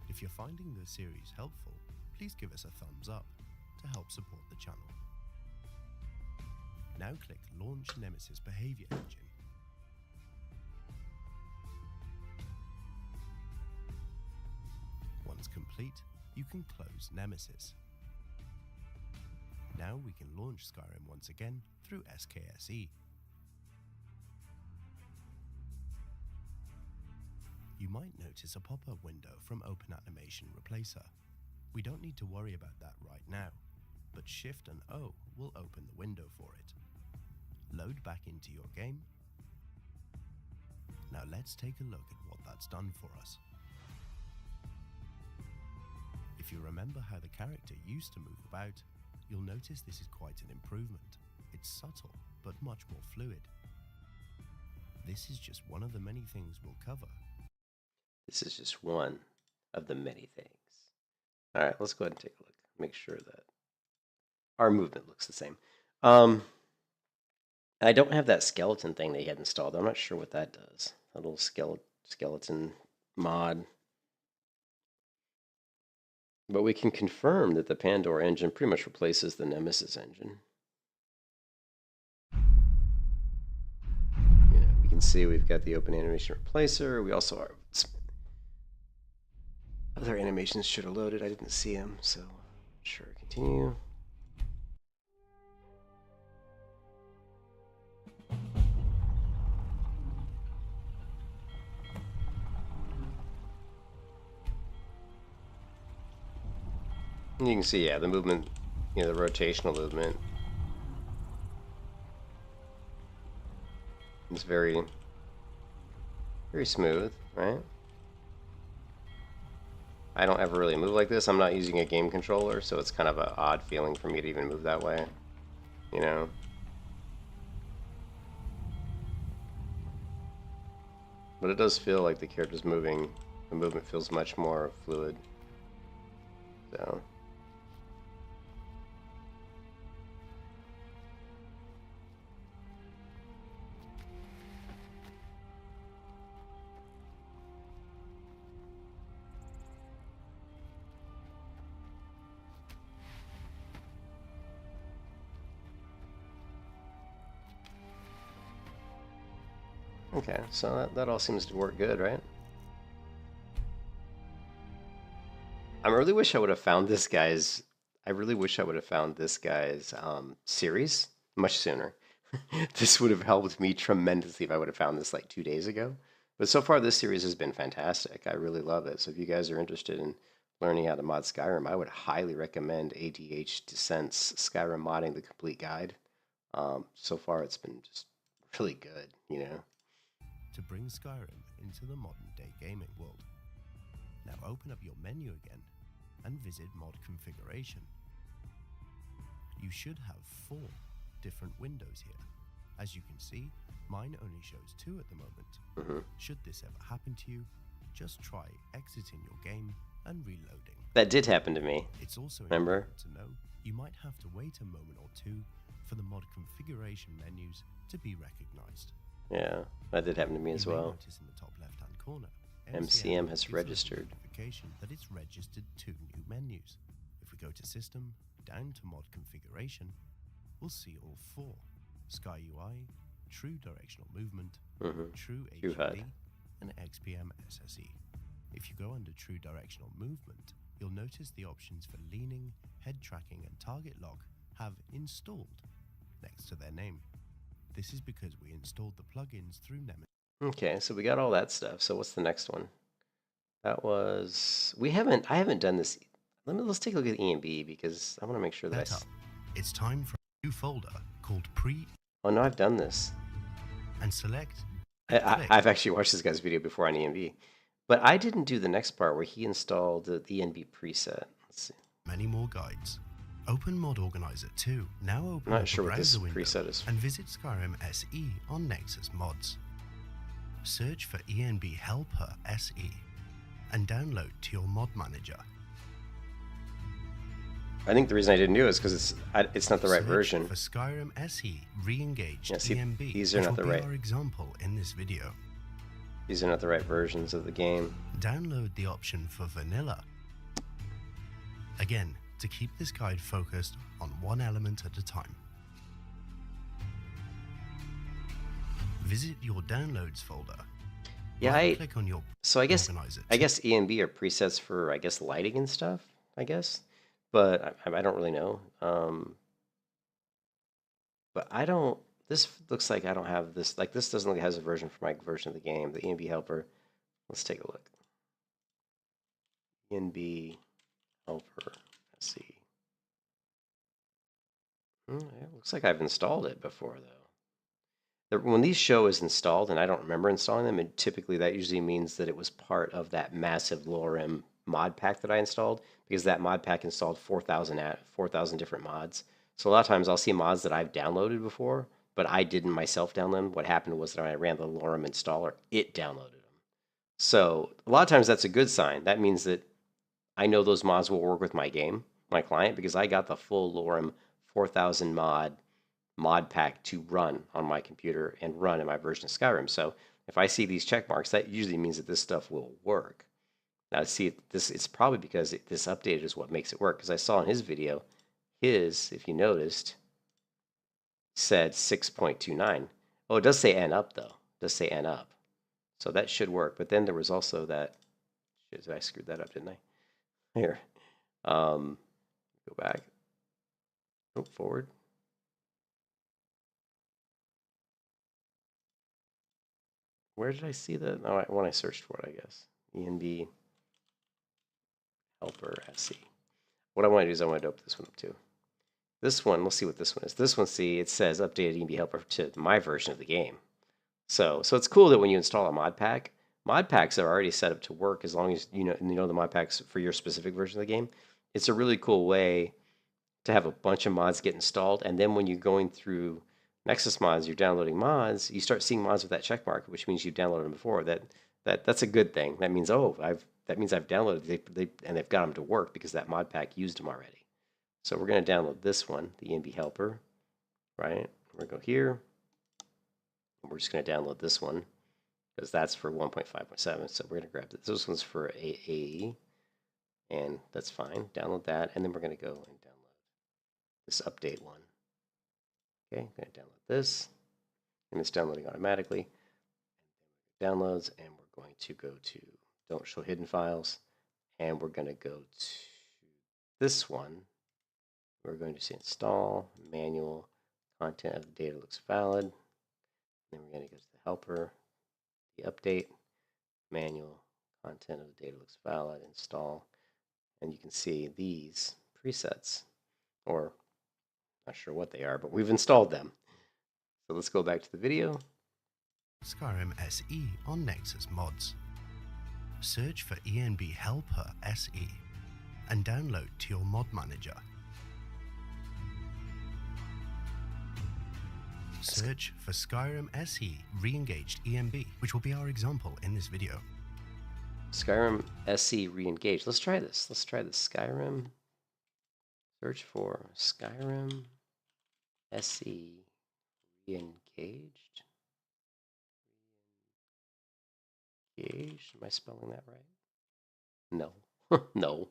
Speaker 1: If you're finding the series helpful, please give us a thumbs up to help support the channel. Now click Launch Nemesis Behavior Engine. Once complete, you can close Nemesis. Now we can launch Skyrim once again through SKSE. You might notice a pop-up window from Open Animation Replacer. We don't need to worry about that right now, but Shift and O will open the window for it. Load back into your game. Now let's take a look at what that's done for us. If you remember how the character used to move about, you'll notice this is quite an improvement. It's subtle, but much more fluid. This is just one of the many things we'll cover.
Speaker 2: This is just one of the many things. All right, let's go ahead and take a look. Make sure that our movement looks the same. I don't have that skeleton thing they had installed. I'm not sure what that does. A little skeleton mod. But we can confirm that the Pandora engine pretty much replaces the Nemesis engine. We can see we've got the Open Animation Replacer. We also are... Other animations should have loaded. I didn't see them, so sure, continue. You can see, yeah, the movement, the rotational movement is very, very smooth, right? I don't ever really move like this. I'm not using a game controller, so it's kind of an odd feeling for me to even move that way, But it does feel like the character's moving. The movement feels much more fluid. So... Okay, so that all seems to work good, right? I really wish I would have found this guy's... series much sooner. This would have helped me tremendously if I would have found this like 2 days ago. But so far, this series has been fantastic. I really love it. So if you guys are interested in learning how to mod Skyrim, I would highly recommend ADH Descent's Skyrim Modding the Complete Guide. So far, it's been just really good,
Speaker 1: To bring Skyrim into the modern-day gaming world. Now open up your menu again and visit Mod Configuration. You should have 4 different windows here. As you can see, mine only shows 2 at the moment. Should this ever happen to you, just try exiting your game and reloading.
Speaker 2: That did happen to me.
Speaker 1: It's also
Speaker 2: Remember?
Speaker 1: important to know you might have to wait a moment or 2 for the mod configuration menus to be recognized.
Speaker 2: Yeah, that did happen to me as well.
Speaker 1: Notice in the top left-hand corner,
Speaker 2: MCM has registered.
Speaker 1: Notification that it's registered 2 new menus. If we go to System, down to Mod Configuration, we'll see all 4: Sky UI, True Directional Movement, True HUD, and XPM SSE. If you go under True Directional Movement, you'll notice the options for leaning, head tracking, and target lock have installed next to their name. This is because we installed the plugins through Nemesis.
Speaker 2: Okay, so we got all that stuff. So what's the next one? That was... I haven't done this. Let's take a look at ENB because I want to make sure that
Speaker 1: It's time for a new folder called Pre...
Speaker 2: Oh, no, I've done this.
Speaker 1: And select...
Speaker 2: I've actually watched this guy's video before on ENB. But I didn't do the next part where he installed the ENB preset. Let's see.
Speaker 1: Many more guides. Open Mod Organizer 2. Now open
Speaker 2: I'm not
Speaker 1: up
Speaker 2: sure
Speaker 1: the
Speaker 2: what this
Speaker 1: browser window
Speaker 2: preset is.
Speaker 1: and visit Skyrim SE on Nexus Mods. Search for ENB Helper SE and download to your mod manager.
Speaker 2: I think the reason I didn't do it is because it's not the right
Speaker 1: Search
Speaker 2: version.
Speaker 1: for Skyrim SE re-engaged
Speaker 2: Yeah, see,
Speaker 1: EMB,
Speaker 2: these are
Speaker 1: which
Speaker 2: not
Speaker 1: will
Speaker 2: the
Speaker 1: be
Speaker 2: right.
Speaker 1: our example in this video.
Speaker 2: These are not the right versions of the game.
Speaker 1: Download the option for vanilla. Again, to keep this guide focused on one element at a time. Visit your downloads folder.
Speaker 2: Yeah,
Speaker 1: click on your
Speaker 2: so I guess EMB are presets for lighting and stuff, but I don't really know. But I don't. This looks like I don't have this. Like this doesn't look like it has a version for my version of the game. The EMB helper. Let's take a look. EMB helper. Let's see. It looks like I've installed it before though. When these show is installed and I don't remember installing them, and typically that usually means that it was part of that massive LoreM mod pack that I installed, because that mod pack installed 4,000 different mods. So a lot of times I'll see mods that I've downloaded before, but I didn't myself download them. What happened was that when I ran the LoreM installer, it downloaded them. So a lot of times that's a good sign. That means that I know those mods will work with my game, my client, because I got the full LoreM 4,000 mod pack to run on my computer and run in my version of Skyrim. So if I see these check marks, that usually means that this stuff will work. Now see, it's probably because this updated is what makes it work, because I saw in his video, if you noticed, said 6.29. Oh, it does say N up though. It does say N up. So that should work. But then there was also that, I screwed that up, didn't I? Here. Go back. Oh, forward. Where did I see that? Oh, when I searched for it, I guess. ENB helper SE. What I want to do is I want to open this one up too. This one, let's see what this one is. This one, see, it says updated ENB helper to my version of the game. So it's cool that when you install a mod packs are already set up to work as long as you know the mod packs for your specific version of the game. It's a really cool way to have a bunch of mods get installed, and then when you're going through Nexus mods, you're downloading mods, you start seeing mods with that check mark, which means you've downloaded them before. That's a good thing. That means I've downloaded and they've got them to work because that mod pack used them already. So we're going to download this one, the ENB helper, right? We're going to go here. And we're just going to download this one because that's for 1.5.7. So we're going to grab this. This one's for AE, and that's fine. Download that, and then we're going to go and download this update one. Okay, I'm going to download this, and it's downloading automatically. Downloads, and we're going to go to Don't Show Hidden Files, and we're going to go to this one. We're going to say Install, Manual, Content of the data looks valid. Then we're going to go to the helper, the update, Manual, Content of the data looks valid, Install, and you can see these presets, or not sure what they are, but we've installed them. So let's go back to the video.
Speaker 1: Skyrim SE on Nexus Mods. Search for ENB Helper SE and download to your mod manager. Search for Skyrim SE re-engaged ENB, which will be our example in this video.
Speaker 2: Skyrim SE re-engaged. Let's try this. Let's try this. Skyrim. Search for Skyrim SE re-engaged. Engaged. Am I spelling that right? No. No.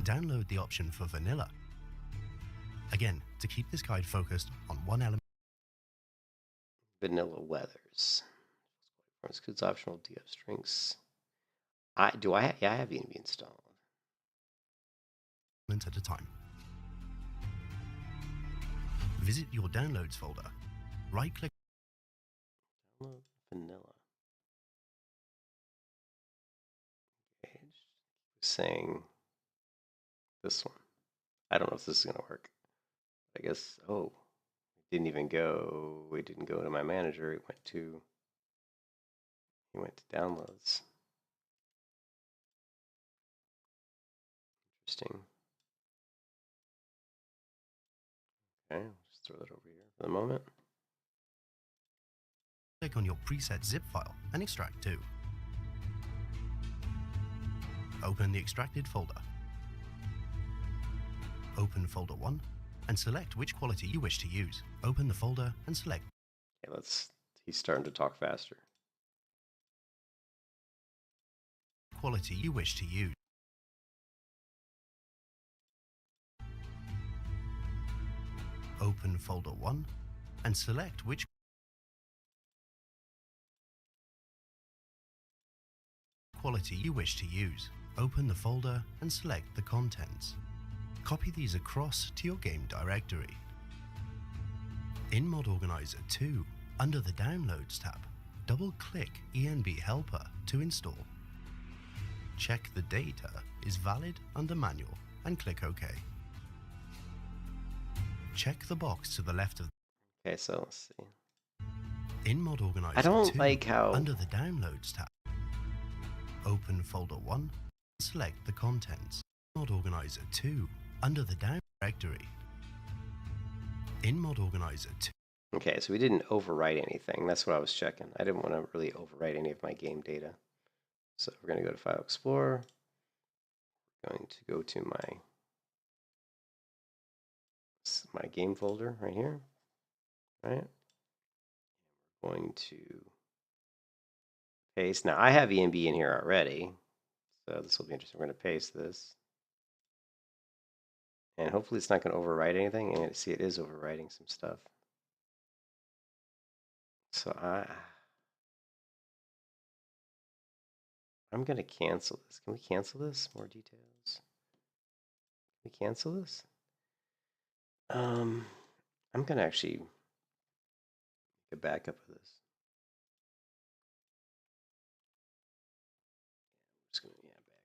Speaker 1: Download the option for vanilla. Again, to keep this guide focused on one element.
Speaker 2: Vanilla weathers. Includes optional DF strings. I have ENB installed.
Speaker 1: At a time. Visit your downloads folder. Right-click.
Speaker 2: Download vanilla. Okay, saying this one. I don't know if this is going to work. I guess, oh, didn't even go. It didn't go to my manager. It went to. He went to downloads. Interesting. Okay, just throw that over here for the moment.
Speaker 1: Click on your preset zip file and extract 2. Open the extracted folder. Open folder 1 and select which quality you wish to use. Open the folder and select.
Speaker 2: Okay, he's starting to talk faster.
Speaker 1: Quality you wish to use. Open folder 1 and select which quality you wish to use. Open the folder and select the contents. Copy these across to your game directory. In Mod Organizer 2, under the Downloads tab, double-click ENB Helper to install. Check the data is valid under Manual and click OK. Check the box to the left of.
Speaker 2: Okay, so let's see.
Speaker 1: In Mod Organizer
Speaker 2: I don't
Speaker 1: 2,
Speaker 2: like how
Speaker 1: under the Downloads tab, open folder 1, select the contents. Mod Organizer 2, under the down directory. In Mod Organizer 2.
Speaker 2: Okay, so we didn't overwrite anything. That's what I was checking. I didn't want to really overwrite any of my game data. So we're going to go to File Explorer. We're going to go to my game folder right here. Right? We're going to paste. Now I have ENB in here already. So this will be interesting. We're going to paste this. And hopefully it's not going to overwrite anything. And see, it is overwriting some stuff. So I'm going to cancel this. Can we cancel this? More details. Can we cancel this? I'm going to actually make a backup of this. I'm just going to, back up.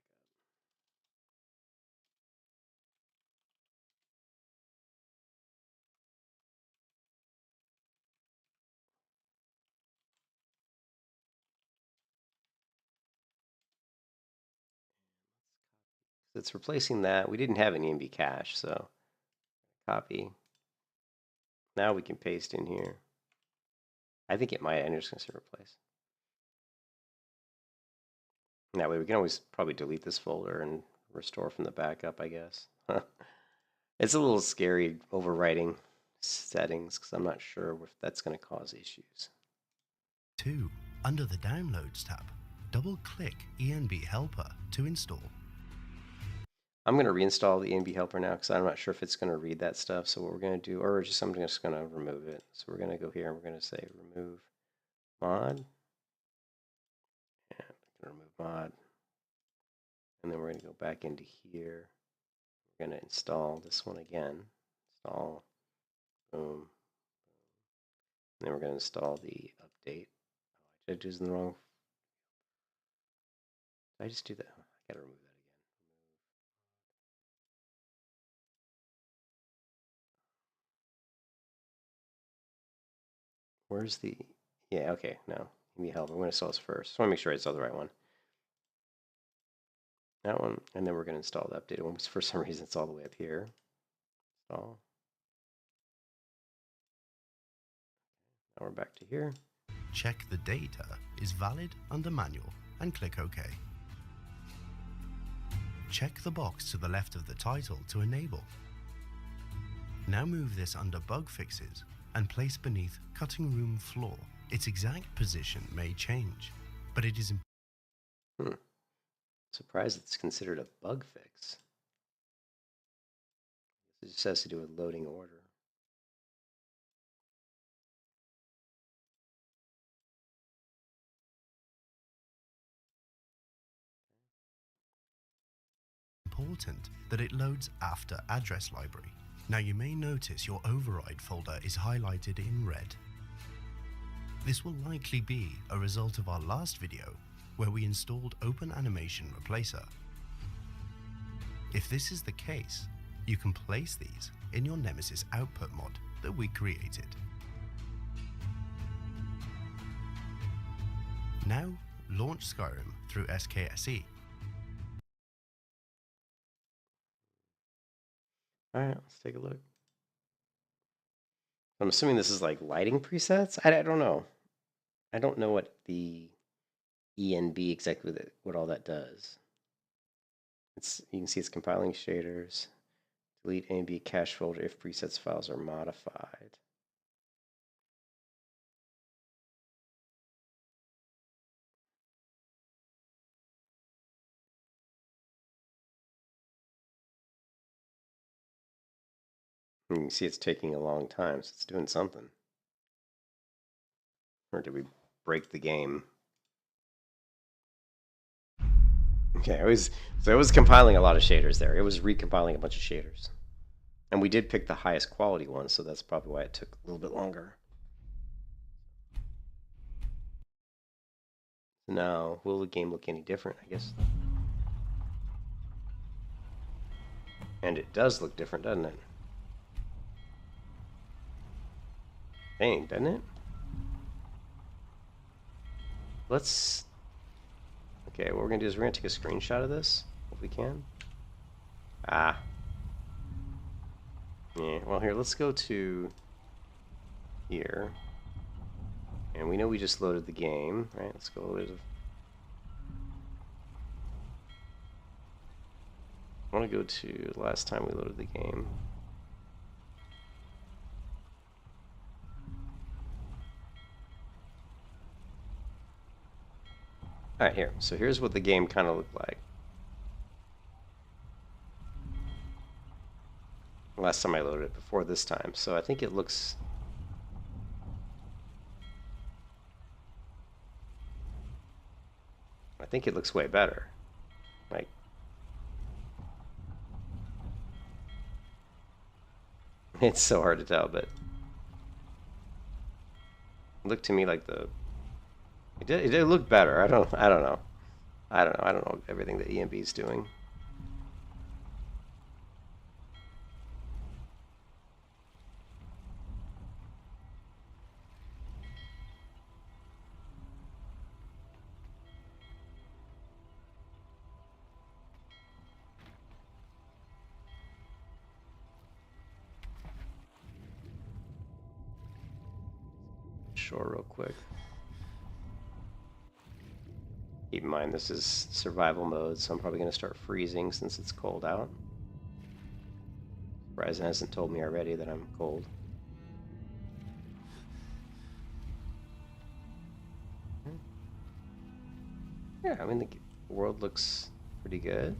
Speaker 2: It's replacing that. We didn't have an ENB cache, so copy. Now we can paste in here. I think it might. I'm just going to say replace. That way we can always probably delete this folder and restore from the backup, I guess. It's a little scary overwriting settings because I'm not sure if that's going to cause issues.
Speaker 1: 2. Under the Downloads tab, double-click ENB Helper to install.
Speaker 2: I'm going to reinstall the ENB Helper now because I'm not sure if it's going to read that stuff. So what we're going to do, or just I'm just going to remove it. So we're going to go here and we're going to say remove mod. And remove mod. And then we're going to go back into here. We're going to install this one again. Install. Boom. And then we're going to install the update. Oh, I did this in the wrong. Did I just do that? I got to remove that. Where's the, yeah, okay, no, give me help. I'm going to install this first. I want to make sure I install the right one. That one, and then we're going to install the updated one, because for some reason it's all the way up here. Install. Now we're back to here.
Speaker 1: Check the data is valid under Manual and click OK. Check the box to the left of the title to enable. Now move this under Bug Fixes and place beneath Cutting Room Floor. Its exact position may change, but it is
Speaker 2: Surprised it's considered a bug fix. It just has to do with loading order.
Speaker 1: important that it loads after Address Library. Now you may notice your override folder is highlighted in red. This will likely be a result of our last video where we installed Open Animation Replacer. If this is the case, you can place these in your Nemesis output mod that we created. Now, launch Skyrim through SKSE.
Speaker 2: Alright, let's take a look. I'm assuming this is like lighting presets? I don't know. I don't know what the ENB exactly what all that does. You can see it's compiling shaders. Delete ENB cache folder if presets files are modified. You can see it's taking a long time, so it's doing something. Or did we break the game? Okay, it was compiling a lot of shaders there. It was recompiling a bunch of shaders. And we did pick the highest quality one, so that's probably why it took a little bit longer. Now, will the game look any different? I guess. And it does look different, doesn't it? Dang, doesn't it? Let's... Okay, what we're going to do is we're going to take a screenshot of this, if we can. Ah. Yeah, well here, let's go to here. And we know we just loaded the game, right? Let's go with... I want to go to the last time we loaded the game. Alright, here. So here's what the game kind of looked like. Last time I loaded it, before this time. So I think it looks... I think it looks way better. Like... It's so hard to tell, but... It looked to me like the... It did look better. I don't know. I don't know everything that ENB is doing. Sure, real quick. Keep in mind this is survival mode, so I'm probably going to start freezing since it's cold out. Verizon hasn't told me already that I'm cold. Yeah, I mean the world looks pretty good.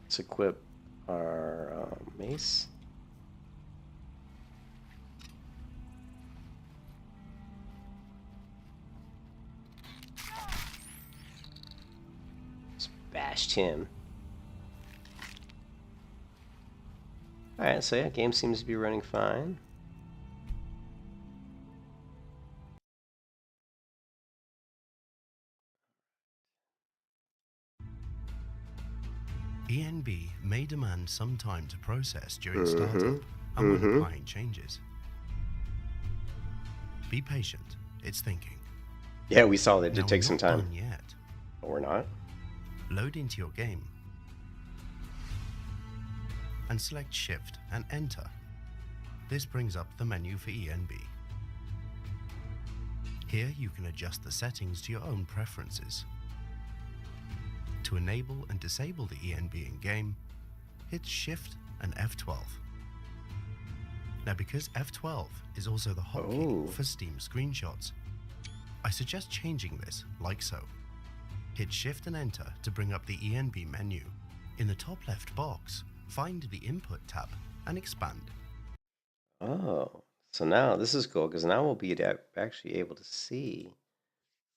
Speaker 2: Let's equip our mace. Just bashed him. Alright, so yeah, game seems to be running fine.
Speaker 1: ENB may demand some time to process during startup and when applying changes. Be patient, it's thinking.
Speaker 2: Yeah, we saw that it did
Speaker 1: Now,
Speaker 2: take some time.
Speaker 1: Not done yet.
Speaker 2: But we're not.
Speaker 1: Load into your game and select Shift and Enter. This brings up the menu for ENB. Here you can adjust the settings to your own preferences. To enable and disable the ENB in game, hit Shift and F12. Now, because F12 is also the hotkey for Steam screenshots, I suggest changing this like so. Hit Shift and Enter to bring up the ENB menu. In the top left box, find the Input tab and expand.
Speaker 2: Oh, so now this is cool because now we'll be actually able to see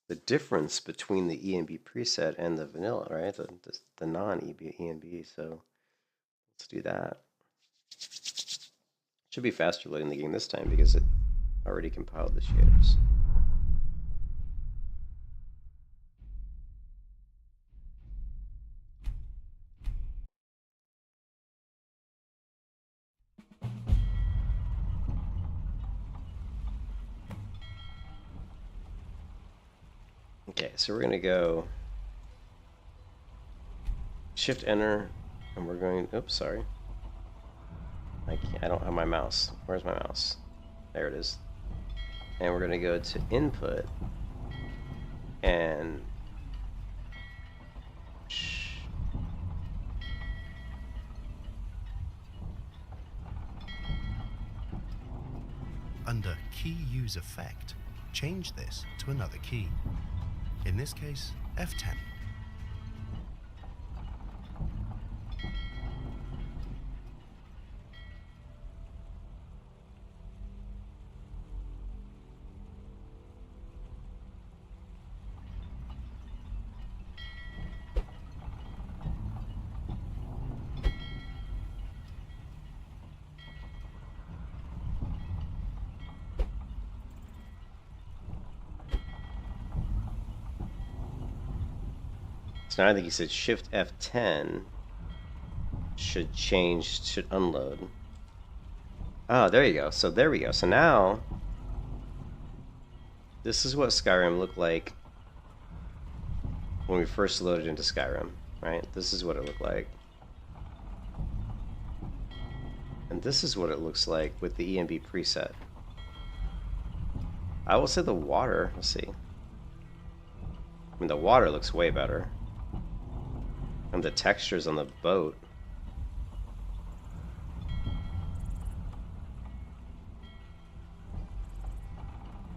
Speaker 2: the difference between the ENB preset and the vanilla, right? The non-ENB. So let's do that. Should be faster loading the game this time because it already compiled the shaders. Okay, so we're gonna go Shift Enter, and we're going. Oops, sorry. I don't have my mouse. Where's my mouse? There it is. And we're gonna go to Input, and
Speaker 1: under Key Use Effect, change this to another key. In this case, F10.
Speaker 2: So now I think he said Shift F10 should unload. Oh, there you go. So there we go. So now this is what Skyrim looked like when we first loaded into Skyrim, right? This is what it looked like. And this is what it looks like with the ENB preset. I will say the water, let's see. I mean, the water looks way better. And the textures on the boat.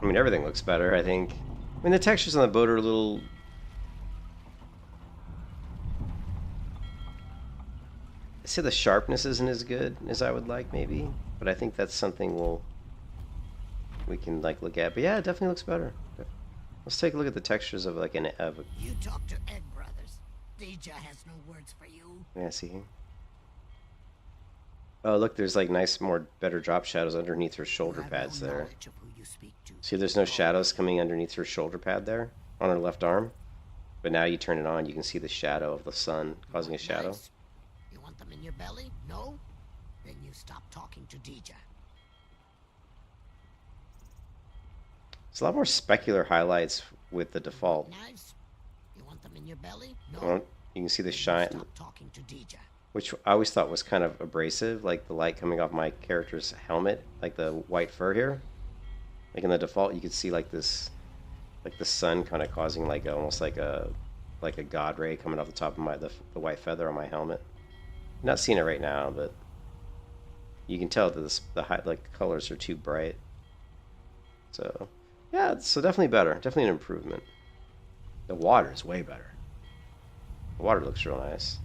Speaker 2: I mean, everything looks better, I think. I mean, the textures on the boat are a little... I'd say the sharpness isn't as good as I would like, maybe. But I think that's something we can, like, look at. But yeah, it definitely looks better. Let's take a look at the textures of, like, You
Speaker 9: talk to Ed Brothers. Deja has no words for you.
Speaker 2: Yeah, see. Oh, look, there's like better drop shadows underneath her shoulder pads there. See, there's no shadows coming underneath her shoulder pad there on her left arm. But now you turn it on, you can see the shadow of the sun causing a shadow.
Speaker 9: Nice. You want them in your belly? No? Then you stop talking to Deja.
Speaker 2: There's a lot more specular highlights with the default.
Speaker 9: Nice. You want them in your belly? No.
Speaker 2: Well, you can see the shine,
Speaker 9: Stop talking to Deja.
Speaker 2: which I always thought was kind of abrasive, like the light coming off my character's helmet, like the white fur here. Like in the default, you could see like this, like the sun kind of causing like almost like a god ray coming off the top of the white feather on my helmet. I'm not seeing it right now, but you can tell that the colors are too bright. So yeah, so definitely better, definitely an improvement. The water is way better. The water looks real nice.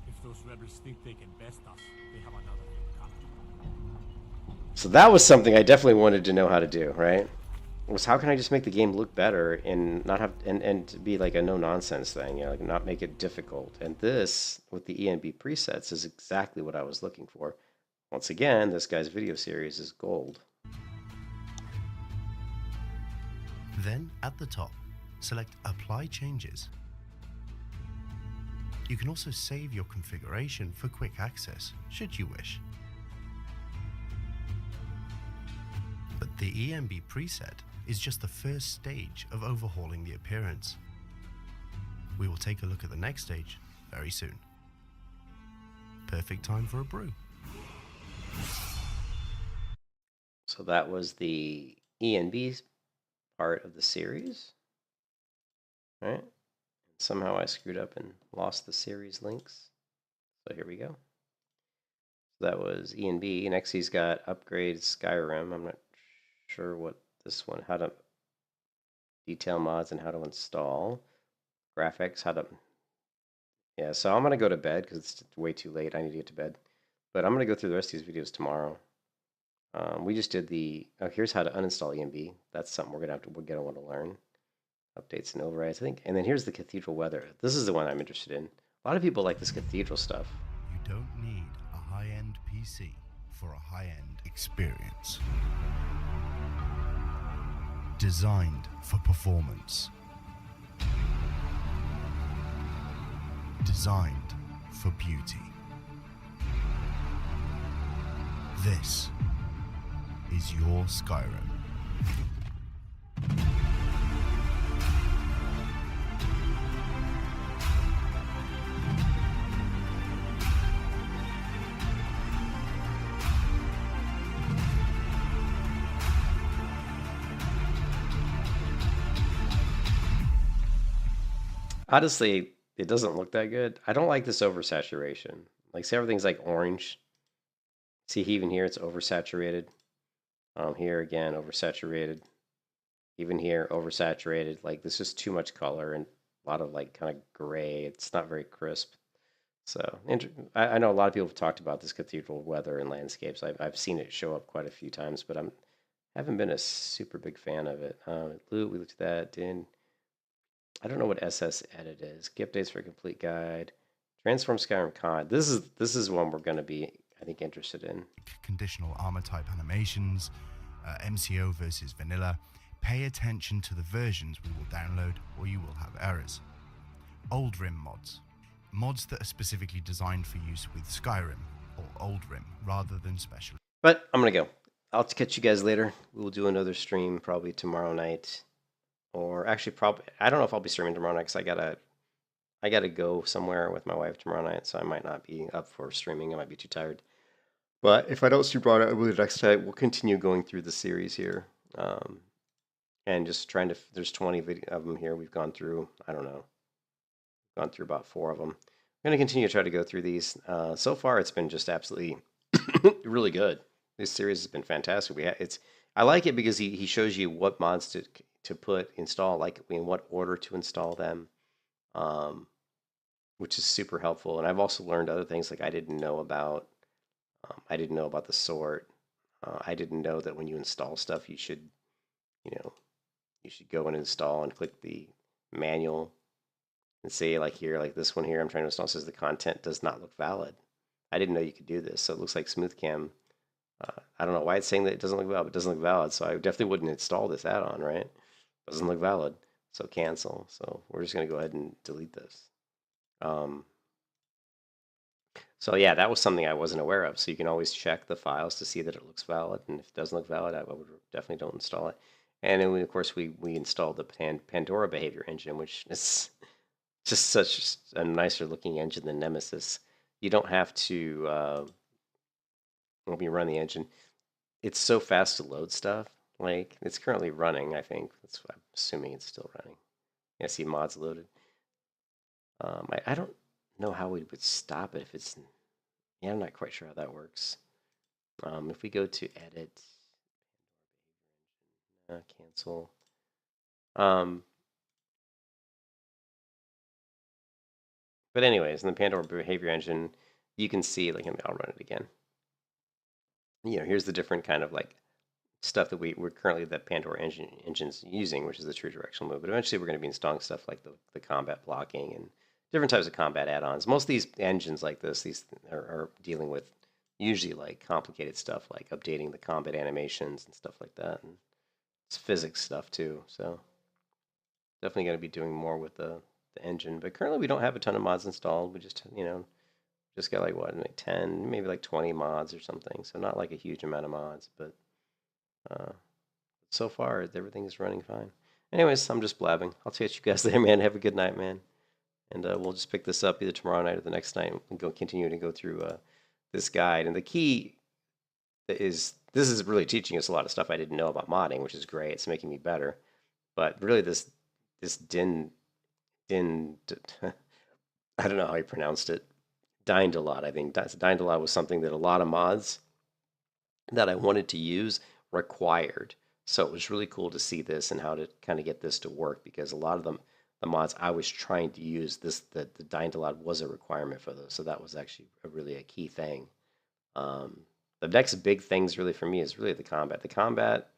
Speaker 8: If those rebels think they can best us, they have another thing coming.
Speaker 2: So that was something I definitely wanted to know how to do, right? Was how can I just make the game look better and not have and be like a no nonsense thing, you know, like not make it difficult. And this with the ENB presets is exactly what I was looking for. Once again, this guy's video series is gold.
Speaker 1: Then at the top, select Apply Changes. You can also save your configuration for quick access, should you wish. But the ENB preset is just the first stage of overhauling the appearance. We will take a look at the next stage very soon. Perfect time for a brew.
Speaker 2: So that was the ENB part of the series, right? Somehow I screwed up and lost the series links. So here we go. So that was ENB. Next he's got Upgrade Skyrim. I'm not sure what this one, how to detail mods and how to install. Graphics, how to... Yeah, so I'm going to go to bed because it's way too late. I need to get to bed. But I'm going to go through the rest of these videos tomorrow. We just did the... Oh, here's how to uninstall ENB. That's something we're going to want to learn. Updates and overrides, I think. And then here's the Cathedral Weather. This is the one I'm interested in. A lot of people like this Cathedral stuff.
Speaker 1: You don't need a high-end PC. for a high-end experience. Designed for performance. Designed for beauty. This is your Skyrim.
Speaker 2: Honestly, it doesn't look that good. I don't like this oversaturation. Like, see, everything's like orange. See, even here, it's oversaturated. Here again, oversaturated. Even here, oversaturated. Like, this is too much color and a lot of like kind of gray. It's not very crisp. So, I know a lot of people have talked about this cathedral weather and landscapes. I've seen it show up quite a few times, but haven't been a super big fan of it. Loot, we looked at that. Din. I don't know what SS Edit is. Gift dates for a complete guide. Transform Skyrim COD. This is one we're going to be, I think, interested in.
Speaker 1: Conditional armor type animations, MCO versus vanilla. Pay attention to the versions we will download or you will have errors. Old Rim mods. Mods that are specifically designed for use with Skyrim or Old Rim rather than special.
Speaker 2: But I'm going to go. I'll catch you guys later. We will do another stream probably tomorrow night. Or actually, probably, I don't know if I'll be streaming tomorrow night because I gotta go somewhere with my wife tomorrow night, so I might not be up for streaming. I might be too tired. But if I don't stream tomorrow night, the next night we'll continue going through the series here, and just trying to. There's 20 of them here. We've gone through. I don't know. Gone through about 4 of them. I'm gonna continue to try to go through these. So far, it's been just absolutely really good. This series has been fantastic. I like it because he shows you what mods to install, like in what order to install them, which is super helpful. And I've also learned other things like I didn't know about the sort. I didn't know that when you install stuff, you should go and install and click the manual and say like here, like this one here, I'm trying to install, says the content does not look valid. I didn't know you could do this. So it looks like SmoothCam. I don't know why it's saying that it doesn't look valid, but it doesn't look valid. So I definitely wouldn't install this add-on, right? Doesn't look valid, so cancel. So we're just going to go ahead and delete this. So yeah, that was something I wasn't aware of. So you can always check the files to see that it looks valid, and if it doesn't look valid, I would definitely don't install it. And then of course we installed the Pandora behavior engine, which is just such a nicer looking engine than Nemesis. You don't have to when you run the engine, it's so fast to load stuff. Like, it's currently running, I think. That's what I'm assuming it's still running. Yeah, see mods loaded. I don't know how we would stop it if it's... Yeah, I'm not quite sure how that works. If we go to edit, cancel. But anyways, in the Pandora behavior engine, you can see, like, I'll run it again. Here's the different kind of like stuff that we're currently that Pandora engine's using, which is the true directional move. But eventually we're going to be installing stuff like the combat blocking and different types of combat add-ons. Most of these engines like this, these are dealing with usually like complicated stuff like updating the combat animations and stuff like that. And it's physics stuff too. So definitely going to be doing more with the engine. But currently we don't have a ton of mods installed. We just, just got like 10, maybe like 20 mods or something. So not like a huge amount of mods, but so far everything is running fine. Anyways, I'm just blabbing. I'll catch you guys there, man. Have a good night, man. And we'll just pick this up either tomorrow night or the next night and continue to go through this guide. And the key is, this is really teaching us a lot of stuff I didn't know about modding, which is great. It's making me better. But really this Din I don't know how he pronounced it. Dindalot, I think. Dindalot was something that a lot of mods that I wanted to use required. So it was really cool to see this and how to kind of get this to work, because a lot of them, the mods I was trying to use, the Dindalot was a requirement for those. So that was actually really a key thing. The next big things really for me is really the combat. The combat,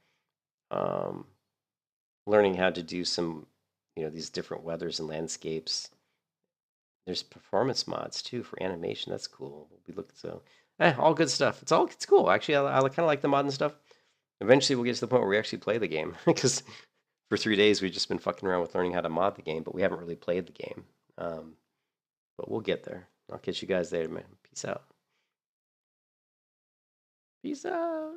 Speaker 2: learning how to do some, these different weathers and landscapes. There's performance mods too for animation. That's cool. We looked all good stuff. It's cool. Actually, I kind of like the mod and stuff. Eventually, we'll get to the point where we actually play the game because for 3 days we've just been fucking around with learning how to mod the game, but we haven't really played the game. But we'll get there. I'll catch you guys there, man. Peace out. Peace out.